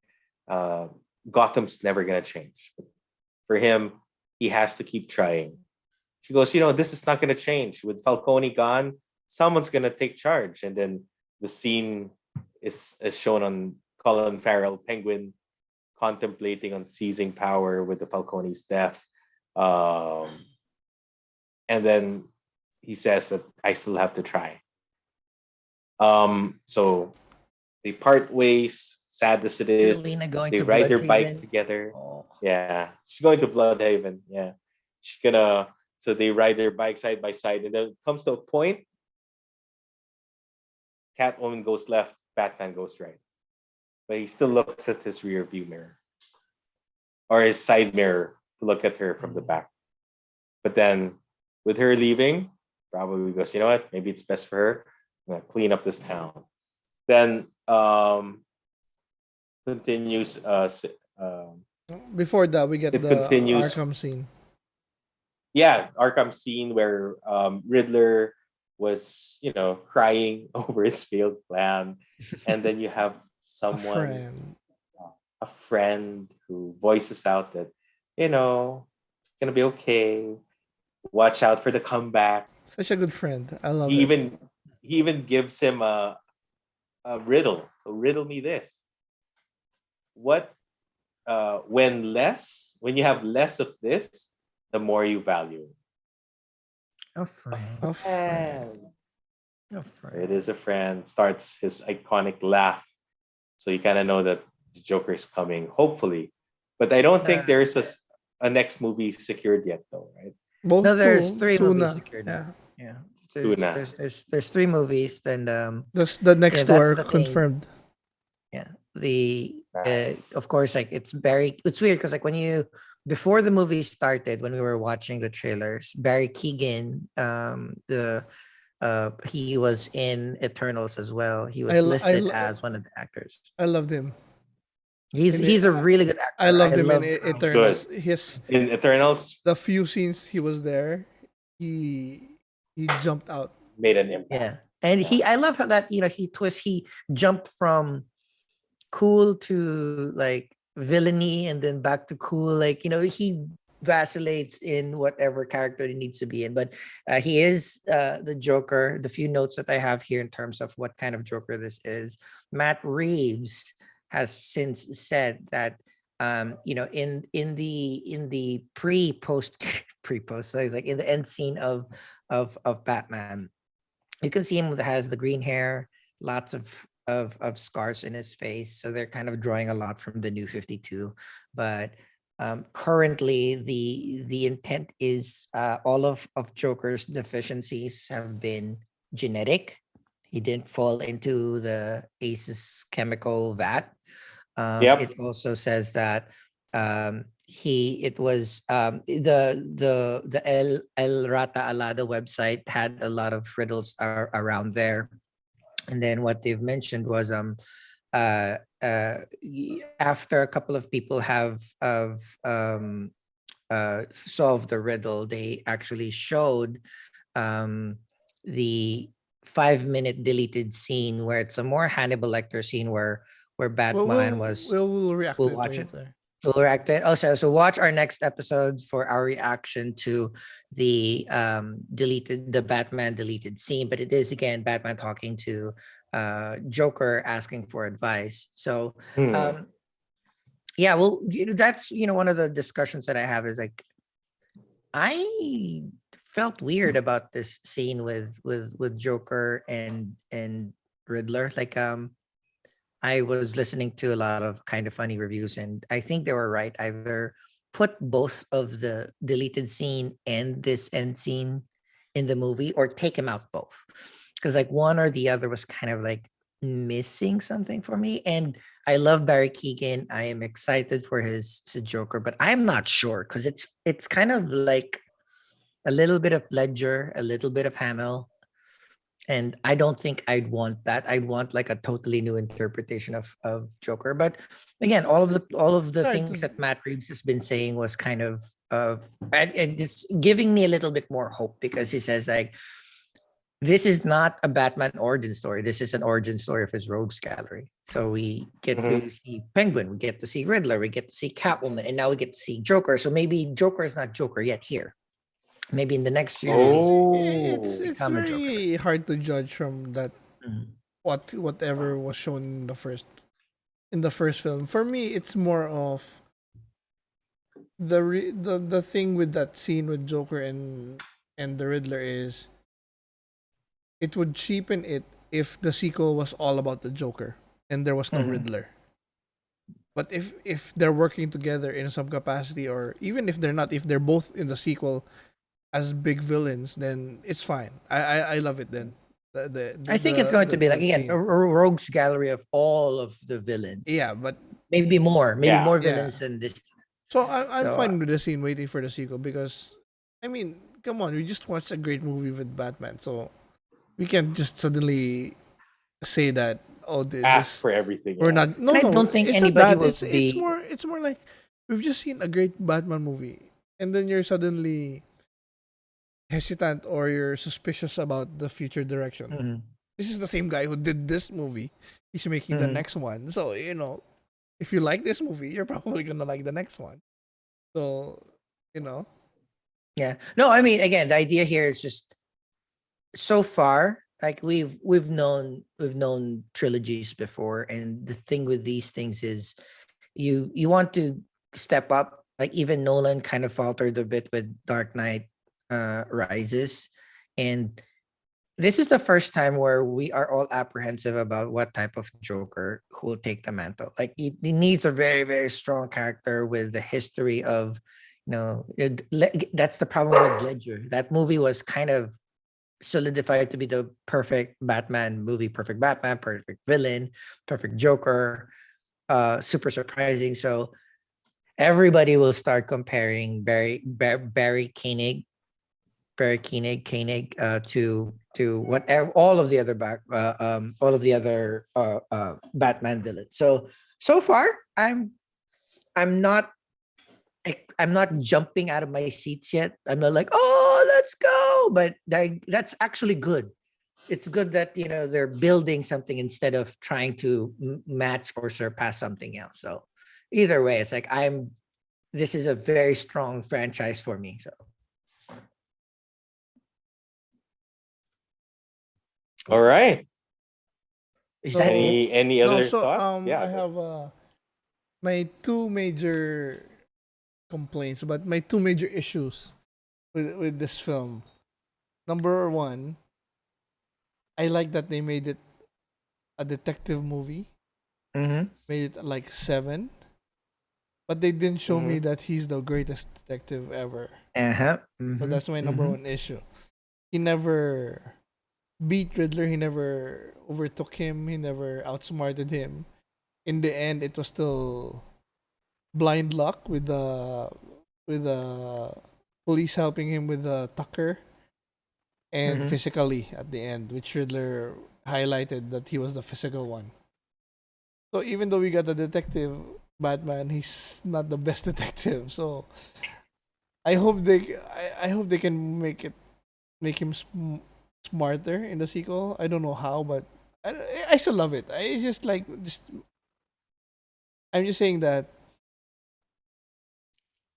C: Uh, Gotham's never gonna change. For him, he has to keep trying. She goes, this is not going to change. With Falcone gone, someone's going to take charge. And then the scene is shown on Colin Farrell, Penguin, contemplating on seizing power with the Falcone's death. And then he says that I still have to try. So they part ways, sad as it is.
A: Selena going
C: They
A: to
C: ride their bike
A: Bloodhaven.
C: together.
A: Oh.
C: Yeah, she's going to Bloodhaven. Yeah, she's gonna. So they ride their bike side by side, and then it comes to a point. Catwoman goes left, Batman goes right, but he still looks at his rear view mirror or his side mirror to look at her from the back. But then, with her leaving, probably goes, you know what? Maybe it's best for her. I'm gonna clean up this town. Then continues.
B: Before that, we get
C: It
B: the
C: continues.
B: Arkham scene.
C: Yeah, Arkham scene where Riddler was, crying over his failed plan, and then you have a friend who voices out that, it's gonna be okay. Watch out for the comeback.
B: Such a good friend. I love
C: He
B: it.
C: even gives him a riddle. So riddle me this. What when you have less of this, the more you value it.
A: A friend.
B: A friend.
A: A
C: So
A: friend.
C: it is a friend. Starts his iconic laugh. So you kind of know that the Joker is coming, hopefully. But I don't think there is a next movie secured yet, though, right?
B: Both
A: No, there's
B: two,
A: three
B: two
A: movies
B: na.
A: secured.
B: Yeah.
A: Yeah.
C: Two na.
A: There's 3 movies, and
B: The next two
A: that's
B: are
A: the thing.
B: confirmed.
A: yeah,
C: Nice.
A: of course, like it's weird because like before the movie started, when we were watching the trailers, Barry Keoghan, he was in Eternals as well. He was listed as one of the actors.
B: I loved him.
A: He's a really good actor.
B: I loved him in
A: love
B: Eternals.
C: In Eternals,
B: The few scenes he was there, he jumped out.
C: made an impact.
A: Yeah. And I love how that, he jumped from cool to like villainy and then back to cool. Like, he vacillates in whatever character he needs to be in. But he is the Joker. The few notes that I have here in terms of what kind of Joker this is, Matt Reeves has since said that in the pre-post so it's like in the end scene of Batman, you can see him has the green hair, lots of scars in his face. So they're kind of drawing a lot from the New 52. But currently, the intent is all of Joker's deficiencies have been genetic. He didn't fall into the ACEs chemical vat.
C: Yep.
A: It also says that the El Rata Alada website had a lot of riddles around there. And then what they've mentioned was after a couple of people have solved the riddle, they actually showed the 5-minute deleted scene where it's a more Hannibal Lecter scene where Batman
B: We'll react
A: we'll
B: to it
A: watch it.
B: later.
A: We'll react to it. Also, so watch our next episode for our reaction to the Batman deleted scene. But it is again Batman talking to Joker asking for advice. So yeah, well, that's one of the discussions that I have is like I felt weird about this scene with Joker and Riddler. Like I was listening to a lot of kind of funny reviews, and I think they were right. Either put both of the deleted scene and this end scene in the movie, or take them out both, because like one or the other was kind of like missing something for me. And I love Barry Keoghan. I am excited for his Joker, but I'm not sure because it's kind of like a little bit of Ledger, a little bit of Hamill. And I don't think I'd want that. I'd want like a totally new interpretation of Joker. But again, all of the things that Matt Reeves has been saying was kind of and it's giving me a little bit more hope, because he says like this is not a Batman origin story. This is an origin story of his rogues gallery. So we get to see Penguin, we get to see Riddler, we get to see Catwoman, and now we get to see Joker. So maybe Joker is not Joker yet here. Maybe in the next few movies,
B: It's
A: become a Joker.
B: very hard to judge from that
A: Mhm.
B: whatever was shown in the first film. For me, it's more of the thing with that scene with Joker and the Riddler is it would cheapen it if the sequel was all about the Joker and there was no
A: Mhm.
B: Riddler. But if they're working together in some capacity, or even if they're not, if they're both in the sequel as big villains, then it's fine. I love it then.
A: I think it's going to be like
B: the
A: again
B: scene.
A: a rogues gallery of all of the villains.
B: Yeah, but
A: maybe more
C: Yeah.
A: villains than this.
B: so I'm
A: So,
B: fine with the scene waiting for the sequel because, I mean, come on, we just watched a great movie with Batman, so we can't just suddenly say that
C: Ask
B: this
C: for everything.
B: we're
C: yeah.
B: not. No,
A: I
B: no,
A: don't think
B: it's not
A: anybody
B: that.
A: will
B: It's
A: be.
B: it's more like we've just seen a great Batman movie, and then you're suddenly hesitant or you're suspicious about the future direction.
A: Mhm.
B: This is the same guy who did this movie. He's making the
A: Mhm.
B: next one, so if you like this movie, you're probably gonna like the next one. So you know,
A: Yeah. No, I mean, again, the idea here is just so far, like we've known trilogies before, and the thing with these things is you want to step up. Like even Nolan kind of faltered a bit with Dark Knight Rises, and this is the first time where we are all apprehensive about what type of Joker who will take the mantle. Like he needs a very, very strong character with the history of, that's the problem with Ledger. That movie was kind of solidified to be the perfect Batman movie, perfect Batman, perfect villain, perfect Joker, super surprising. So everybody will start comparing Barry Koenig to whatever all of the other Batman villains. So far, I'm not I'm not jumping out of my seats yet. I'm not like, oh, let's go. But that's actually good. It's good that they're building something instead of trying to match or surpass something else. So either way, it's like this is a very strong franchise for me. So
C: All right.
A: is
B: so
A: that it?
C: Any
B: no,
C: other
B: so
C: thoughts? Yeah.
B: I have my two major complaints, but my two major issues with this film. Number one, I like that they made it a detective movie,
A: Mm-hmm.
B: made it like 7, but they didn't show me
C: Mhm.
B: that he's the greatest detective ever.
A: Uh-huh.
B: So
A: Mm-hmm.
B: that's my number
A: Mm-hmm.
B: one issue. He never beat Riddler. He never overtook him. He never outsmarted him. In the end, it was still blind luck with the police helping him with the Tucker, and
A: Mm-hmm.
B: physically at the end, which Riddler highlighted that he was the physical one. So even though we got the detective Batman, he's not the best detective. So I hope they can make him smarter in the sequel. I don't know how, but I still love it. I just like just I'm just saying that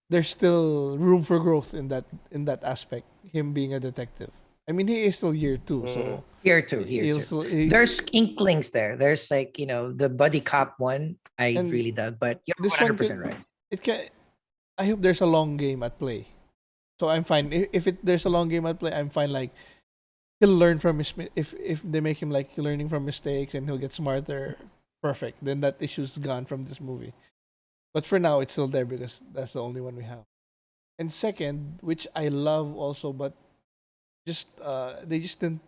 B: there's still room for growth in that aspect. Him being a detective. I mean, he is still year 2, so
A: Here too.
B: he'll still
A: There's inklings there. There's like, the buddy cop one I
B: and
A: really dug, but you're
B: this one
A: 100%
B: can
A: right.
B: it can. I hope there's a long game at play. So I'm fine if there's a long game at play. I'm fine. Like he'll learn from if they make him like learning from mistakes and he'll get smarter. Perfect. Then that issue's gone from this movie. But for now, it's still there because that's the only one we have. And second, which I love also, but just they just didn't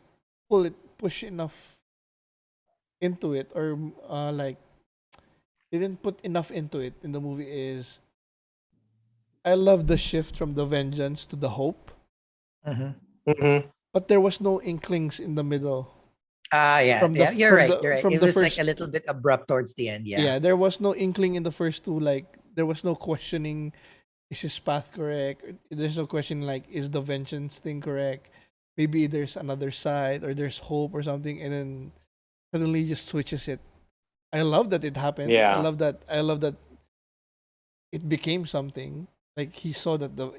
B: push enough into it, or like they didn't put enough into it in the movie. Is I love the shift from the vengeance to the hope,
A: Mm-hmm.
C: Mhm.
B: but there was no inklings in the middle
A: Yeah,
B: from the
A: yeah, you're
B: from
A: right.
B: the
A: You're right.
B: from
A: It
B: the
A: was like
B: first.
A: a little bit abrupt towards the end. Yeah.
B: Yeah, there was no inkling in the first two. Like there was no questioning, is his path correct? There's no question like, is the vengeance thing correct? maybe there's another side or there's hope or something, and then suddenly just switches it. I love that it happened. I
C: Yeah.
B: love that. I love that it became something. Like he saw that the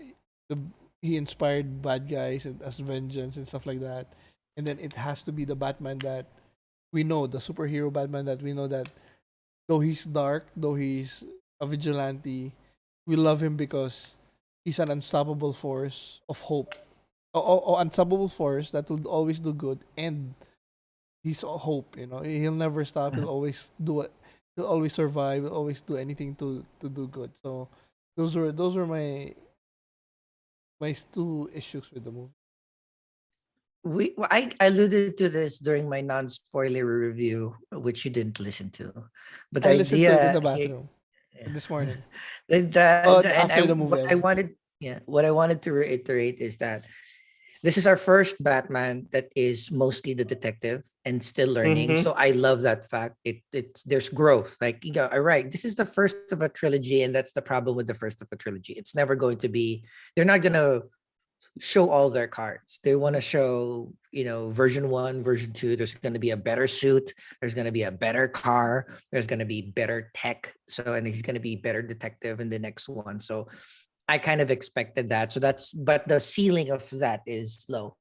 B: he inspired bad guys and as vengeance and stuff like that, and then it has to be the Batman that we know, the superhero Batman that we know, that though he's dark, though he's a vigilante, we love him because he's an unstoppable force of hope. Unstoppable force that will always do good, and he's a hope. He'll never stop. He'll always do it. He'll always survive. He'll always do anything to do good. So those were my two issues with the movie.
A: I alluded to this during my non-spoiler review, which you didn't listen to, but the
B: I listened to it in
A: idea
B: the
A: here,
B: bathroom this morning.
A: and
B: After the movie, I mean.
A: what I wanted to reiterate is that this is our first Batman that is mostly the detective and still learning.
C: Mm-hmm.
A: So I love that fact. It's there's growth. Like, all right, this is the first of a trilogy, and that's the problem with the first of a trilogy. It's never going to be. They're not gonna show all their cards. They want to show, version one, version two. There's going to be a better suit. There's going to be a better car. There's going to be better tech. So, and he's going to be better detective in the next one. So, I kind of expected that. But the ceiling of that is low.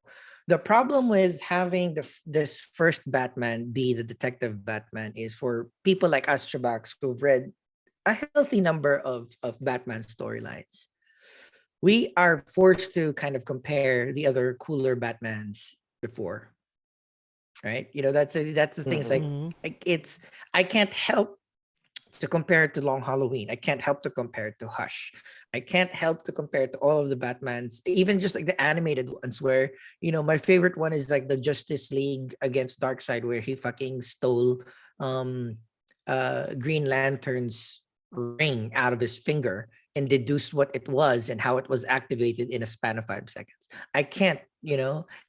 A: The problem with having this first Batman be the detective Batman is for people like us, Chubax, who've read a healthy number of Batman storylines. We are forced to kind of compare the other cooler Batmans before, right? That's the thing. It's like,
B: Mm-hmm.
A: it's I can't help to compare it to Long Halloween. I can't help to compare it to Hush. I can't help to compare it to all of the Batmans, even just like the animated ones where, my favorite one is like the Justice League against Darkseid, where he fucking stole um Green Lantern's ring out of his finger and deduced what it was and how it was activated in a span of 5 seconds. I can't,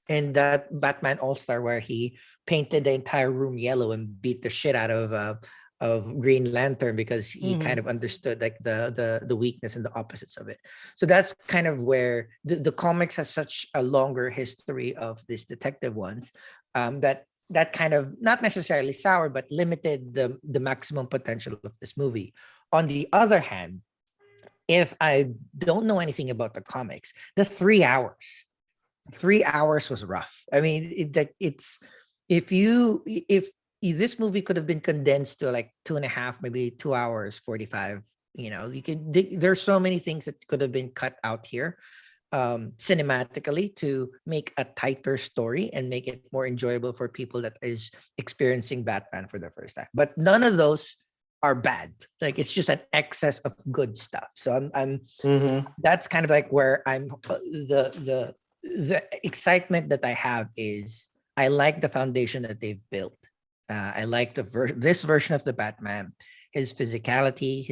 A: and that Batman All-Star where he painted the entire room yellow and beat the shit out of Green Lantern because he kind
B: Mm-hmm.
A: of understood like the weakness and the opposites of it. So that's kind of where the comics has such a longer history of these detective ones, that kind of not necessarily sour but limited the maximum potential of this movie. On the other hand, if I don't know anything about the comics, the 3 hours was rough. I mean, it's if this movie could have been condensed to like 2.5, maybe 2 hours 45. There's so many things that could have been cut out here, cinematically, to make a tighter story and make it more enjoyable for people that is experiencing Batman for the first time. But none of those are bad. Like, it's just an excess of good stuff. So I'm
C: Mm-hmm.
A: that's kind of like where I'm the excitement that I have is I like the foundation that they've built. I like this version of the Batman, his physicality,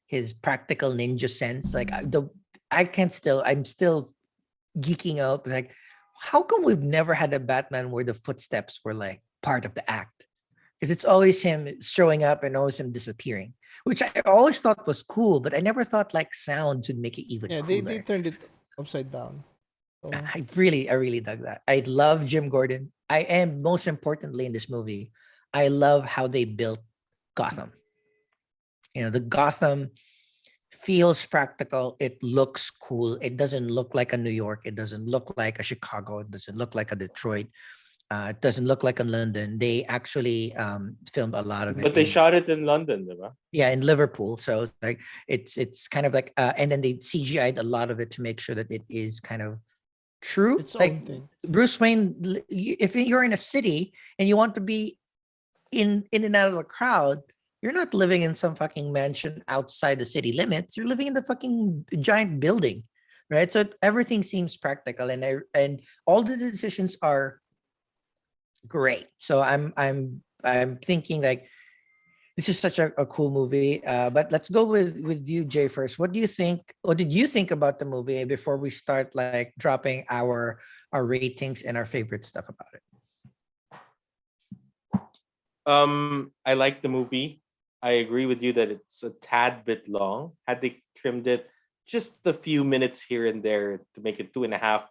A: his practical ninja sense. Like, I'm still geeking out. Like, how come we've never had a Batman where the footsteps were like part of the act? Because it's always him showing up and always him disappearing, which I always thought was cool, but I never thought like sound would make it even
B: Yeah, they
A: cooler.
B: turned it upside down. So
A: I really dug that. I love Jim Gordon. And most importantly in this movie, I love how they built Gotham. The Gotham feels practical. It looks cool. It doesn't look like a New York. It doesn't look like a Chicago. It doesn't look like a Detroit. It doesn't look like a London. They actually filmed a lot of it
C: But they shot it in London, diba?
A: in Liverpool. So it's like it's kind of like and then they CGI'd a lot of it to make sure that it is kind of true.
B: its own
A: Like
B: thing.
A: Bruce Wayne, if you're in a city and you want to be in and out of the crowd, you're not living in some fucking mansion outside the city limits. You're living in the fucking giant building, right? So everything seems practical, and all the decisions are great. So I'm thinking like this is such a cool movie. But let's go with you, Jay, first. What do you think? What did you think about the movie before we start like dropping our ratings and our favorite stuff about it?
C: I like the movie. I agree with you that it's a tad bit long. Had they trimmed it just a few minutes here and there to make it 2.5,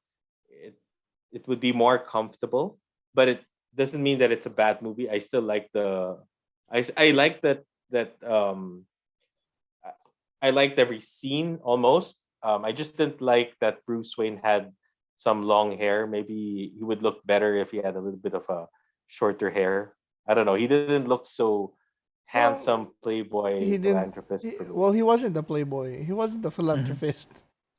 C: it it would be more comfortable, but it doesn't mean that it's a bad movie. I still like I like that I liked every scene almost. I just didn't like that Bruce Wayne had some long hair. Maybe he would look better if he had a little bit of a shorter hair. I don't know. He didn't look so
B: Well,
C: handsome playboy
B: he didn't.
C: philanthropist for me.
B: Well, he wasn't the playboy. He wasn't the
A: Mhm.
B: philanthropist.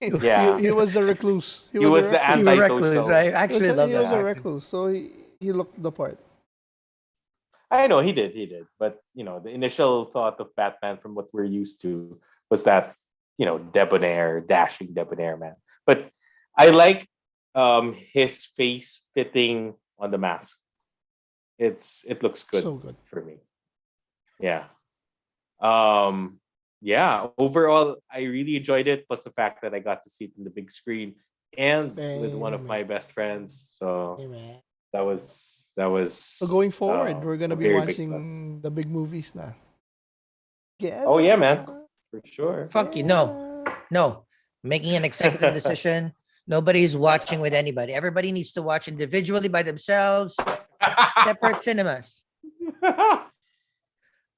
B: he,
C: Yeah,
B: he was a recluse. He
C: he
B: was a
C: was the
A: You
B: recluse.
A: were reckless.
C: antisocial.
A: I actually love
B: He
A: that
B: was a
C: Yeah,
A: actor.
B: recluse, so he looked the part.
C: I know he did. But the initial thought of Batman from what we're used to was that debonair, dashing debonair man. But I like his face fitting on the mask. It looks good
B: So good.
C: for me. Yeah. Um yeah, overall I really enjoyed it, plus the fact that I got to see it in the big screen and with one of
B: Amen.
C: my best friends. So
B: Amen.
C: that was
B: So going forward, we're
C: a
B: gonna be
C: very big plus.
B: watching the big movies now.
C: Oh yeah, man,
B: Together.
C: for sure.
A: Fuck you. No,
B: Yeah.
A: no. Making an executive decision. Nobody's watching with anybody. Everybody needs to watch individually by themselves. Separate cinemas.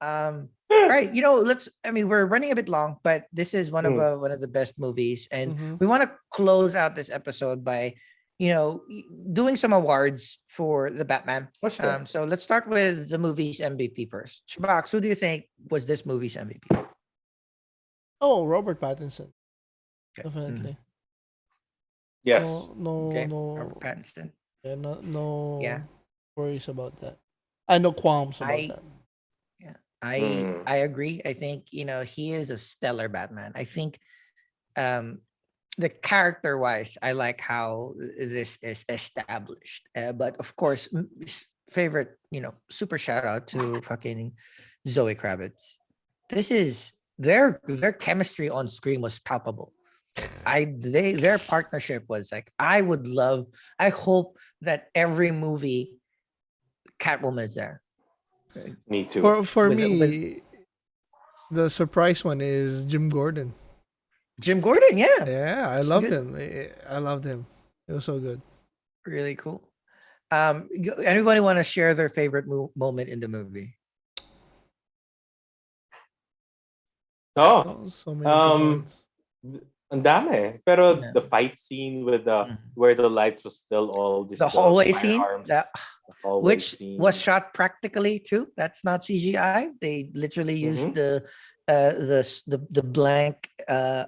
A: All right, we're running a bit long, but this is one of the best movies, and
B: Mhm.
A: we want to close out this episode by doing some awards for the Batman.
C: For sure.
A: So let's start with the movie's MVP first. Chubax, who do you think was this movie's MVP?
B: Oh, Robert Pattinson,
A: Okay.
B: definitely.
C: Yes.
B: No,
A: Okay.
B: no,
A: Robert Pattinson.
B: yeah, no
A: Yeah.
B: worries about that. I know qualms about
A: I
B: that.
A: yeah, I
C: Mm.
A: I agree. I think he is a stellar Batman. I think um the character wise, I like how this is established. But of course, favorite, super shout out to fucking Zoe Kravitz. This is their chemistry on screen was palpable. Their partnership was like, I hope that every movie Catwoman is there.
C: Me too.
B: For
A: With
B: me, the surprise one is Jim Gordon.
A: Jim Gordon, yeah.
B: Yeah, I
A: It's
B: loved
A: good.
B: him. I loved him. It was so good.
A: Really cool. Anybody want to share their favorite moment in the movie?
C: Oh,
B: So many good ones.
C: ang dami. Pero
A: Yeah.
C: the fight scene with
A: Mhm.
C: where the lights was still all just
A: The hallway scene,
C: firearms,
A: that
C: the hallway
A: which
C: scene.
A: was shot practically too. That's not CGI. They literally used
C: Mhm.
A: the blank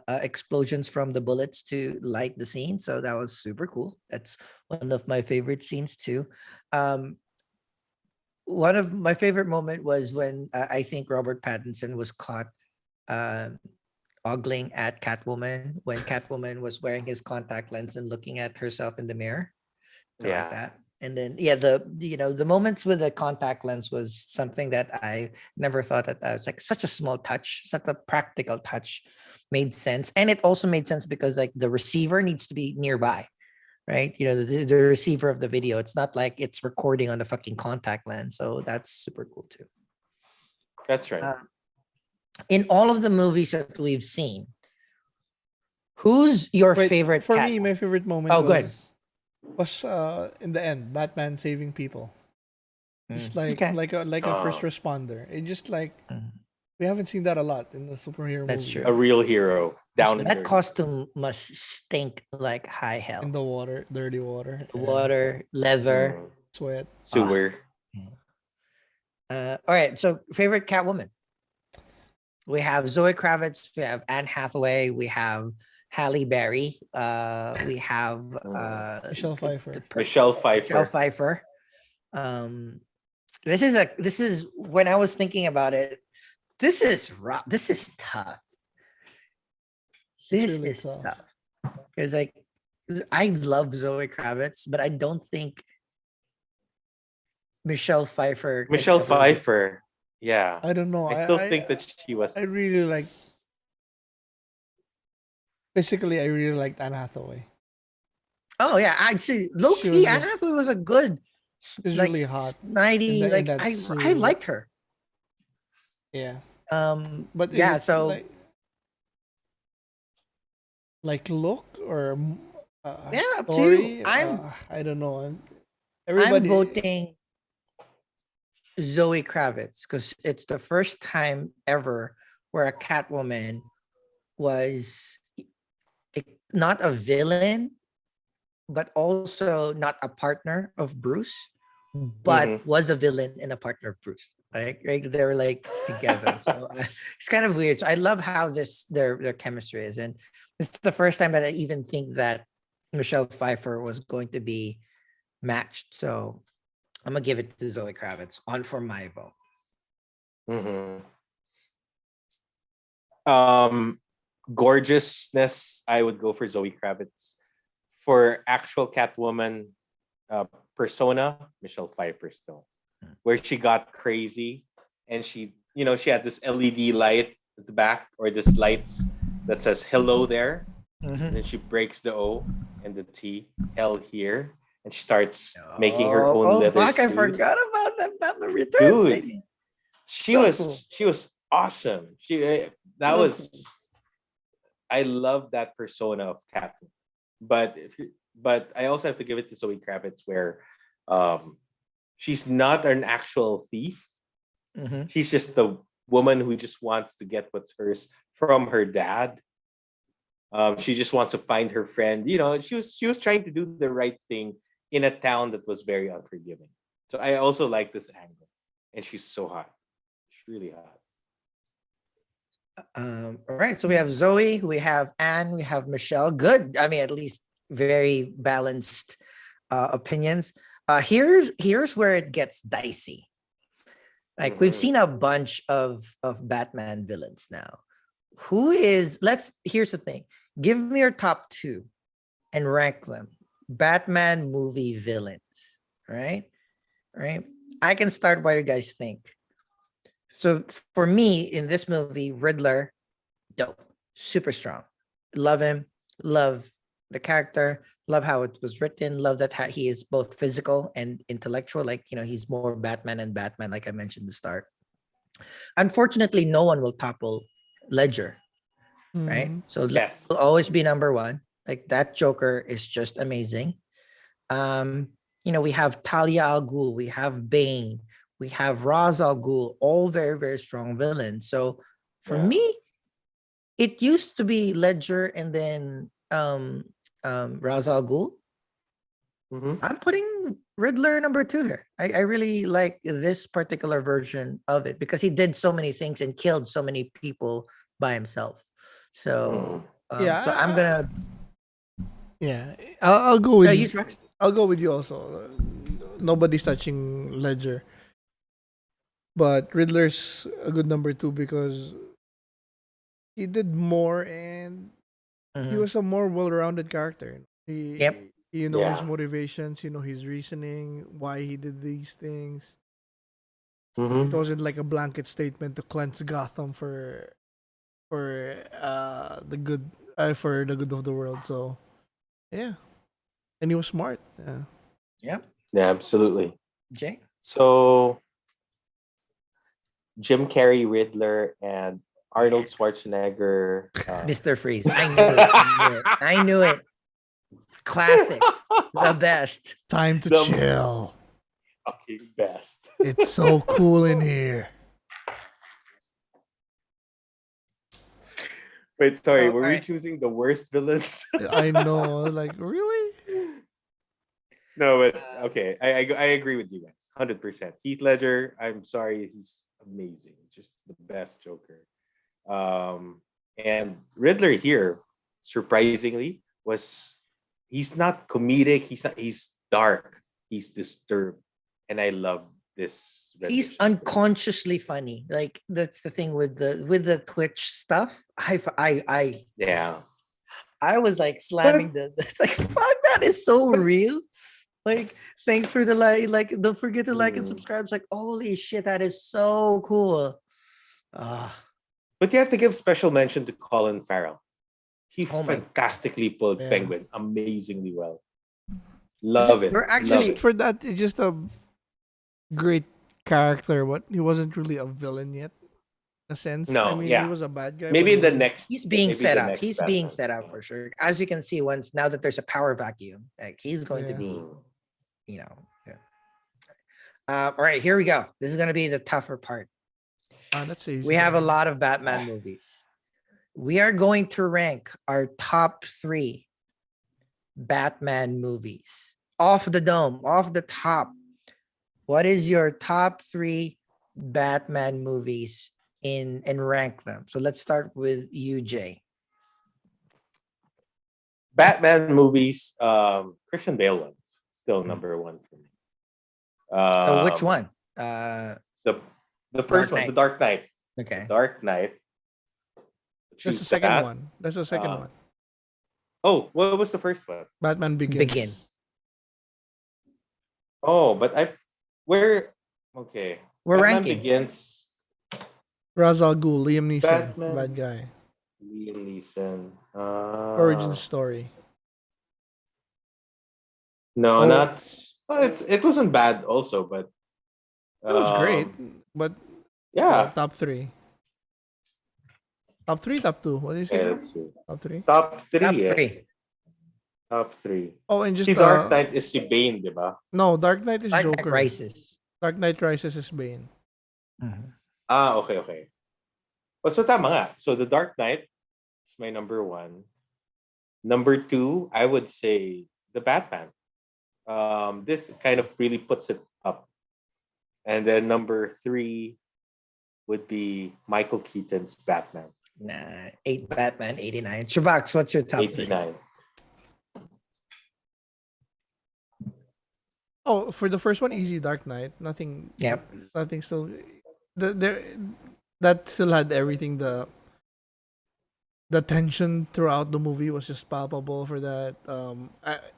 A: explosions from the bullets to light the scene. So that was super cool. That's one of my favorite scenes too. One of my favorite moment was when I think Robert Pattinson was caught um ogling at Catwoman when Catwoman was wearing his contact lens and looking at herself in the mirror. I like
C: Yeah.
A: that. And then the moments with the contact lens was something that I never thought that was like such a small touch, such a practical touch, made sense. And it also made sense because like the receiver needs to be nearby, right? The receiver of the video. It's not like it's recording on the fucking contact lens. So that's super cool too.
C: That's right.
A: In all of the movies that we've seen, who's your
B: Wait,
A: favorite
B: for
A: cat?
B: me, my favorite moment
A: Oh, good.
B: was in the end, Batman saving people. Just
A: Okay.
B: like a first responder. It just like
A: Mm.
B: we haven't seen that a lot in the superhero
A: That's
B: movies.
A: true.
C: A real hero down and
A: That
C: dirty.
A: costume must stink like high hell.
B: In the water, dirty water, and
A: Water, leather.
C: Mm.
B: sweat.
C: Sewer.
A: All right. So favorite Catwoman. We have Zoe Kravitz, we have Anne Hathaway, we have Halle Berry, we have
B: Michelle Pfeiffer.
C: Michelle Pfeiffer.
A: Michelle Pfeiffer. This is when I was thinking about it. This is rough. This is tough. This
B: really
A: is
B: tough.
A: tough because like I love Zoe Kravitz, but I don't think Michelle Pfeiffer. can
C: Michelle
A: ever be-
C: Pfeiffer. Yeah.
B: I don't know.
C: I still think that she was.
B: I really like. Physically, I really liked Anne Hathaway.
A: Oh yeah, I'd say low
B: She
A: key.
B: was
A: Anne
B: just-
A: Hathaway was a good.
B: was really hot in
A: 90.
B: in
A: Like
B: that
A: I
B: suit.
A: liked her.
B: Yeah,
A: But
B: but
A: yeah,
B: is it
A: so
B: like look or
A: Yeah, up to you.
B: Story. I don't know.
A: I'm
B: Everybody.
A: voting Zoe Kravitz because it's the first time ever where a Catwoman was not a villain, but also not a partner of Bruce, but
C: Mm-hmm.
A: was a villain and a partner of Bruce. Right? They were like together. So it's kind of weird. So I love how their chemistry is, and it's the first time that I even think that Michelle Pfeiffer was going to be matched. So I'm gonna give it to Zoe Kravitz on for my vote.
C: Mm-hmm. Um, Gorgeousness, I would go for Zoe Kravitz. For actual Catwoman uh, persona, Michelle Pfeiffer still, where she got crazy and she had this LED light at the back or this lights that says hello there, and then she breaks the O and the T, hell here, and she starts making her own leather
A: fuck! I
C: suit.
A: forgot about that Batman Returns,
C: Dude,
A: baby.
C: she
A: So
C: was
A: cool.
C: she was awesome. That
A: So
C: was
A: cool.
C: I love that persona of Catwoman. But I also have to give it to Zoe Kravitz where um she's not an actual thief.
A: Mhm.
C: She's just the woman who just wants to get what's hers from her dad. She just wants to find her friend. She was trying to do the right thing in a town that was very unforgiving. So I also like this angle, and she's so hot. She's really hot.
A: All right. So we have Zoe, we have Anne, we have Michelle. Good. I mean, at least very balanced opinions. Here's where it gets dicey. Like we've
C: Mhm.
A: seen a bunch of Batman villains now. Who is? Here's the thing. Give me your top two and rank them. Batman movie villains. Right. Right. I can start. What you guys think? So for me in this movie, Riddler, dope, super strong. Love him. Love the character. Love how it was written. Love that he is both physical and intellectual. Like he's more Batman and Batman, like I mentioned at the start. Unfortunately, no one will topple Ledger, right?
B: Mhm.
A: So Ledger
C: Yes.
A: will always be number one. Like that Joker is just amazing. Um, we have Talia al Ghul, we have Bane, we have Ra's al Ghul, all very, very strong villains. So for
C: Yeah.
A: me, it used to be Ledger and then Ra's al Ghul.
C: Mhm.
A: I'm putting Riddler number two here. I really like this particular version of it because he did so many things and killed so many people by himself. So
C: Mhm.
A: so I'm
B: Yeah.
A: gonna
B: Yeah. I'll go with.
A: use Rex.
B: I'll go with you also. Nobody's touching Ledger, but Riddler's a good number two because he did more and he
A: Mhm.
B: was a more well-rounded character.
A: Yep.
B: You know his
C: Yeah.
B: motivations, you know his reasoning, why he did these things. It
C: Mhm.
B: wasn't like a blanket statement to cleanse Gotham for the good for the good of the world. So yeah, and he was smart. Yeah.
A: Yep.
C: Yeah, absolutely.
A: Jay.
C: So Jim Carrey, Riddler, and
A: Yeah.
C: Arnold Schwarzenegger.
A: Mr. Freeze. I knew it. I knew it. I knew it. Classic. The best.
B: Time to
C: The
B: chill.
C: fucking best.
B: It's so cool in here.
C: Wait, sorry.
A: Oh,
C: Were
A: all
C: we
A: right.
C: choosing the worst villains?
B: I know, like really.
C: No, but
A: Uh,
C: okay. I agree with you guys. 100%. Heath Ledger. I'm sorry. He's amazing. Just the best Joker. And Riddler here, surprisingly, he's not comedic. He's dark. He's disturbed, and I love this
A: he's
C: rendition of Riddler.
A: unconsciously funny. Like that's the thing with the Twitch stuff.
C: Yeah,
A: I was like
C: but
A: slamming the. It's like fuck. That is so
C: but
A: real. Like thanks for the like. Like don't forget to like and
C: mm,
A: subscribe. It's like holy shit. That is so cool. Ah.
C: but you have to give special mention to Colin Farrell. He
A: Oh my.
C: fantastically pulled
B: Yeah.
C: Penguin amazingly well. Love it,
A: We're
C: love
B: Just
A: actually
C: it.
B: for that, it's just a great character, but he wasn't really a villain yet. a sense.
C: No,
B: I mean,
C: yeah.
B: he was a bad guy.
C: Maybe
B: but
C: the
B: he was-
C: next.
A: He's being
C: maybe
A: set
C: the
A: up.
C: next
A: He's being
C: Batman.
A: set up for sure. As you can see, once now that there's a power vacuum, like he's going to
B: Yeah.
A: be,
C: Mm.
A: you know. Yeah. All right, here we go. This is going to be the tougher part.
B: That's easy.
A: We have a lot of Batman movies. We are going to rank our top 3 Batman movies off the dome, off the top. What is your top 3 Batman movies and rank them? So let's start with you, Jay.
C: Batman movies. Christian Bale ones still number 1 for me.
A: So which
C: Um,
A: one?
C: The first one,
A: Knight.
C: The Dark Knight.
A: Okay.
C: Dark Knight.
B: That's the
C: Choose
B: second
C: that.
B: one. That's the second
C: Uh,
B: one.
C: Oh, what was the first one?
B: Batman Begins.
A: Begins.
C: Oh, but where? Okay.
A: We're
C: Batman
A: ranking.
C: Begins.
B: Ra's al Ghul, Liam Neeson,
C: Batman.
B: bad guy.
C: Liam Neeson.
B: Origin story.
C: No,
B: Oh.
C: not. Well, it wasn't bad also, but
B: It was great, but
C: yeah.
B: top 3. Top 3, top 2. What did you say?
C: Okay,
B: Sean?
C: let's see.
B: Top 3.
C: Top 3.
A: Top
C: eh.
A: 3.
C: Top 3.
B: Oh, and just
C: Si Dark Knight is si Bane, di ba?
B: no, Dark Knight is
A: Dark Knight
B: Joker.
A: Rises.
B: Dark Knight Rises is Bane.
C: Okay. Oh, so tama nga. So The Dark Knight is my number 1. Number 2, I would say The Batman. This kind of really puts it up. And then number 3 would be Michael Keaton's Batman.
A: Nah, 8 Batman, 89. Chubax, what's your top 3?
C: 89.
B: Oh, for the first one, easy Dark Knight. Nothing.
A: Yep.
B: Nothing still. That still had everything. The tension throughout the movie was just palpable for that.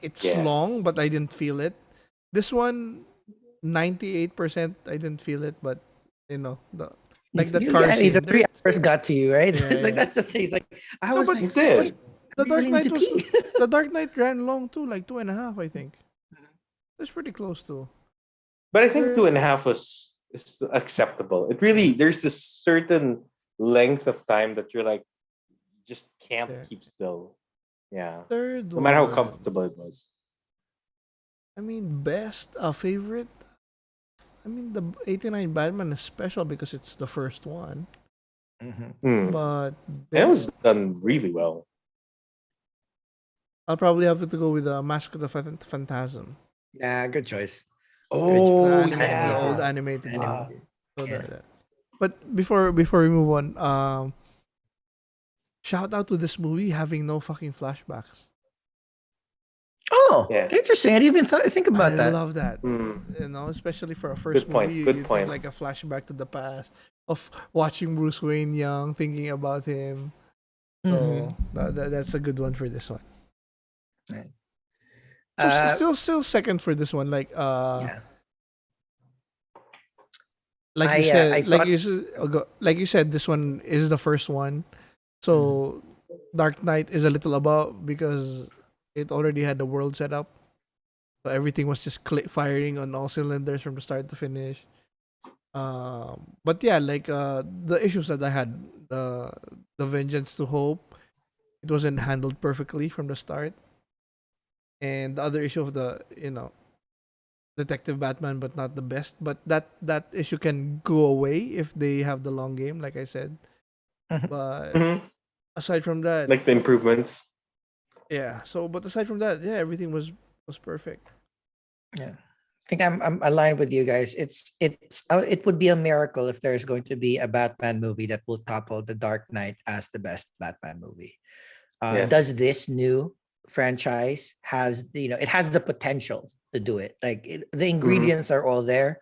B: It's
C: Yes.
B: long, but I didn't feel it. This one, 98%, I didn't feel it, but like the car scene.
A: The 3 hours got to you, right?
B: Yeah,
A: Like
B: yeah.
A: that's the thing. It's like I
B: No,
A: was
B: but
A: like,
C: it did.
B: The Dark
A: really
B: Knight
A: need to
B: was
A: pee.
B: the Dark Knight ran long too, like 2.5, I think. It's pretty close to.
C: But I think 2.5 is acceptable. It really, there's this certain length of time that you're like, just can't
B: Yeah.
C: keep still. Yeah.
B: Third
C: No matter how
B: one,
C: comfortable it was.
B: I mean, best favorite. I mean, the 89 Batman is special because it's the first one.
C: Hmm.
B: But
C: It was
B: best,
C: done really well.
B: I'll probably have to go with the Mask of the Phantasm.
A: Yeah, good choice.
C: Oh,
B: The old animated
A: Wow.
B: movie. So
A: Yeah.
B: that. But before we move on, shout out to this movie having no fucking flashbacks.
A: Oh,
C: Yeah.
A: interesting. I didn't even think about
B: I
A: that.
B: love that.
C: Hmm.
B: Especially for a first
C: Good point,
B: movie,
C: good
B: you
C: point.
B: take like a flashback to the past of watching Bruce Wayne young, thinking about him. So that's a good one for this one.
A: Right.
B: So still second for this one. Like
A: Yeah.
B: like
A: I,
B: you said,
A: I thought-
B: like you said, this one is the first one. So Dark Knight is a little above because it already had the world set up. So everything was just firing on all cylinders from the start to finish. But yeah, like the issues that I had, the Vengeance to Hope, it wasn't handled perfectly from the start. And the other issue of the Detective Batman, but not the best. But that issue can go away if they have the long game, like I said. But
C: Mhm.
B: aside from that,
C: Like the improvements.
B: yeah. So, but aside from that, yeah, everything was perfect.
A: Yeah. I think I'm aligned with you guys. It would be a miracle if there's going to be a Batman movie that will topple The Dark Knight as the best Batman movie.
C: Yes.
A: Does this new franchise it has the potential to do it? Like the ingredients are all there.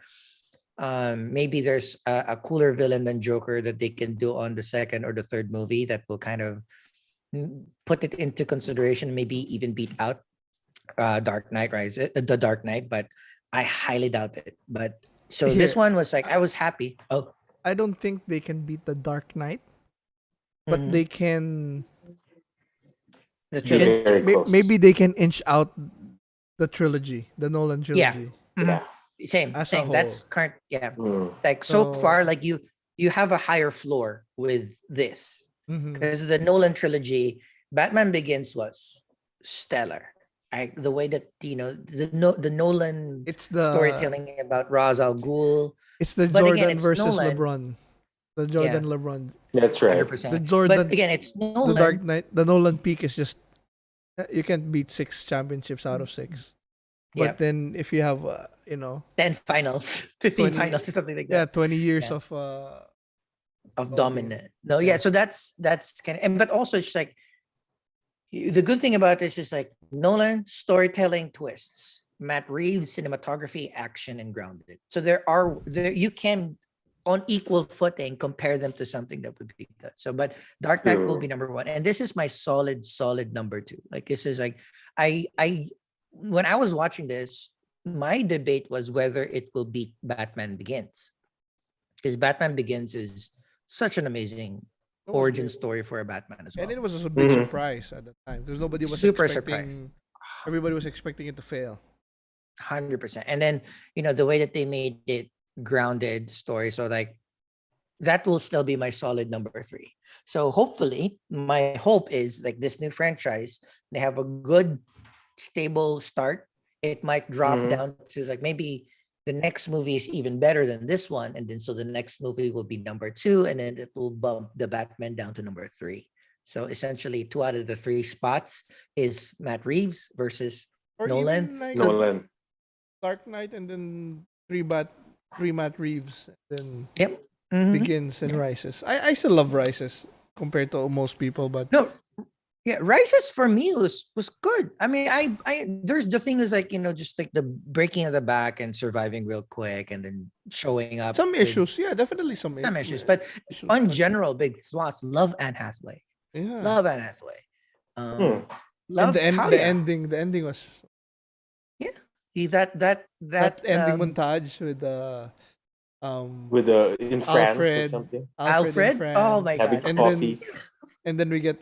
A: Maybe there's a cooler villain than Joker that they can do on the second or the third movie that will kind of put it into consideration, maybe even beat out Dark Knight Rises, the Dark Knight, but I highly doubt it. But so this
B: Here,
A: one was like, I was happy. Oh,
B: I don't think they can beat the Dark Knight, but
A: Mhm.
B: they can.
A: the
C: Be
A: trilogy.
C: very close.
B: Maybe they can inch out the trilogy, the Nolan
A: Yeah.
B: trilogy.
A: Mhm.
C: Yeah.
A: Same,
B: As a
A: same. That's
B: whole.
A: current. Yeah.
C: Mm.
A: Like so
B: So-
A: far, like you you have a higher floor with this
B: Mhm.
A: because the Nolan trilogy, Batman Begins was stellar. The way that the Nolan
B: It's the
A: storytelling about Ra's al Ghul,
B: it's the
A: but again,
B: Jordan
A: it's
B: versus
A: Nolan.
B: LeBron. The
A: Yeah,
B: Jordan LeBron.
C: That's
A: hundred
C: right.
B: The
A: percent. But
B: Jordan
A: again, it's
B: the Dark
A: Nolan.
B: Knight, the Nolan peak is just you can't beat 6 championships out of 6.
A: Yeah,
B: But then if you have
A: 10 finals, 15
B: 20
A: finals, or something like
B: yeah,
A: that.
B: 20 years
A: Yeah, of
B: of the
A: dominant. No, yeah.
B: yeah.
A: So that's kind of, and but also it's like the good thing about this is like Nolan storytelling twists, Matt Reeves cinematography, action, and grounded. So there you can on equal footing compare them to something that would be good. So, but Dark Knight will be
C: True.
A: number one, and this is my solid number two. Like this is like I when I was watching this, my debate was whether it will beat Batman Begins because Batman Begins is such an amazing
B: No,
A: origin story for a Batman as
B: and
A: well.
B: it was just a big
C: Mhm.
B: surprise at the time because nobody was
A: Super surprise.
B: expecting. Everybody was expecting it to fail.
A: 100%. And then, the way that they made it grounded story. So like that will still be my solid number three. So hopefully my hope is like this new franchise, they have a good stable start. It might drop
C: Mhm.
A: down to like maybe the next movie is even better than this one. And then so the next movie will be number two, and then it will bump the Batman down to number three. So essentially, two out of the three spots is Matt Reeves versus
B: Or
A: Nolan.
B: even like
A: So
C: Nolan.
B: Dark Knight and then three Matt Reeves, then
A: yep. Mhm.
B: Begins and
A: Yeah.
B: Rises. I still love Rises compared to most people, but
A: No, yeah, Rises for me was good. I mean, I there's the thing is like, just like the breaking of the back and surviving real quick and then showing up
B: some
A: with
B: issues, yeah, definitely some
A: some issues. But
B: issues,
A: on
B: but
A: general, big swaths, love Anne Hathaway.
B: yeah.
A: Love Anne Hathaway.
C: Hmm.
B: And
A: Love
B: the
A: Talia.
B: ending was
A: Yeah. That
B: that ending montage with the
C: With the in France or
B: Alfred
C: something,
B: Alfred in
A: Alfred. Oh my
B: France,
C: having
A: god.
B: and
A: This
C: coffee.
B: then we get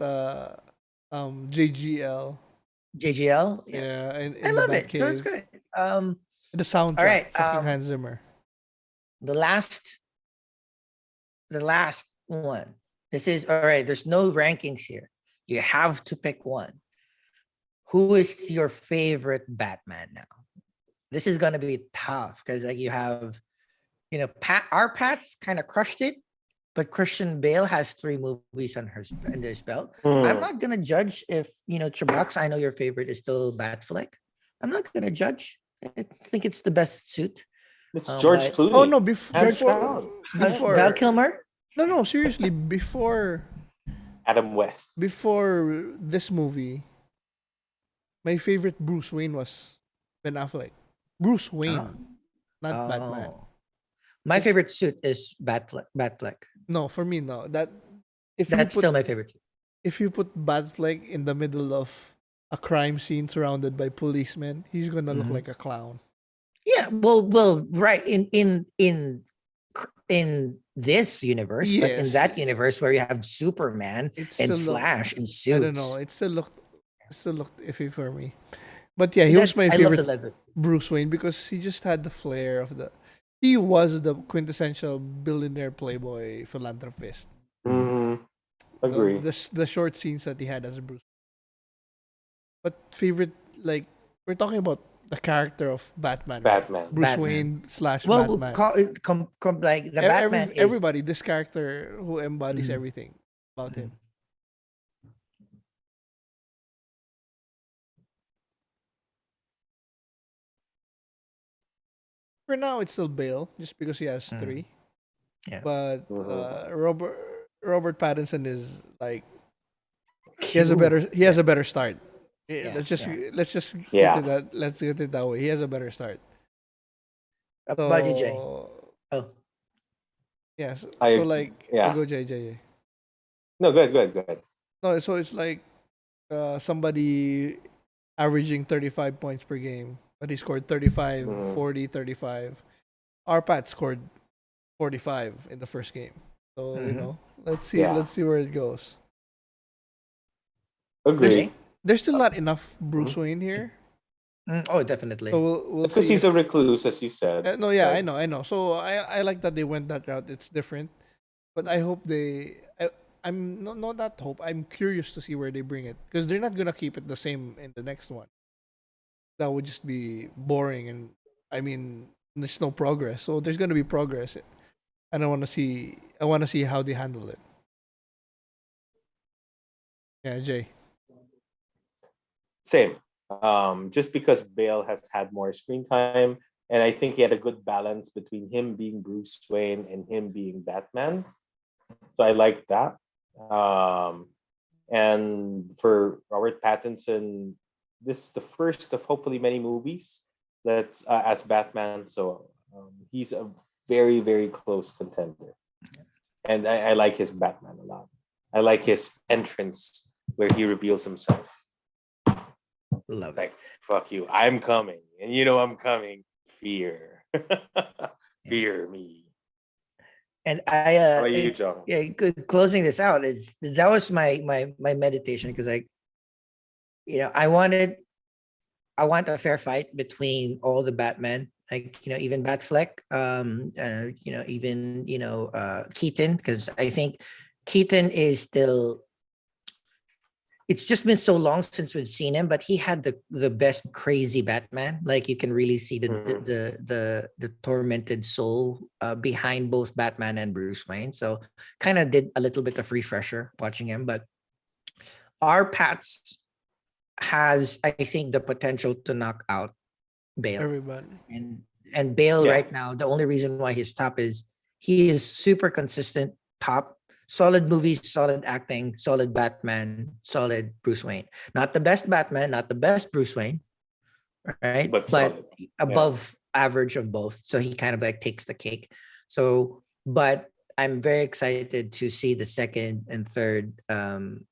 B: JGL,
A: JGL. Yeah.
B: yeah,
A: I
B: in the
A: love it. So it's
B: Batcave.
A: great.
B: The
A: All
B: soundtrack,
A: right.
B: fucking Hans Zimmer.
A: The last the last one. This is all right. There's no rankings here. You have to pick one. Who is your favorite Batman now? This is gonna be tough because like you have, our Pat's kind of crushed it, but Christian Bale has three movies on her in this belt. I'm
C: Hmm.
A: not gonna judge if Chubax. I know your favorite is still Batfleck. I'm not gonna judge. I think it's the best suit.
C: It's George
A: But
B: Oh
C: Clooney,
B: no,
C: hands
A: George
C: down.
A: Val
B: before
A: Kilmer.
B: no, seriously,
C: Adam West.
B: before this movie, my favorite Bruce Wayne was Ben Affleck. Bruce
A: Oh,
B: Wayne, not Batman.
A: oh. My
B: 'Cause-
A: favorite suit is Batfleck.
B: no, for me, no. That if you
A: That's
B: put
A: still my favorite suit.
B: if you put Batfleck in the middle of a crime scene surrounded by policemen, he's gonna look
A: Mhm.
B: like a clown.
A: Yeah, well, right in this universe, but in
B: Yes,
A: that universe where you have Superman
B: it
A: and
B: still look.
A: Flash in
B: I don't know.
A: suits,
B: It still looked iffy for me. But yeah, he was
A: that
B: my
A: I love the
B: favorite
A: leather.
B: Bruce Wayne because he just had the flair of the. He was the quintessential billionaire playboy philanthropist.
C: Hmm. Agree.
B: The short scenes that he had as a Bruce. But favorite, like we're talking about the character of Batman, right?
C: Batman.
B: Bruce
A: Batman.
B: Wayne slash
A: Well,
B: Batman.
A: like the Batman is
B: Everybody, this character who embodies
A: Mhm.
B: everything about him. For now, it's still Bale, just because he has
A: Mm.
B: three.
A: Yeah.
B: But
C: Mhm.
B: Robert Pattinson is like
A: Ooh,
B: he has a better start.
A: yeah, yeah.
B: Let's just get
C: Yeah.
B: it that let's get it that way. He has a better start.
A: About you, Jay.
B: So
A: Oh,
B: yes, so
C: I
B: like
C: yeah.
B: go JJ.
C: No, good, good, good.
B: No, so it's like somebody averaging 35 points per game, but he scored 35,
C: Mhm.
B: 40, 35. Our Pat scored 45 in the first game. So,
A: mhm.
C: Yeah.
B: let's see where it goes. There's
C: Agree.
A: Jay.
B: there's still not enough Bruce
C: Mhm.
B: Wayne here.
A: Oh,
B: So
A: definitely.
B: we'll
C: Because
B: see
C: he's a
B: if
C: recluse, as you said.
B: no, yeah,
C: But
B: I know. So I like that they went that route. It's different. But I hope I'm not that hope. I'm curious to see where they bring it because they're not gonna keep it the same in the next one. That would just be boring, and I mean, there's no progress. So there's gonna be progress, and I want to see. I want to see how they handle it. Yeah, Jay.
C: Same. Just because Bale has had more screen time, and I think he had a good balance between him being Bruce Wayne and him being Batman. So I like that. Um, and for Robert Pattinson, this is the first of hopefully many movies that as Batman. So he's a very very close contender, and I like his Batman a lot. I like his entrance where he reveals himself.
A: Love it.
C: Like, fuck you, I'm coming, and you know I'm coming. Fear, fear me.
A: And
C: How about you, Jong?
A: yeah, closing this out is that was my meditation because I want a fair fight between all the Batman, like even Batfleck, even Keaton, because I think Keaton is still. It's just been so long since we've seen him, but he had the best crazy Batman. Like you can really see the tormented soul behind both Batman and Bruce Wayne. So kind of did a little bit of refresher watching him, but our Pats has I think the potential to knock out Bale.
B: Everybody.
A: And Bale right now, the only reason why he's top is he is super consistent top. Solid movies, solid acting, solid Batman, solid Bruce Wayne. Not the best Batman, not the best Bruce Wayne, right? But above average of both. So he kind of like takes the cake. So, but I'm very excited to see the second and third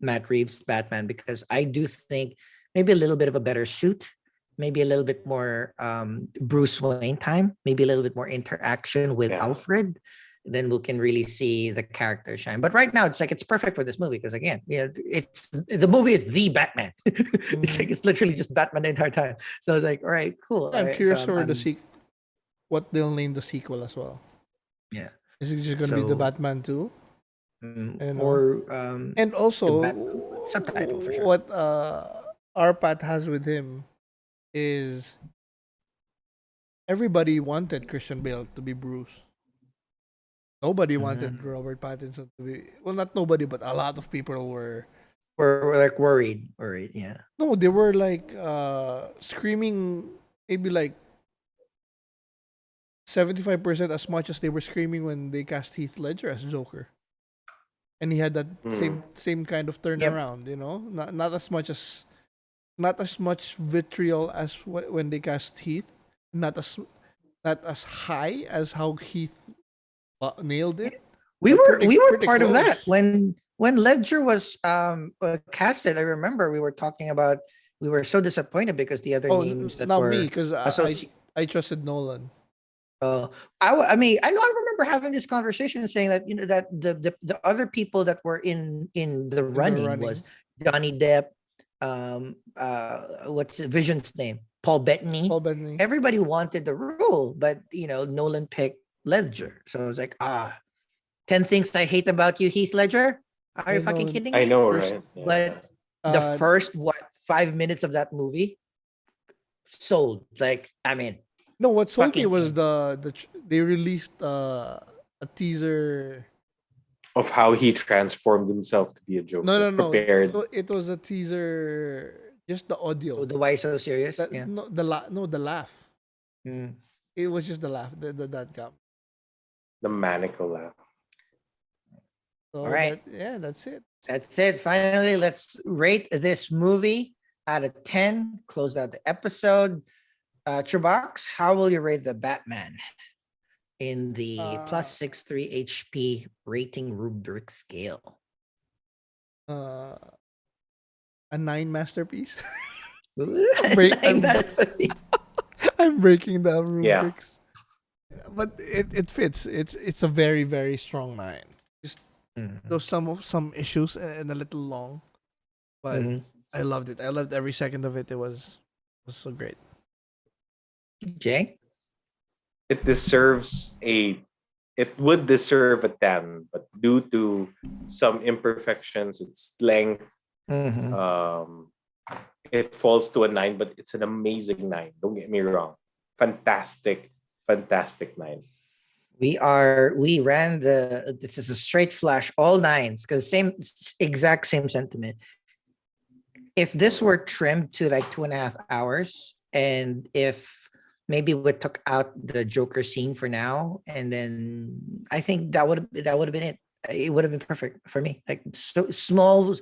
A: Matt Reeves Batman because I do think maybe a little bit of a better suit, maybe a little bit more Bruce Wayne time, maybe a little bit more interaction with Alfred. Then we can really see the character shine. But right now, it's perfect for this movie because again, it's the movie is the Batman. It's literally just Batman the entire time. So it's like, all right, cool.
B: I'm
A: right,
B: curious
A: so
B: for what they'll name the sequel as well.
A: Yeah,
B: is it just gonna be the Batman 2?
A: Or
B: and also
A: subtitle for sure.
B: What Arpat has with him is everybody wanted Christian Bale to be Bruce. Nobody wanted Robert Pattinson to be not nobody, but a lot of people were
A: like worried, yeah.
B: No, they were like screaming maybe like 75% as much as they were screaming when they cast Heath Ledger as Joker. And he had that same kind of turnaround, not as much vitriol as when they cast Heath, not as high as how Heath nailed it.
A: We were part of that when Ledger was casted. I remember we were talking about we were so disappointed because the other names that were
B: me because I trusted Nolan.
A: I mean I remember having this conversation saying that that the other people that were in the running was Johnny Depp, what's Vision's name, Paul Bettany. Everybody wanted the role, but Nolan picked Ledger. So I was like, 10 things I hate about you, Heath Ledger. Are you fucking kidding me?
C: I know, right?
A: But the first 5 minutes of that movie sold. Like, I mean,
B: no, what sold me was they released a teaser
C: of how he transformed himself to be a Joker.
B: No. It was a teaser, just the audio.
A: Oh, the why so serious?
B: No, the laugh. It was just the laugh, that gum.
C: The maniacal laugh.
A: So all right.
B: That's it.
A: That's it. Finally, let's rate this movie out of 10. Close out the episode. Chubax, how will you rate the Batman in the +63 HP rating rubric scale?
B: A 9 masterpiece.
A: Masterpiece.
B: I'm breaking the rubrics. But it fits. It's a very, very strong 9. Just those some issues and a little long. But I loved it. I loved every second of it. It was so great.
A: Jay?
C: It deserves a it would deserve a 10, but due to some imperfections, its length,
A: Mhm.
C: it falls to a 9, but it's an amazing 9. Don't get me wrong. Fantastic, fantastic 9.
A: We ran this is a straight flash, all nines, because exact same sentiment. If this were trimmed to like 2.5 hours, and if maybe we took out the Joker scene for now, and then I think that would have been it. It would have been perfect for me. Like so small,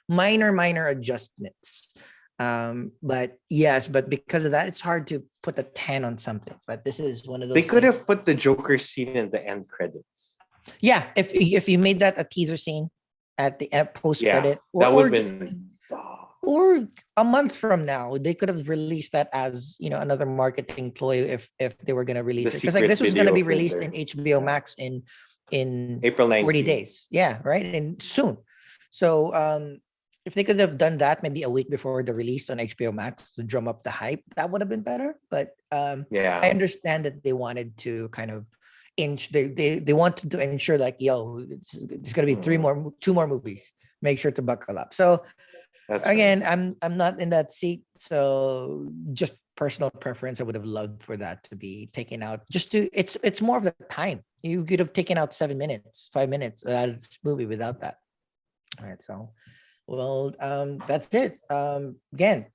A: minor adjustments. But yes, but because of that, it's hard to put a 10 on something. But this is one of those
C: They could
A: things.
C: have put the Joker scene in the end credits.
A: Yeah, if you made that a teaser scene at the post
C: Yeah,
A: credit,
C: that would
A: or
C: have
A: just
C: been.
A: or a month from now, they could have released that as another marketing ploy if they were gonna release
C: The
A: it, because like
C: secret
A: this was gonna be
C: video
A: released
C: trailer.
A: in HBO
C: Yeah.
A: Max in
C: April
A: 40
C: 19th.
A: days. Yeah, right, and soon. So if they could have done that maybe a week before the release on HBO Max to drum up the hype, that would have been better. But I
C: Yeah.
A: understand that they wanted to kind of they wanted to ensure like, yo, it's gonna be two more movies. Make sure to buckle up. So
C: That's
A: again,
C: right.
A: I'm not in that seat, so just personal preference. I would have loved for that to be taken out. Just to it's more of the time. You could have taken out 7 minutes, 5 minutes out of this movie without that. All right, so well, that's it. Again,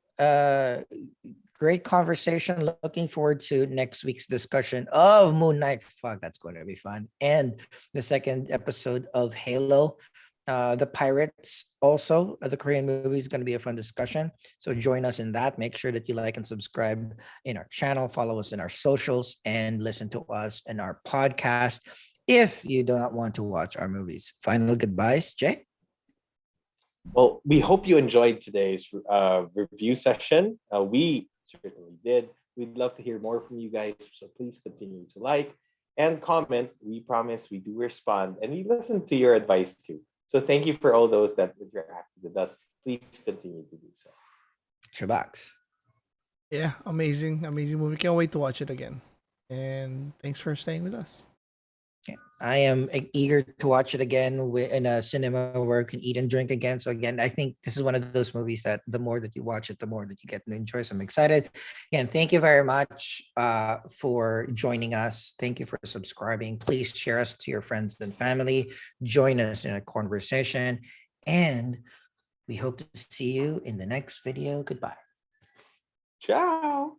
A: great conversation. Looking forward to next week's discussion of Moon Knight. Fuck, that's going to be fun. And the second episode of Halo. The Pirates also, the Korean movie is going to be a fun discussion. So join us in that. Make sure that you like and subscribe in our channel, follow us in our socials, and listen to us in our podcast if you do not want to watch our movies. Final goodbyes, Jay.
C: Well, we hope you enjoyed today's review session. We certainly did. We'd love to hear more from you guys. So please continue to like and comment. We promise we do respond and we listen to your advice too. So thank you for all those that interacted with us. Please continue to do so.
A: Chubax.
B: Yeah, amazing movie. Can't wait to watch it again. And thanks for staying with us.
A: I am eager to watch it again in a cinema where I can eat and drink again. So again, I think this is one of those movies that the more that you watch it, the more that you get to enjoy. So I'm excited. And thank you very much for joining us. Thank you for subscribing. Please share us to your friends and family. Join us in a conversation. And we hope to see you in the next video. Goodbye.
C: Ciao.